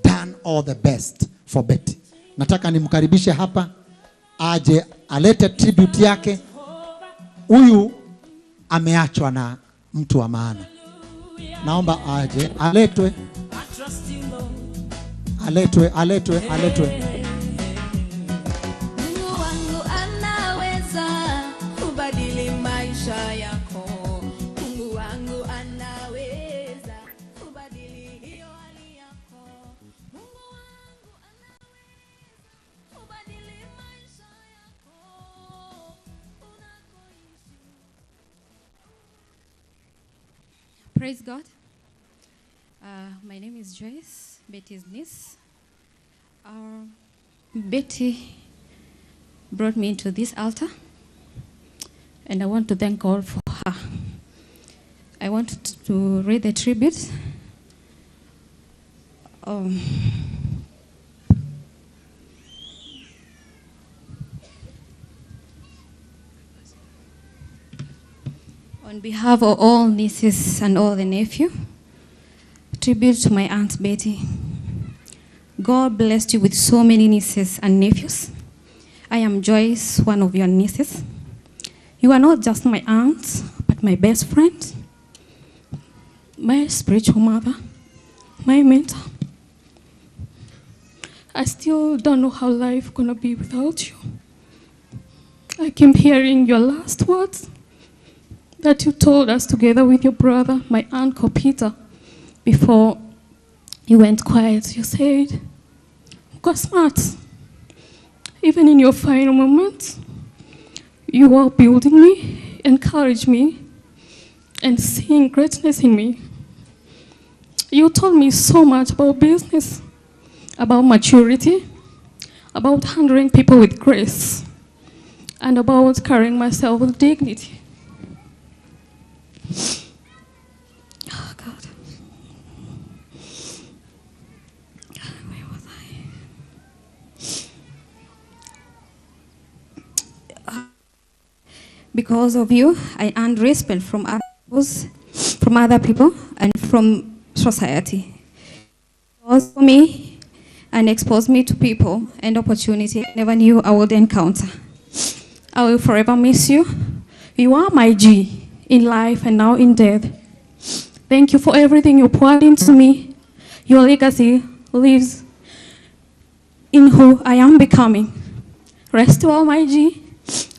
done all the best for Betty. Nataka nimkaribishe hapa aje alete tribute yake. Huyu ameachwa na mtu wa maana. Naomba aje aletwe. Praise God. My name is Joyce, Betty's niece. Betty brought me into this altar, and I want to thank God for her. I want to read the tribute. On behalf of all nieces and all the nephew, tribute to my Aunt Betty. God blessed you with so many nieces and nephews. I am Joyce, one of your nieces. You are not just my aunt, but my best friend, my spiritual mother, my mentor. I still don't know how life is gonna be without you. I keep hearing your last words that you told us together with your brother, my uncle Peter, before you went quiet. You said, "Go smart." Even in your final moments, you were building me, encouraging me, and seeing greatness in me. You told me so much about business, about maturity, about handling people with grace, and about carrying myself with dignity. Oh, God. Where was I? Because of you, I earned respect from other people, and from society. Also me, and exposed me to people and opportunity I never knew I would encounter. I will forever miss you. You are my G in life and now in death. Thank you for everything you poured into me. Your legacy lives in who I am becoming. Rest well, my G,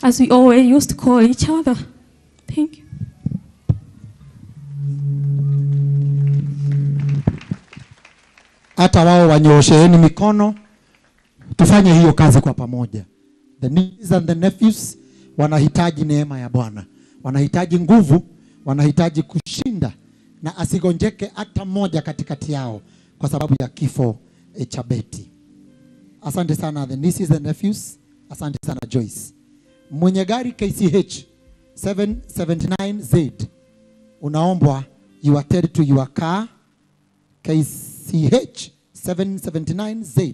as we always used to call each other. Thank you. Hata wao wanyoosheeni mikono, tufanye hiyo kazi kwa pamoja. The nieces and the nephews wanahitaji neema ya Bwana, wanahitaji nguvu, wanahitaji kushinda, na asigonjeke hata mmoja katikati yao kwa sababu ya kifo cha Betty. Asante sana the nieces and nephews, asante sana Joyce. Mwenye gari KCH 779Z, unaombwa you attend to your car. KCH 779Z,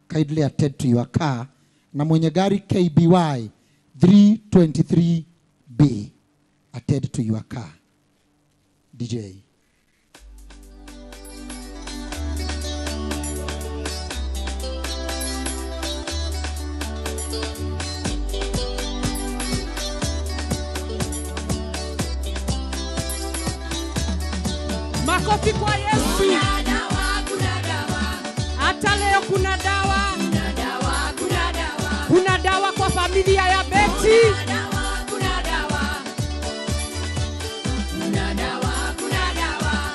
kindly attend to your car. Na mwenye gari KBY 323B, attend to your car. DJ. Makofi kwa Yesu. Kuna dawa, hata leo kuna dawa. Kuna dawa, kuna dawa kwa familia ya Betty. Kuna dawa, kuna dawa. Kuna dawa, kuna dawa.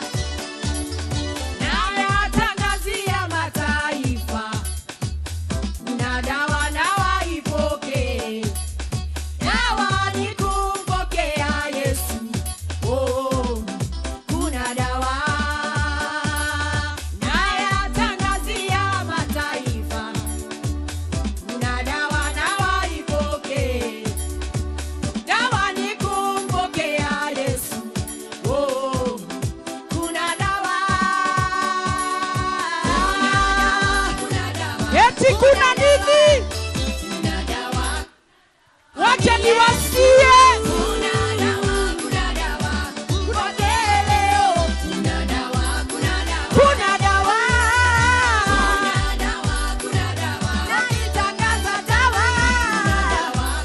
Nawe atangazia mataifa. Kuna dawa na waipokee. Dawa ni kumpokea Yesu. Oh, kuna dawa. Naye atangazia mataifa. Kuna dawa na waipokee. Dawa ni kumpokea Yesu. Oh, kuna dawa. Eti kuna nini? Kuna dawa. Wacha niwasie. Kuna dawa, kuna dawa. Ngoje leo. Kuna dawa, kuna dawa. Kuna dawa. Kuna dawa, kuna dawa. Naitangaza dawa.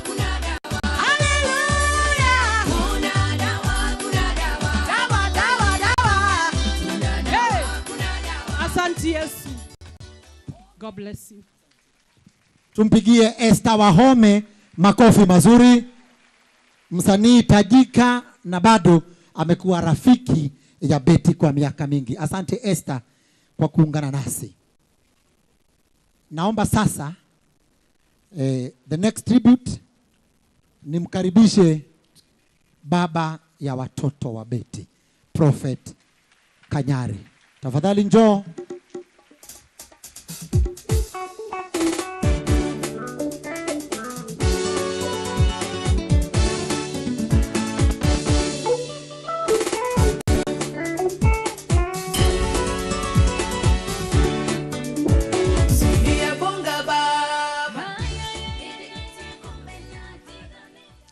Kuna dawa, kuna dawa. Haleluya. Kuna dawa, kuna dawa. Dawa, dawa, dawa. Kuna dawa, kuna dawa. Asante Yesu. God bless you. Tumpigie Esther Wahome makofi mazuri. Msanii tajika na bado amekuwa rafiki ya Betty kwa miaka mingi. Asante Esther kwa kuungana nasi. Naomba sasa the next tribute nimkaribishe baba ya watoto wa Betty, Prophet Kanyari. Tafadhali njoo.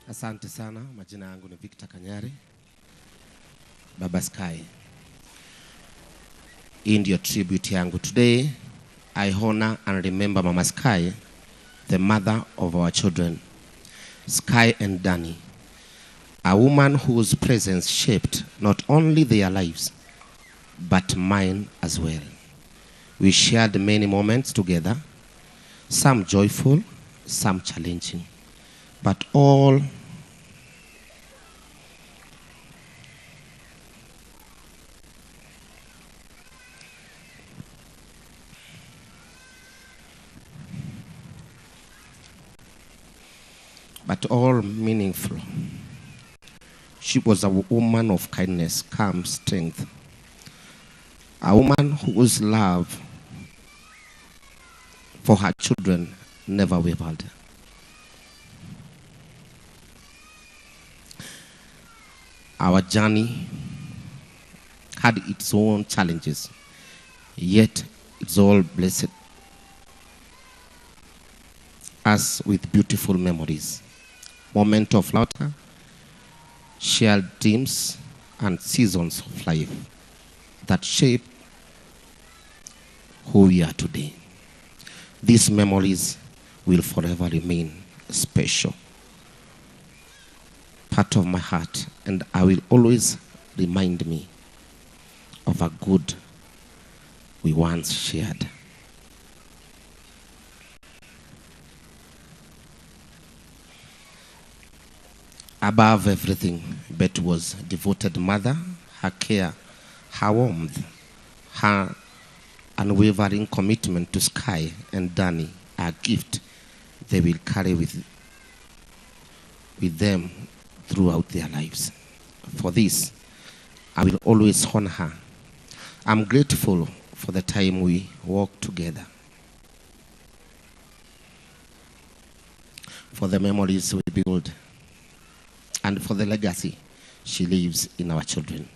Asante sana, majina yangu ni Victor Kanyari, Baba Sky. Hii ndio tribute yangu. Today, I honor and remember Mama Sky, the mother of our children, Sky and Danny, a woman whose presence shaped not only their lives, but mine as well. We shared many moments together, some joyful, some challenging, but all meaningful. She was a woman of kindness, calm, strength. A woman whose love for her children never wavered. Our journey had its own challenges, yet it's all blessed us with beautiful memories, moments of laughter, shared dreams, and seasons of life that shape who we are today. These memories will forever remain special, part of my heart, and I will always remind me of a good we once shared. Above everything, Betty was a devoted mother. Her care, her warmth, her unwavering commitment to Sky and Danny are a gift they will carry with them throughout their lives. For this, I will always honor her. I'm grateful for the time we walked together, for the memories we build, and for the legacy she leaves in our children.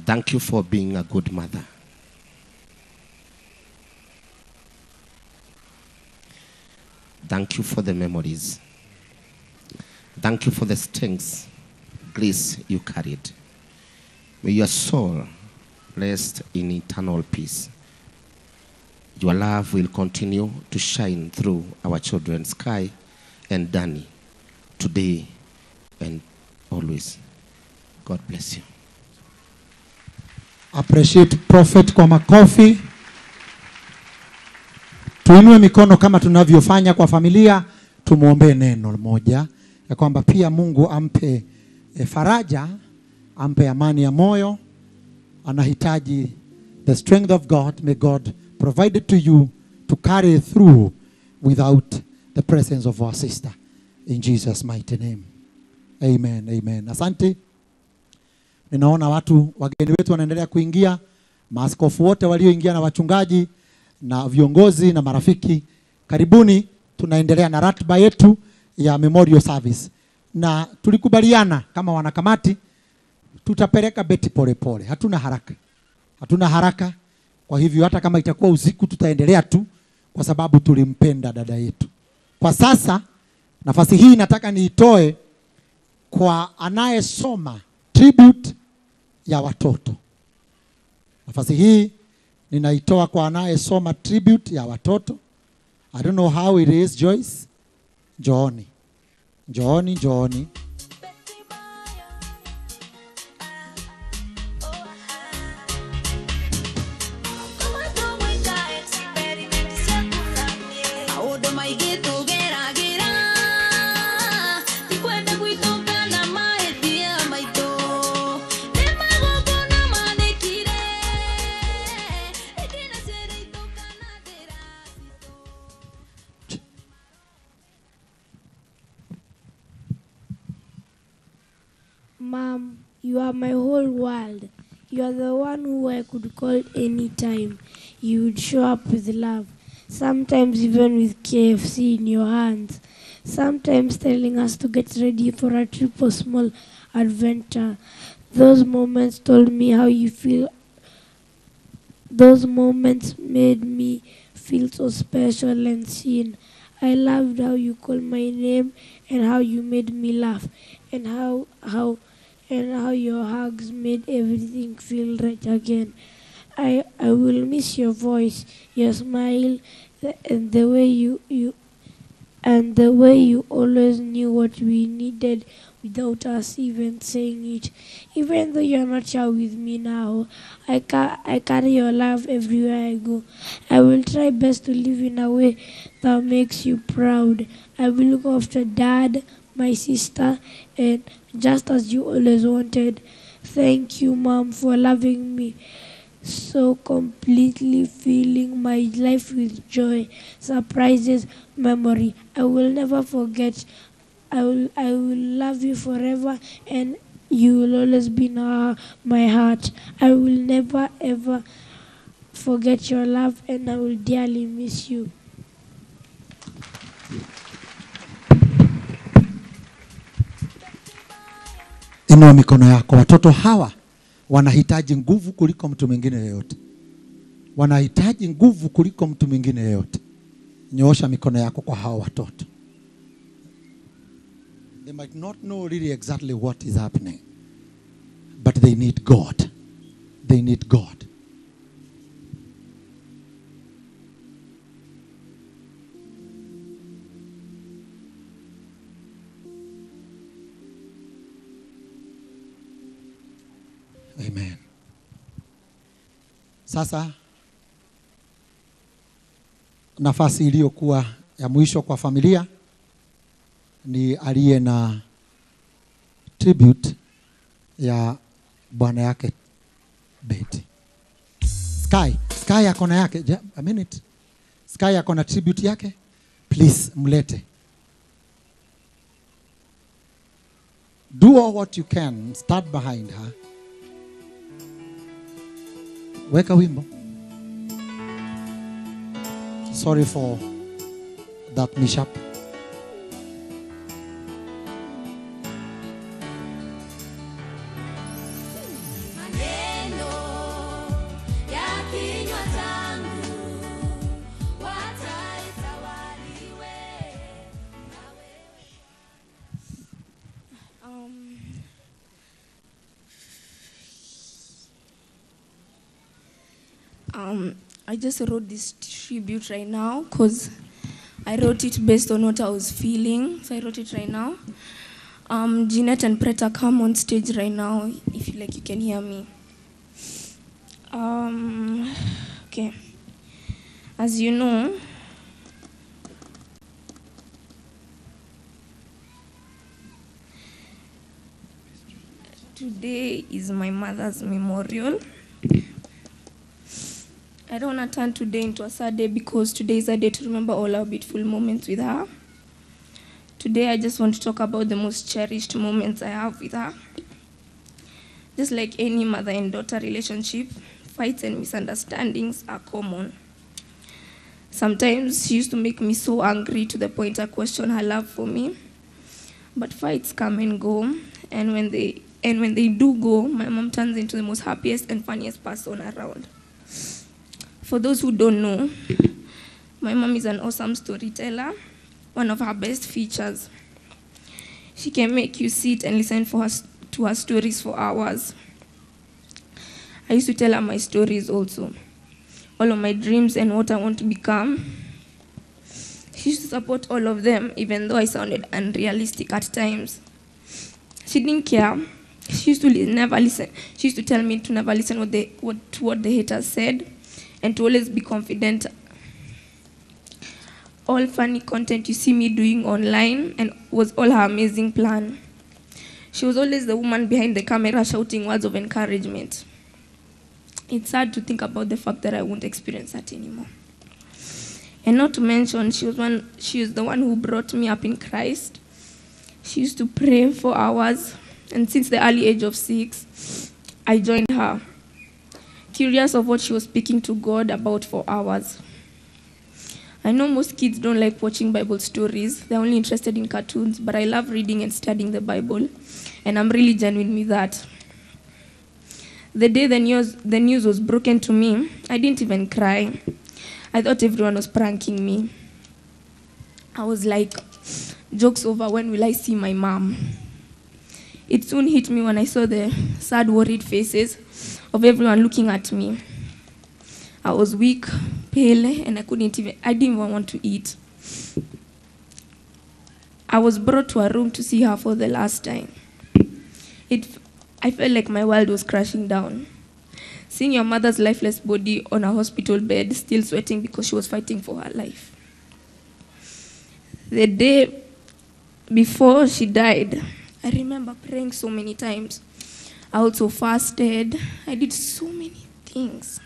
Thank you for being a good mother. Thank you for the memories. Thank you for the strength, grace you carried. May your soul rest in eternal peace. Your love will continue to shine through our children, Sky and Danny, today and always. God bless you. Appreciate Prophet kwa makofi. Tuinue mikono kama tunavyofanya kwa familia, tumuombe neno moja ya kwamba pia Mungu ampe faraja, ampe amani ya moyo. Anahitaji the strength of God. May God provide it to you to carry through without the presence of our sister. In Jesus' mighty name. Amen, amen. Asante. Ninaona watu wageni wetu wanaendelea kuingia, maaskofu wote walioingia na wachungaji na viongozi na marafiki. Karibuni, tunaendelea na ratiba yetu ya memorial service. Na tulikubaliana kama wanakamati tutapeleka Betty pole pole. Hatuna haraka. Hatuna haraka. Kwa hivyo hata kama itakuwa usiku tutaendelea tu kwa sababu tulimpenda dada yetu. Kwa sasa nafasi hii nataka niitoe kwa anayesoma tribute ya watoto. Nafasi hii ninaitoa kwa anayesoma tribute ya watoto. I don't know how it is, Joyce. Johnny. Mom, you You are my whole world. You are the one who I could call any time. You would show up with love, sometimes even with KFC in your hands, sometimes telling us to get ready for a trip or small adventure. Those moments told me how you feel. Those moments made me feel so special and seen. I loved how you called my name and how you made me laugh and how your hugs made everything feel right again. I will miss your voice, your smile, and the way you always knew what we needed without us even saying it. Even though you're not here with me now, I carry your love everywhere I go. I will try best to live in a way that makes you proud. I will look after Dad, my sister, and just as you always wanted. Thank you, Mom, for loving me so completely, filling my life with joy, surprises, memory. I will never forget. I will love you forever, and you will always be in my heart. I will never ever forget your love, and I will dearly miss you. Inua mikono yako. Watoto hawa wanahitaji nguvu kuliko mtu mwingine yeyote. Wanahitaji nguvu kuliko mtu mwingine yeyote. Nyoosha mikono yako kwa hawa watoto. They might not know really exactly what is happening, but they need God. They need God. Amen. Sasa nafasi iliyokuwa ya mwisho kwa familia ni aliye na tribute ya bwana yake Betty. Sky yako na yake. A minute. Sky yako na tribute yake. Please mlete. Do all what you can. Start behind her. Weka wimbo. Sorry for that mishap. I just wrote this tribute right now because I wrote it based on what I was feeling. So I wrote it right now. Jeanette and Preta, come on stage right now if you like, you can hear me. Okay. As you know, today is my mother's memorial. I don't want to turn today into a sad day because today is a day to remember all our beautiful moments with her. Today I just want to talk about the most cherished moments I have with her. Just like any mother and daughter relationship, fights and misunderstandings are common. Sometimes she used to make me so angry to the point I question her love for me. But fights come and go, and when they do go, my mom turns into the most happiest and funniest person around. For those who don't know, my mom is an awesome storyteller. One of her best features, she can make you sit and listen to her stories for hours. I used to tell her my stories also, all of my dreams and what I want to become. She used to support all of them, even though I sounded unrealistic at times. She didn't care. She used to never listen. She used to tell me to never listen to what the haters said, and to always be confident. All funny content you see me doing online and was all her amazing plan. She was always the woman behind the camera shouting words of encouragement. It's sad to think about the fact that I won't experience that anymore. And not to mention, she was the one who brought me up in Christ. She used to pray for hours and since the early age of 6, I joined her, curious of what she was speaking to God about for hours. I know most kids don't like watching Bible stories. They're only interested in cartoons, but I love reading and studying the Bible, and I'm really genuine with that. The day the news was broken to me, I didn't even cry. I thought everyone was pranking me. I was like, joke's over, when will I see my mom? It soon hit me when I saw the sad, worried faces of everyone looking at me. I was weak, pale, and I didn't even want to eat. I was brought to a room to see her for the last time. I felt like my world was crashing down. Seeing your mother's lifeless body on a hospital bed, still sweating because she was fighting for her life. The day before she died, I remember praying so many times. I also fasted. I did so many things.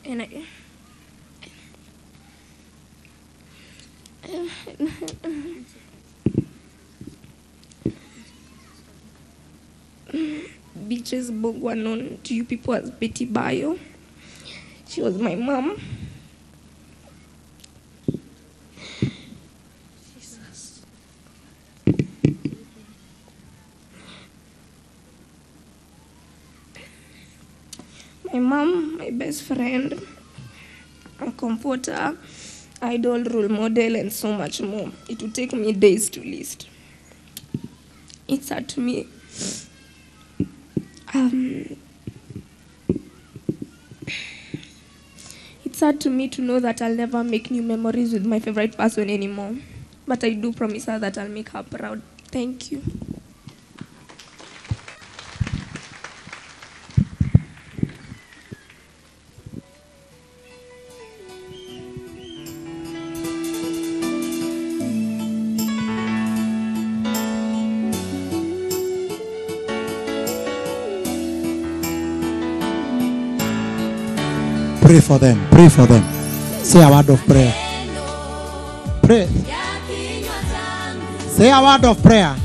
And Beatrice Bogwa, known to you people as Betty Bayo. She was my mom. My mom, my best friend, a comforter, idol, role model, and so much more. It would take me days to list. It's sad to me. It's sad to me to know that I'll never make new memories with my favorite person anymore. But I do promise her that I'll make her proud. Thank you. Pray for them. Pray for them. Say a word of prayer. Pray. Say a word of prayer.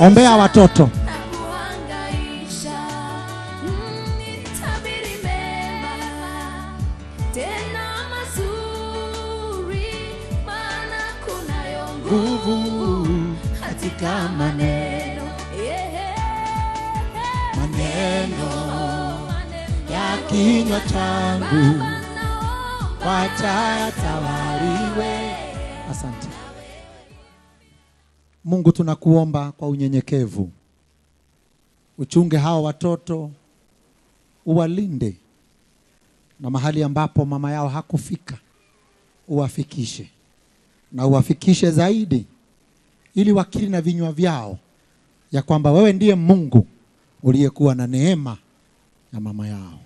Ombea watoto. Nguvu katika maneno ya kinywa changu, wacha yatawaliwe. Asante. Mungu, tunakuomba kwa unyenyekevu, uchunge hawa watoto, uwalinde, na mahali ambapo mama yao hakufika uwafikishe, na uwafikishe zaidi, ili wakiri na vinywa vyao ya kwamba wewe ndiye Mungu uliyekuwa na neema na mama yao.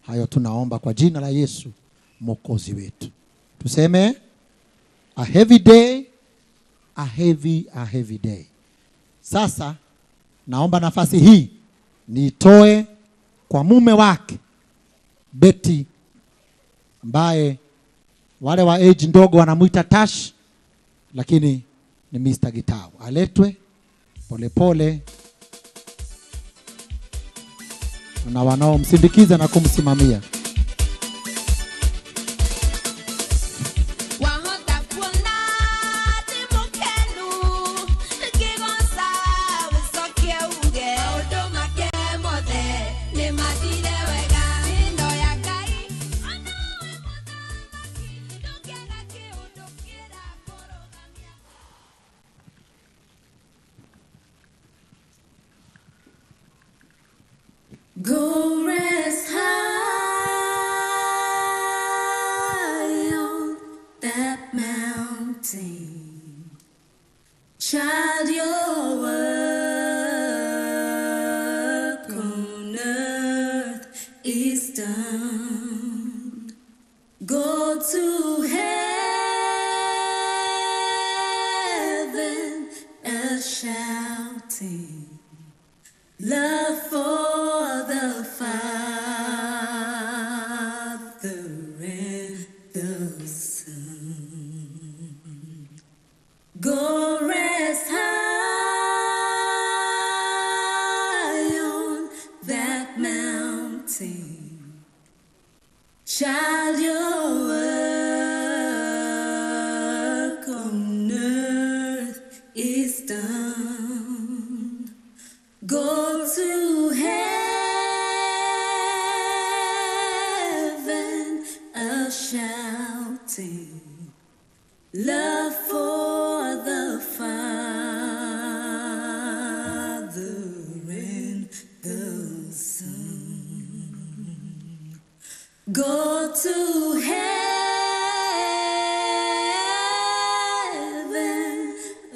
Hayo tunaomba kwa jina la Yesu Mwokozi wetu. Tuseme a heavy day, a heavy day. Sasa naomba nafasi hii niitoe kwa mume wake Betty, ambaye wale wa age ndogo wanamuita Tash, lakini ni Mr. Gitau. Aletwe polepole na wanaomsindikiza na kumsimamia. your work on earth is done. Go to heaven a shouting love for the Father and the Son. Go rest high on that mountain, child. Your work on earth is done. Go to heaven a shouting love for the Father and the Son. Go to heaven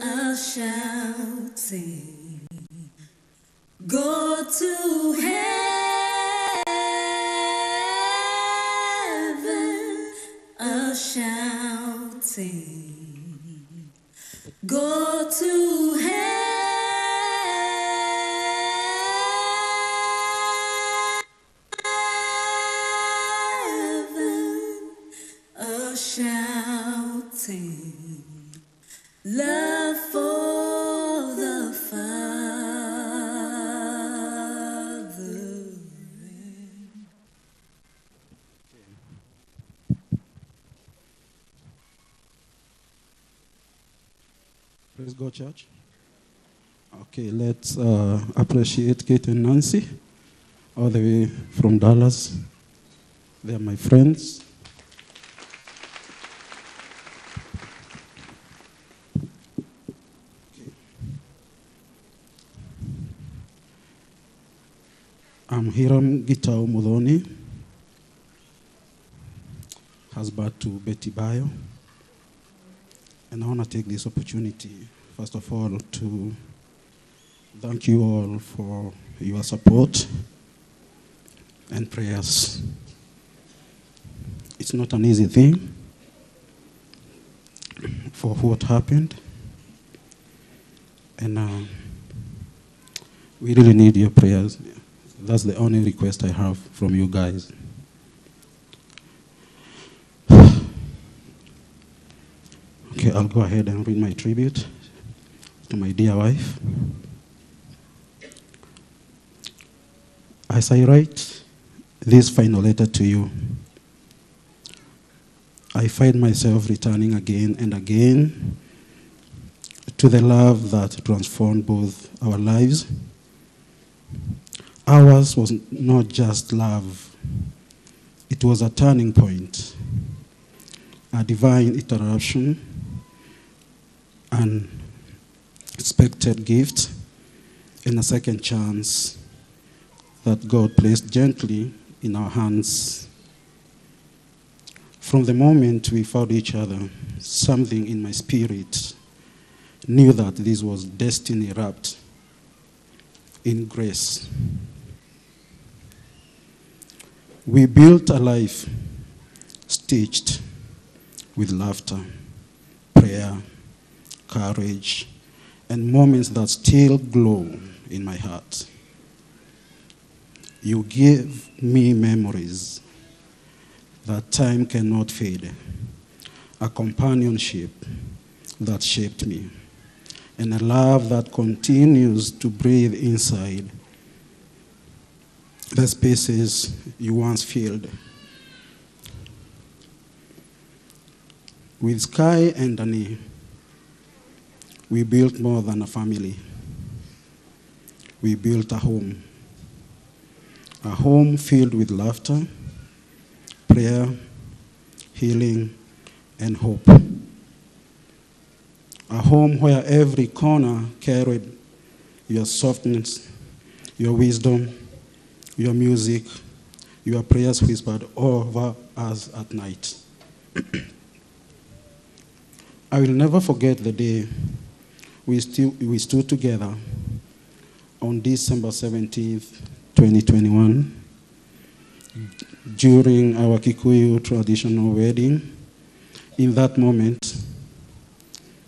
a shouting. Go to heaven a shouting. Go to heaven a shouting love for the Father. Praise God, church. Okay, let's appreciate Kate and Nancy, all the way from Dallas. They are my friends. I'm Hiram Gitao Mudhoni, husband to Betty Bayo. And I want to take this opportunity, first of all, to thank you all for your support and prayers. It's not an easy thing for what happened. And we really need your prayers. That's the only request I have from you guys. Okay, I'll go ahead and read my tribute to my dear wife. As I write this final letter to you, I find myself returning again and again to the love that transformed both our lives. Ours was not just love, it was a turning point, a divine interruption, an expected gift, and a second chance that God placed gently in our hands. From the moment we found each other, something in my spirit knew that this was destiny wrapped in grace. We built a life stitched with laughter, prayer, courage, and moments that still glow in my heart. You give me memories that time cannot fade, a companionship that shaped me, and a love that continues to breathe inside the spaces you once filled. With Sky and Danny, we built more than a family. We built a home filled with laughter, prayer, healing, and hope. A home where every corner carried your softness, your wisdom, your music, your prayers whispered over us at night. I will never forget the day we stood together on December 17th, 2021, during our Kikuyu traditional wedding. In that moment,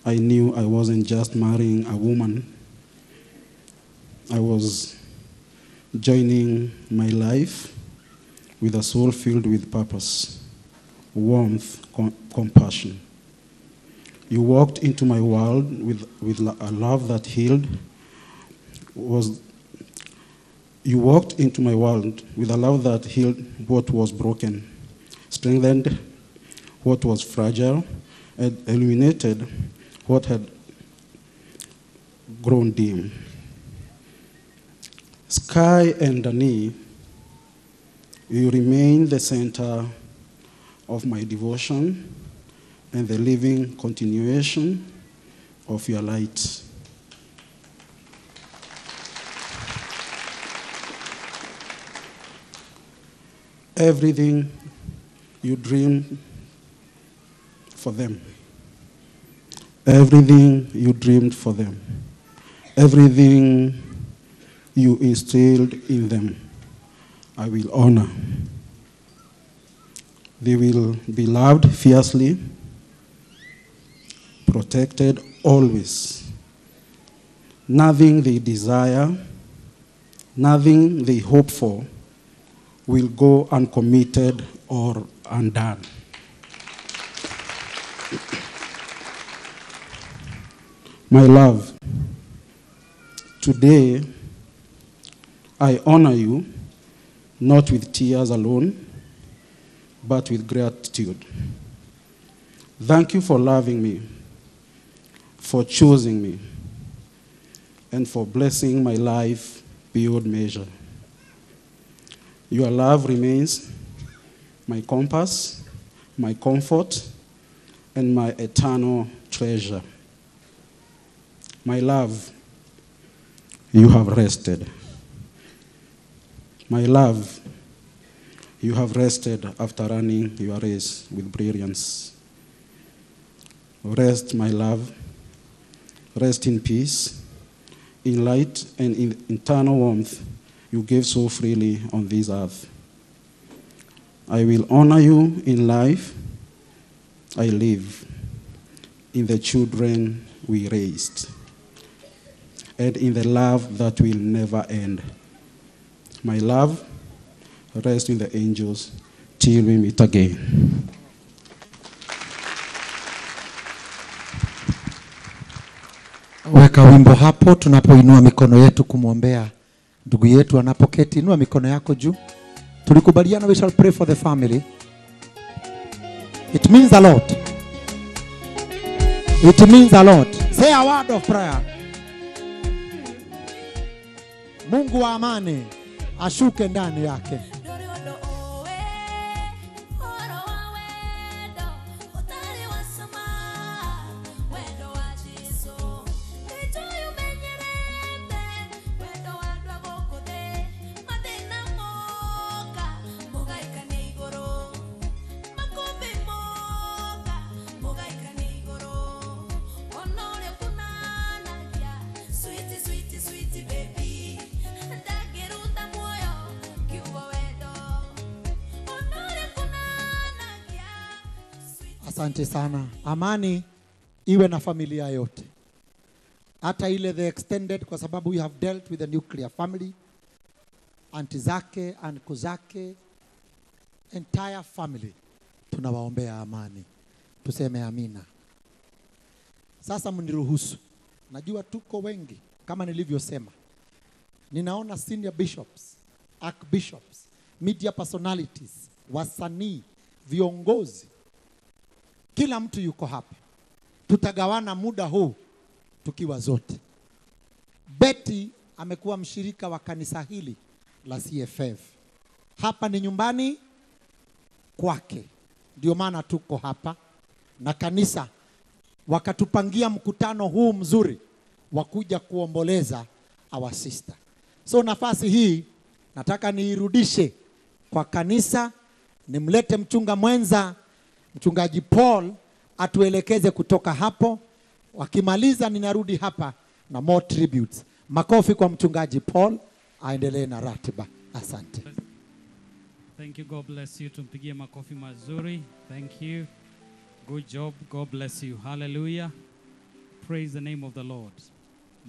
I knew I wasn't just marrying a woman. I was joining my life with a soul filled with purpose, warmth, compassion. You walked into my world with a love that healed. You walked into my world with a love that healed what was broken, strengthened what was fragile, and illuminated what had grown dim. Sky and Dani, you remain the center of my devotion and the living continuation of your light. Everything you dreamed for them. Everything you dreamed for them. Everything you instilled in them, I will honor. They will be loved fiercely, protected always. Nothing they desire, nothing they hope for will go uncommitted or undone. My love, today I honor you not with tears alone, but with gratitude. Thank you for loving me, for choosing me, and for blessing my life beyond measure. Your love remains my compass, my comfort, and my eternal treasure. My love, you have rested. My love, you have rested after running your race with brilliance. Rest, my love. Rest in peace, in light, and in eternal warmth you gave so freely on this earth. I will honor you in life I live, in the children we raised, and in the love that will never end. My love, rest in the angels till we meet again. Weka wimbo hapo tunapoinua mikono yetu kumwombea ndugu yetu anapoketi. Inua mikono yako juu. Tulikubaliana we shall pray for the family. It means a lot. It means a lot. Say a word of prayer. Mungu wa amani ashuke ndani yake. Asante sana. Amani iwe na familia yote. Hata ile the extended, kwa sababu we have dealt with the nuclear family. Aunti zake, uncle zake, entire family. Tunawaombea amani. Tuseme amina. Sasa mniruhusu. Najua tuko wengi kama nilivyosema. Ninaona senior bishops, archbishops, media personalities, wasanii, viongozi. Kila mtu yuko hapa. Tutagawana muda huu tukiwa zote. Betty amekuwa mshirika wa kanisa hili la CFF. Hapa ni nyumbani kwake. Ndio maana tuko hapa. Na kanisa wakatupangia mkutano huu mzuri wa kuja kuomboleza our sister. So nafasi hii nataka niirudishe kwa kanisa, nimlete mchunga mwenza Mchungaji Paul atuelekeze kutoka hapo, Wakimaliza ninarudi hapa na more tributes. Makofi kwa mchungaji Paul aendelee na ratiba. Asante. Thank you. God bless you. Tumpigie makofi mazuri. Thank you. Good job. God bless you. Hallelujah. Praise the name of the Lord.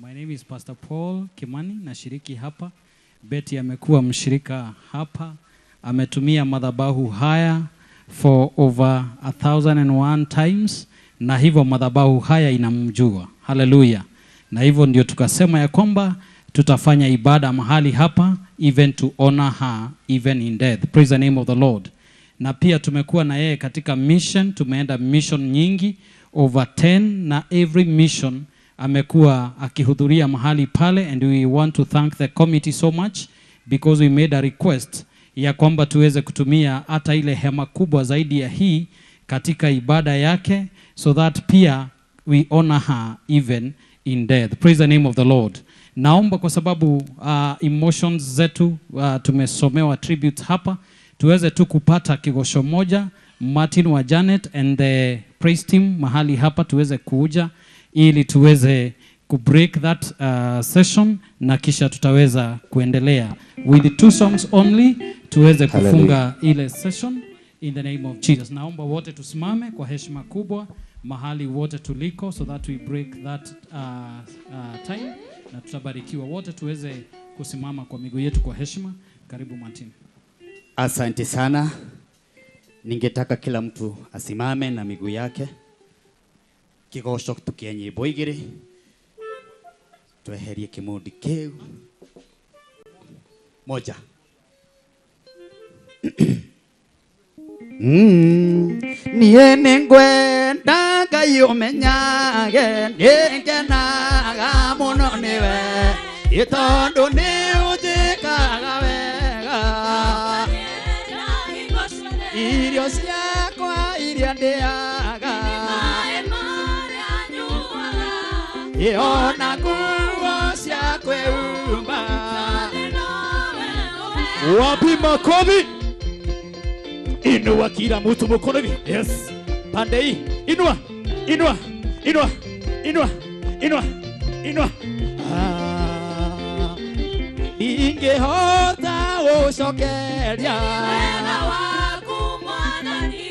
My name is Pastor Paul Kimani, nashiriki hapa. Betty amekuwa mshirika hapa. Ametumia madhabahu haya for over 1,001 times, na hivyo madhabahu haya inamjua. Hallelujah. Na hivyo ndio tukasema ya kwamba tutafanya ibada mahali hapa, even to honor her even in death. Praise the name of the Lord. Na pia tumekuwa na yeye katika mission, tumeenda mission nyingi over 10, na every mission amekuwa akihudhuria mahali pale, and we want to thank the committee so much because we made a request ya kwamba tuweze kutumia hata ile hema kubwa zaidi ya hii katika ibada yake, so that pia we honor her even in death. Praise the name of the Lord. Naomba kwa sababu emotions zetu tumesomewa tribute hapa, tuweze tu kupata kigosho moja. Martin wa Janet and the praise team mahali hapa tuweze kuja ili tuweze kubreak that session, na kisha tutaweza kuendelea with the 2 songs only tuweze kufunga ile session in the name of Jesus. Naomba wote tusimame kwa heshima kubwa mahali wote tuliko, so that we break that time, na tutabarikiwa wote. Tuweze kusimama kwa miguu yetu kwa heshima. Karibu Martin. Asante sana. Ningetaka kila mtu asimame na miguu yake. Kigosho tukia nyimbo igiri. Tweherie kimundi kiu. Moja. Niĩ nĩngwenda Ngai ũmenyage, nĩngenaga mũno nĩwe, tondũ nĩũnjĩkaga wega. Irio ciakwa iria ndĩaga, ona nguo cia kwĩhumba. Wapi makofi? Inua kila mtu mkono hivi. Yes. Pande hii. Inua. Inua. Inua. Inua. Inua. Inua. Ingehota gũcokeria wega waku Mwathani,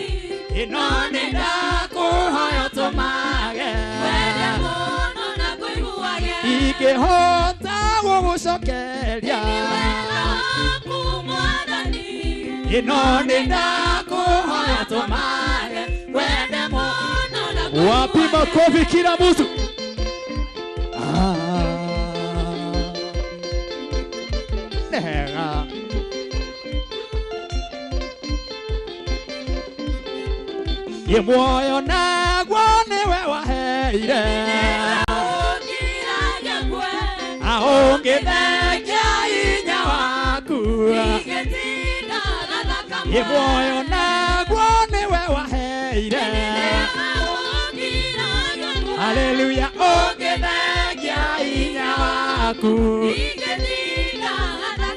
ĩno nĩ ndakũhoya ũtũmage wega mũno na ngũiguage. Ingehota gũgũcokeria wega waku Mwathani, ĩno nĩ ndakũhoya ũtũmage wega mũno na ngũiguage. Wapi makofi kila mtu? Nega. Ye muoyo naguo niwe waheire, aũngĩthengia hinya waku. Ye muoyo naguo niwe waheire, haleluya, ũngĩthengia hinya waku.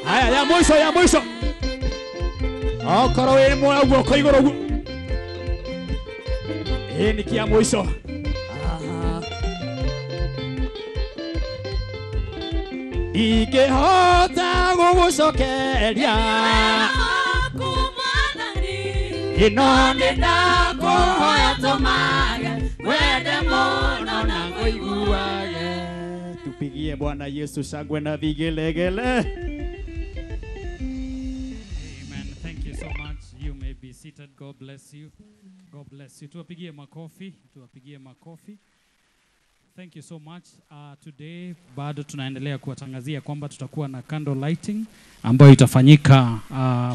Haya, ya mwisho, ya mwisho. Okoro wĩ mwana guoko igũrũ guo. Hii ni kia mwisho. Ingĩhota gũgũcokeria ĩno nĩ ndakũhoya ũtũmage wende mũno na ngũiguage. Tupigie Bwana Yesu shangwe na vigelegele. Amen. Thank you so much. You may be seated. God bless you. God bless you. Tuwapigie makofi. Tuwapigie makofi. Thank you so much. Today bado tunaendelea kuwatangazia kwamba tutakuwa na candle lighting ambayo itafanyika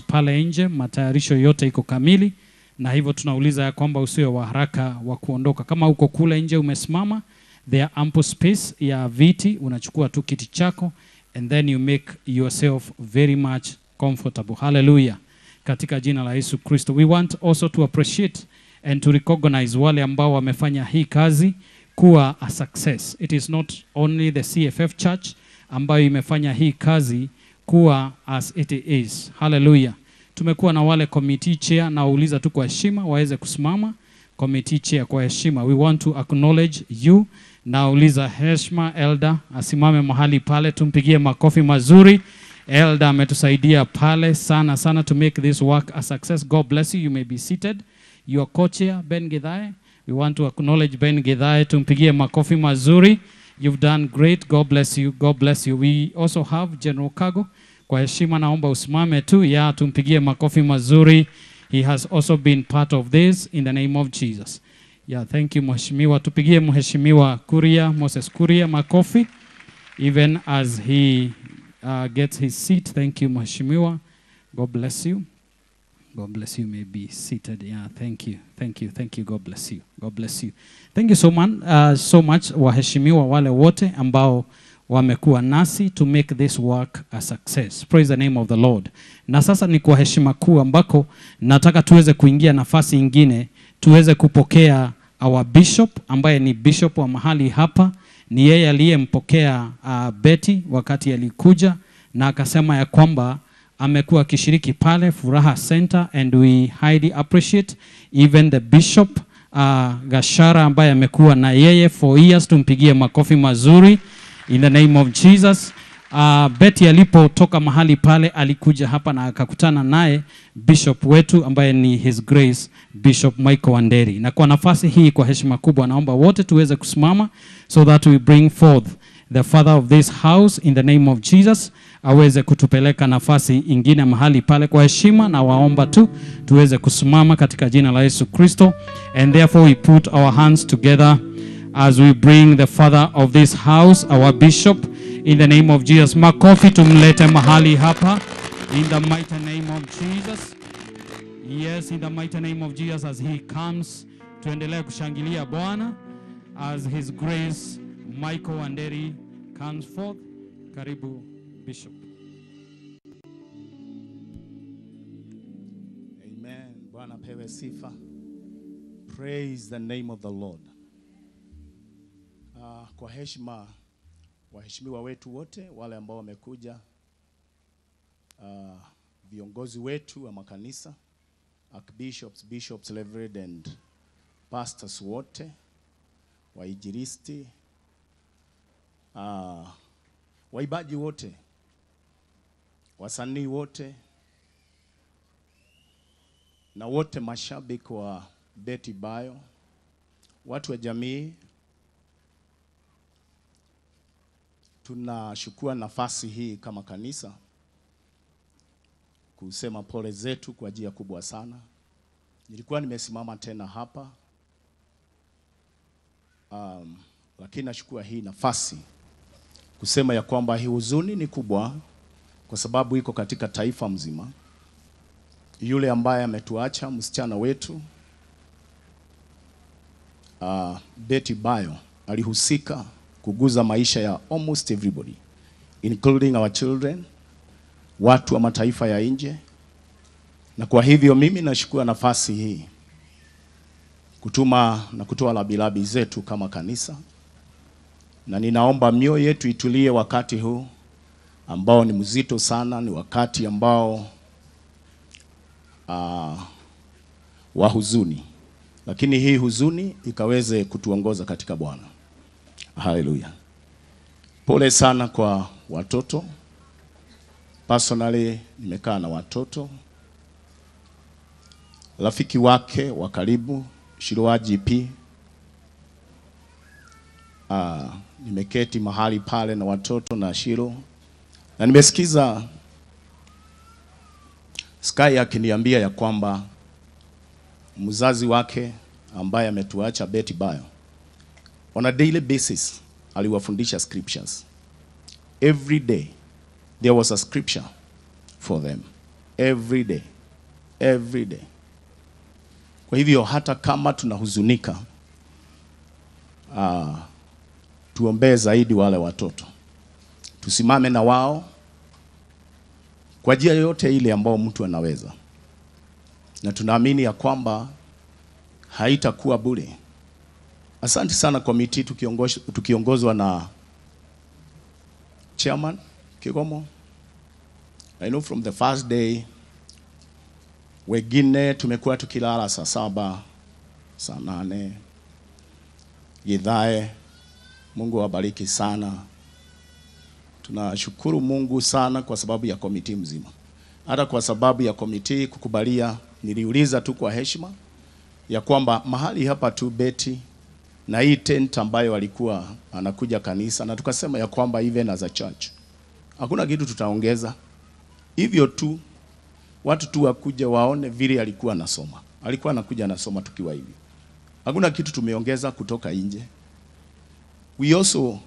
pale nje. Matayarisho yote iko kamili, na hivyo tunauliza ya kwamba usiwe wa haraka wa kuondoka. Kama uko kule nje umesimama, there are ample space ya viti, unachukua tu kiti chako and then you make yourself very much comfortable. Hallelujah. Katika jina la Yesu Kristo. We want also to appreciate and to recognize wale ambao wamefanya hii kazi kuwa a success. It is not only the CFF Church ambayo imefanya hii kazi kuwa as it is. Hallelujah. Tumekuwa na wale committee chair, na uuliza tu kwa heshima waweze kusimama. Committee chair kwa heshima. We want to acknowledge you Nauliza heshima Elda asimame mahali pale, tumpigie makofi mazuri. Elda ametusaidia pale sana sana to make this work a success. God bless you. You may be seated. Your co-chair Ben Githae. We want to acknowledge Ben Githae. Tumpigie makofi mazuri. You've done great. God bless you. God bless you. We also have General Kago. Kwa heshima naomba usimame tu. Ya tumpigie makofi mazuri. He has also been part of this in the name of Jesus. Yeah, thank you Mheshimiwa. Tupigie Mheshimiwa Kuria, Moses Kuria makofi. Even as he gets his seat. Thank you Mheshimiwa. God bless you. God bless you. You may be seated. Yeah, thank you. Thank you. Thank you. God bless you. God bless you. Thank you so much waheshimiwa wale wote ambao wamekuwa nasi to make this work a success. Praise the name of the Lord. Na sasa ni kwa heshima kuu ambako nataka tuweze kuingia nafasi ingine, tuweze kupokea our bishop ambaye ni bishop wa mahali hapa. Ni yeye aliyempokea Betty wakati alikuja na akasema ya kwamba amekuwa akishiriki pale Furaha Center, and we highly appreciate even the bishop Gashara ambaye amekuwa na yeye for years. Tumpigie makofi mazuri in the name of Jesus. Betty alipotoka mahali pale alikuja hapa na akakutana naye bishop wetu ambaye ni His Grace Bishop Michael Wanderi. Na kwa nafasi hii kwa heshima kubwa naomba wote tuweze kusimama so that we bring forth the father of this house in the name of Jesus, aweze kutupeleka nafasi ingine mahali pale kwa heshima, na waomba tu tuweze kusimama katika jina la Yesu Kristo. And therefore we put our hands together as we bring the father of this house, our bishop, in the name of Jesus. Makofi tumlete mahali hapa in the mighty name of Jesus. Yes, in the mighty name of Jesus, as he comes, tuendelee kushangilia Bwana as His Grace Michael Wanderi comes forth. Karibu Bishop. Amen. Bwana pewe sifa. Praise the name of the Lord. Kwa heshima waheshimiwa wetu wote wale ambao wamekuja, viongozi wetu wa makanisa, archbishops, bishops, reverend and pastors wote, wainjilisti, waibaji wote, wasanii wote, na wote mashabiki wa Betty Bayo, watu wa jamii, tunashukua nafasi hii kama kanisa kusema pole zetu kwa ajili ya kubwa sana. Nilikuwa nimesimama tena hapa, lakini nashukua hii nafasi kusema ya kwamba hii huzuni ni kubwa kwa sababu iko katika taifa mzima. Yule ambaye ametuacha msichana wetu Betty Bayo alihusika kuguza maisha ya almost everybody, including our children, watu wa mataifa ya nje. Na kwa hivyo mimi nashukua nafasi hii kutuma na kutoa labilabi zetu kama kanisa, na ninaomba mioyo yetu itulie wakati huu ambao ni mzito sana. Ni wakati ambao wa huzuni, lakini hii huzuni ikaweze kutuongoza katika Bwana. Hallelujah. Pole sana kwa watoto. Personally nimekaa na watoto, rafiki wake wa karibu Shiloh GP. Nimeketi mahali pale na watoto na Shiloh, na nimesikiza Sky akiniambia ya kwamba mzazi wake ambaye ametuacha Betty Bayo, on a daily basis aliwafundisha scriptures. Every day there was a scripture for them. Every day. Every day. Kwa hivyo hata kama tunahuzunika, tuombee zaidi wale watoto. Tusimame na wao kwa njia yote ile ambao mtu anaweza. Na tunaamini ya kwamba haitakuwa bure. Asante sana komiti tukiongozwa na Chairman Kigomo. I know from the first day wengine tumekuwa tukilala saa 7, saa 8. Githae Mungu awabariki sana. Tunashukuru Mungu sana kwa sababu ya komiti mzima. Hata kwa sababu ya komiti kukubalia, niliuliza tu kwa heshima ya kwamba mahali hapa tu Betty na hii tent ambayo alikuwa anakuja kanisa, na tukasema ya kwamba even as a church hakuna kitu tutaongeza, hivyo tu watu tu wakuja waone vile alikuwa anasoma. Alikuwa anakuja anasoma tukiwa hivi. Hakuna kitu tumeongeza kutoka nje. We also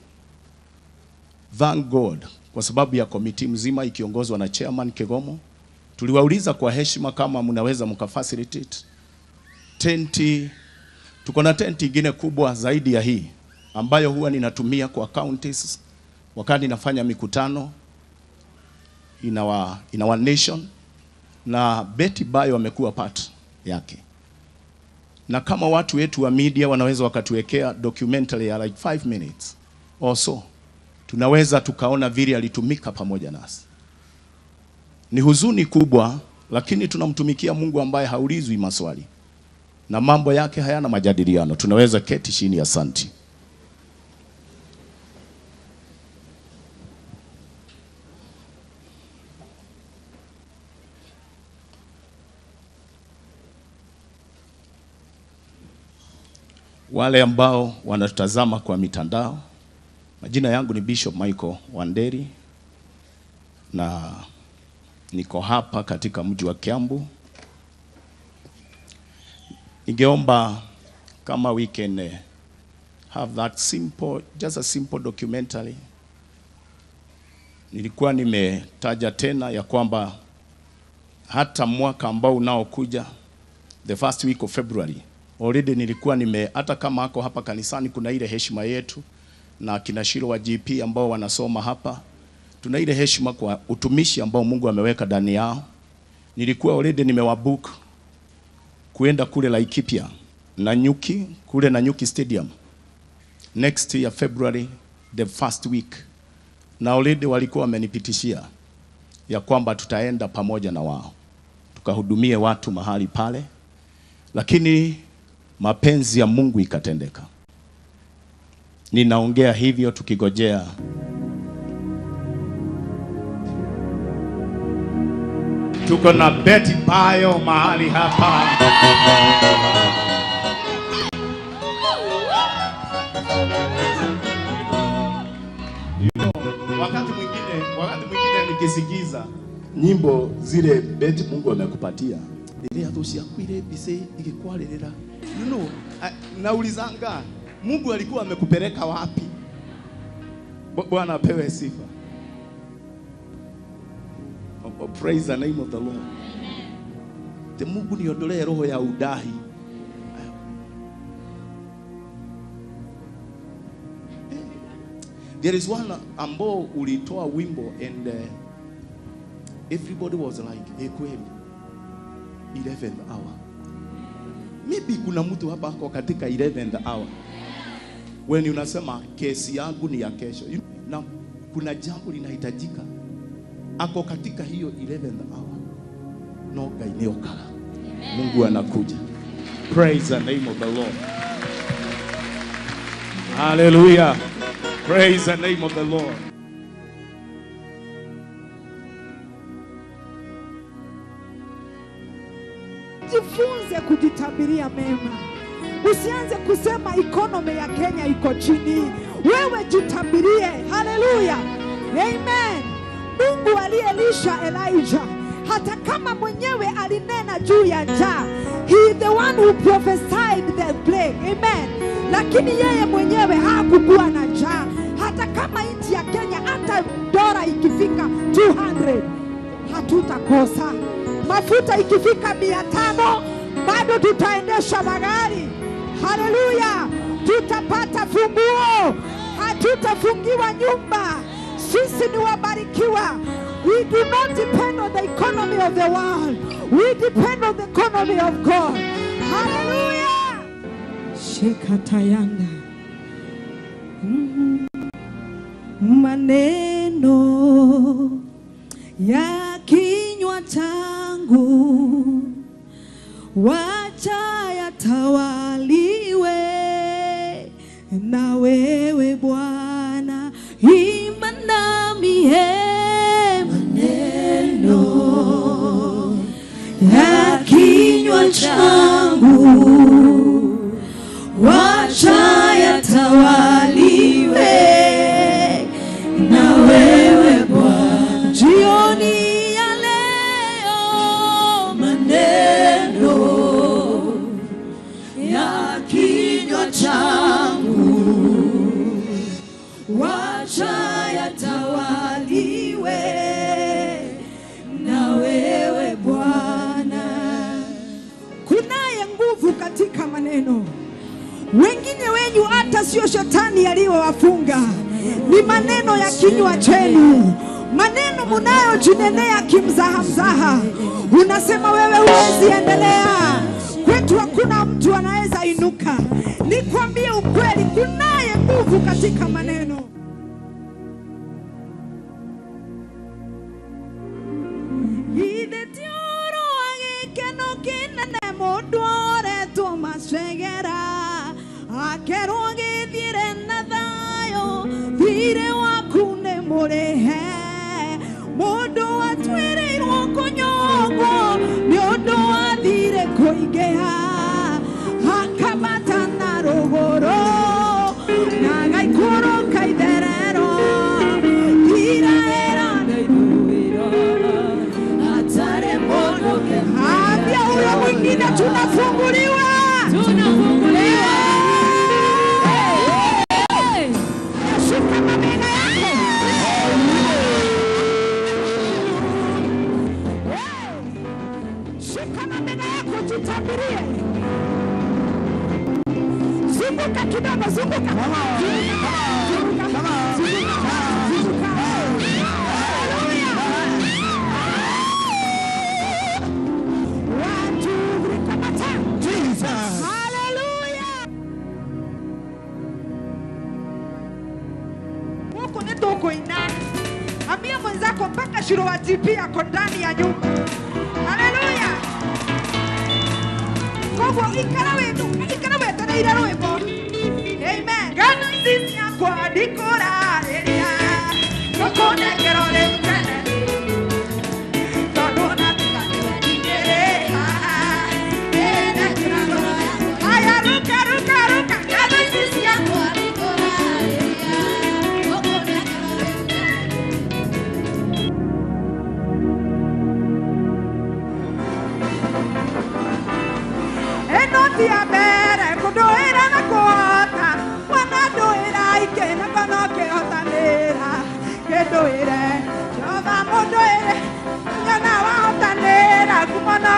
thank God kwa sababu ya komiti mzima ikiongozwa na chairman Kegomo. Tuliwauliza kwa heshima kama mnaweza mkafacilitate tenti. Tuko na tenti ingine kubwa zaidi ya hii ambayo huwa ninatumia kwa counties wakati nafanya mikutano in our nation, na Betty Bayo amekuwa part yake. Na kama watu wetu wa media wanaweza wakatuwekea documentary ya like 5 minutes or so, tunaweza tukaona vile alitumika pamoja nasi. Ni huzuni kubwa, lakini tunamtumikia Mungu ambaye haulizwi maswali na mambo yake hayana majadiliano. Tunaweza keti chini. Asante. Wale ambao wanatazama kwa mitandao, majina yangu ni Bishop Michael Wanderi na niko hapa katika mji wa Kiambu. Ningeomba kama we can have that simple, just a simple documentary. Nilikuwa nimetaja tena ya kwamba hata mwaka ambao unaokuja, the first week of February, already nilikuwa hata kama ako hapa kanisani kuna ile heshima yetu na kina Shiro wa GP ambao wanasoma hapa, tuna ile heshima kwa utumishi ambao Mungu ameweka ndani yao. Nilikuwa already nimewabook kuenda kule Laikipia na Nyuki, kule na Nyuki Stadium next year February the first week, na already walikuwa wamenipitishia ya kwamba tutaenda pamoja na wao tukahudumie watu mahali pale, lakini mapenzi ya Mungu ikatendeka. Ninaongea hivyo tukigojea tuko na Betty Bayo mahali hapa. Wakati mwingine nikisikiza nyimbo zile Betty Mungu amekupatia, ile atoshi akwire bise ikikwarerera, naulizanga Mungu alikuwa amekupeleka wapi? Bwana apewe sifa. Praise the name of the Lord. Te Mungu niondolee roho ya udahi. There is one ambao ulitoa wimbo and everybody was like, kweli 11th hour. Maybe kuna mtu hapa ako katika 11th hour. When unasema kesi yangu ni ya kesho, na kuna jambo linahitajika, ako katika hiyo 11th hour, no gaineokaga. Mungu anakuja. Praise the name of the Lord. Hallelujah. Praise the name of the Lord. Jifunze kujitabiria mema. Usianze kusema economy ya Kenya iko chini. Wewe jitabirie. Hallelujah. Amen. Mungu aliyelisha Elijah, hata kama mwenyewe alinena juu ya njaa, he the one who prophesied the plague. Amen. Lakini yeye mwenyewe hakukuwa na njaa. Hata kama nchi ya Kenya hata dola ikifika 200 hatutakosa. Mafuta ikifika 500 bado tutaendesha magari. Haleluya. Tutapata funguo. Hatutafungiwa nyumba. Sisi ni wabarikiwa. We do not depend on the economy of the world. We depend on the economy of God. Hallelujah. Shekatayanda. Maneno ya kinywa changu wacha yatawaliwe na wewe Bwana. na wewe Bwana. Jioni ya leo maneno ya kinywa changu wacha yatawaliwe na wewe Bwana. Kunaye nguvu katika maneno. Wengine wenyu hata sio shetani aliyowafunga, ni maneno ya kinywa chenu. Maneno munayojinenea kimzaha mzaha. Unasema wewe huwezi endelea, kwetu hakuna mtu anaweza inuka. Nikwambie ukweli, kunaye nguvu katika maneno. Idetioro agikeno kinene modore tomasegera akeroge dire nadayo dire wakune morehe modo atwere rokonyongo nyodo adire koigeha hakamata na rohoro naga ikoro kaiderero ira era atare modo ke habia huyo mwingine tunafunguliwa shika mabega yako shika mabega yako tutabirie zunguka kidogo zunguka ambia mwenzako mpaka shirowatipi yako ndani ya nyumba. Haleluya. Kogo ikarawe tana irawe bo. Amen. Gano sisi yako adikora elia. Kokone kerole mkene. Todona tikane tikere. Ena kirano. Aya ruka. Gano sisi yako adikora elia. Kokone enoti abere kudoera na kuota wana doera ikena kono ke otanera ke doere jova modoere nyana wa otanera kumona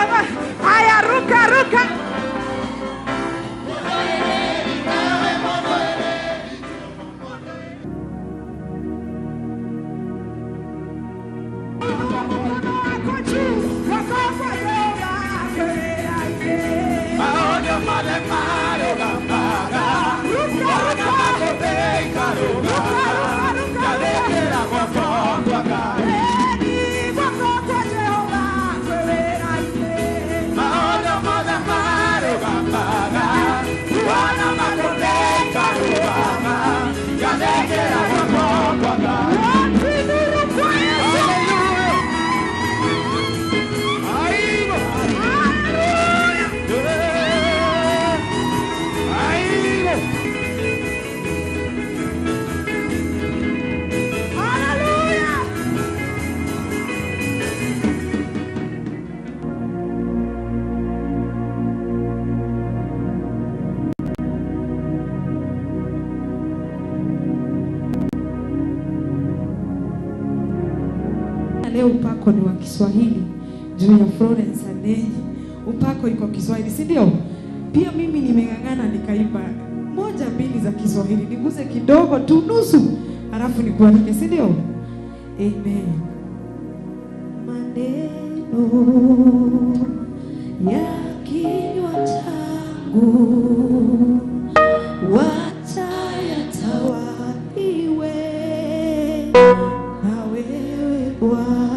aya ruka Leo upako ni wa Kiswahili juu ya Florence Andenyi. Upako iko Kiswahili, si ndio? Pia mimi nimeng'ang'ana nikaimba moja mbili za Kiswahili, niguze kidogo tu nusu, halafu nikualike, si ndio? Amen. Maneno ya kinywa changu wacha yatawaliwe na wewe Bwana.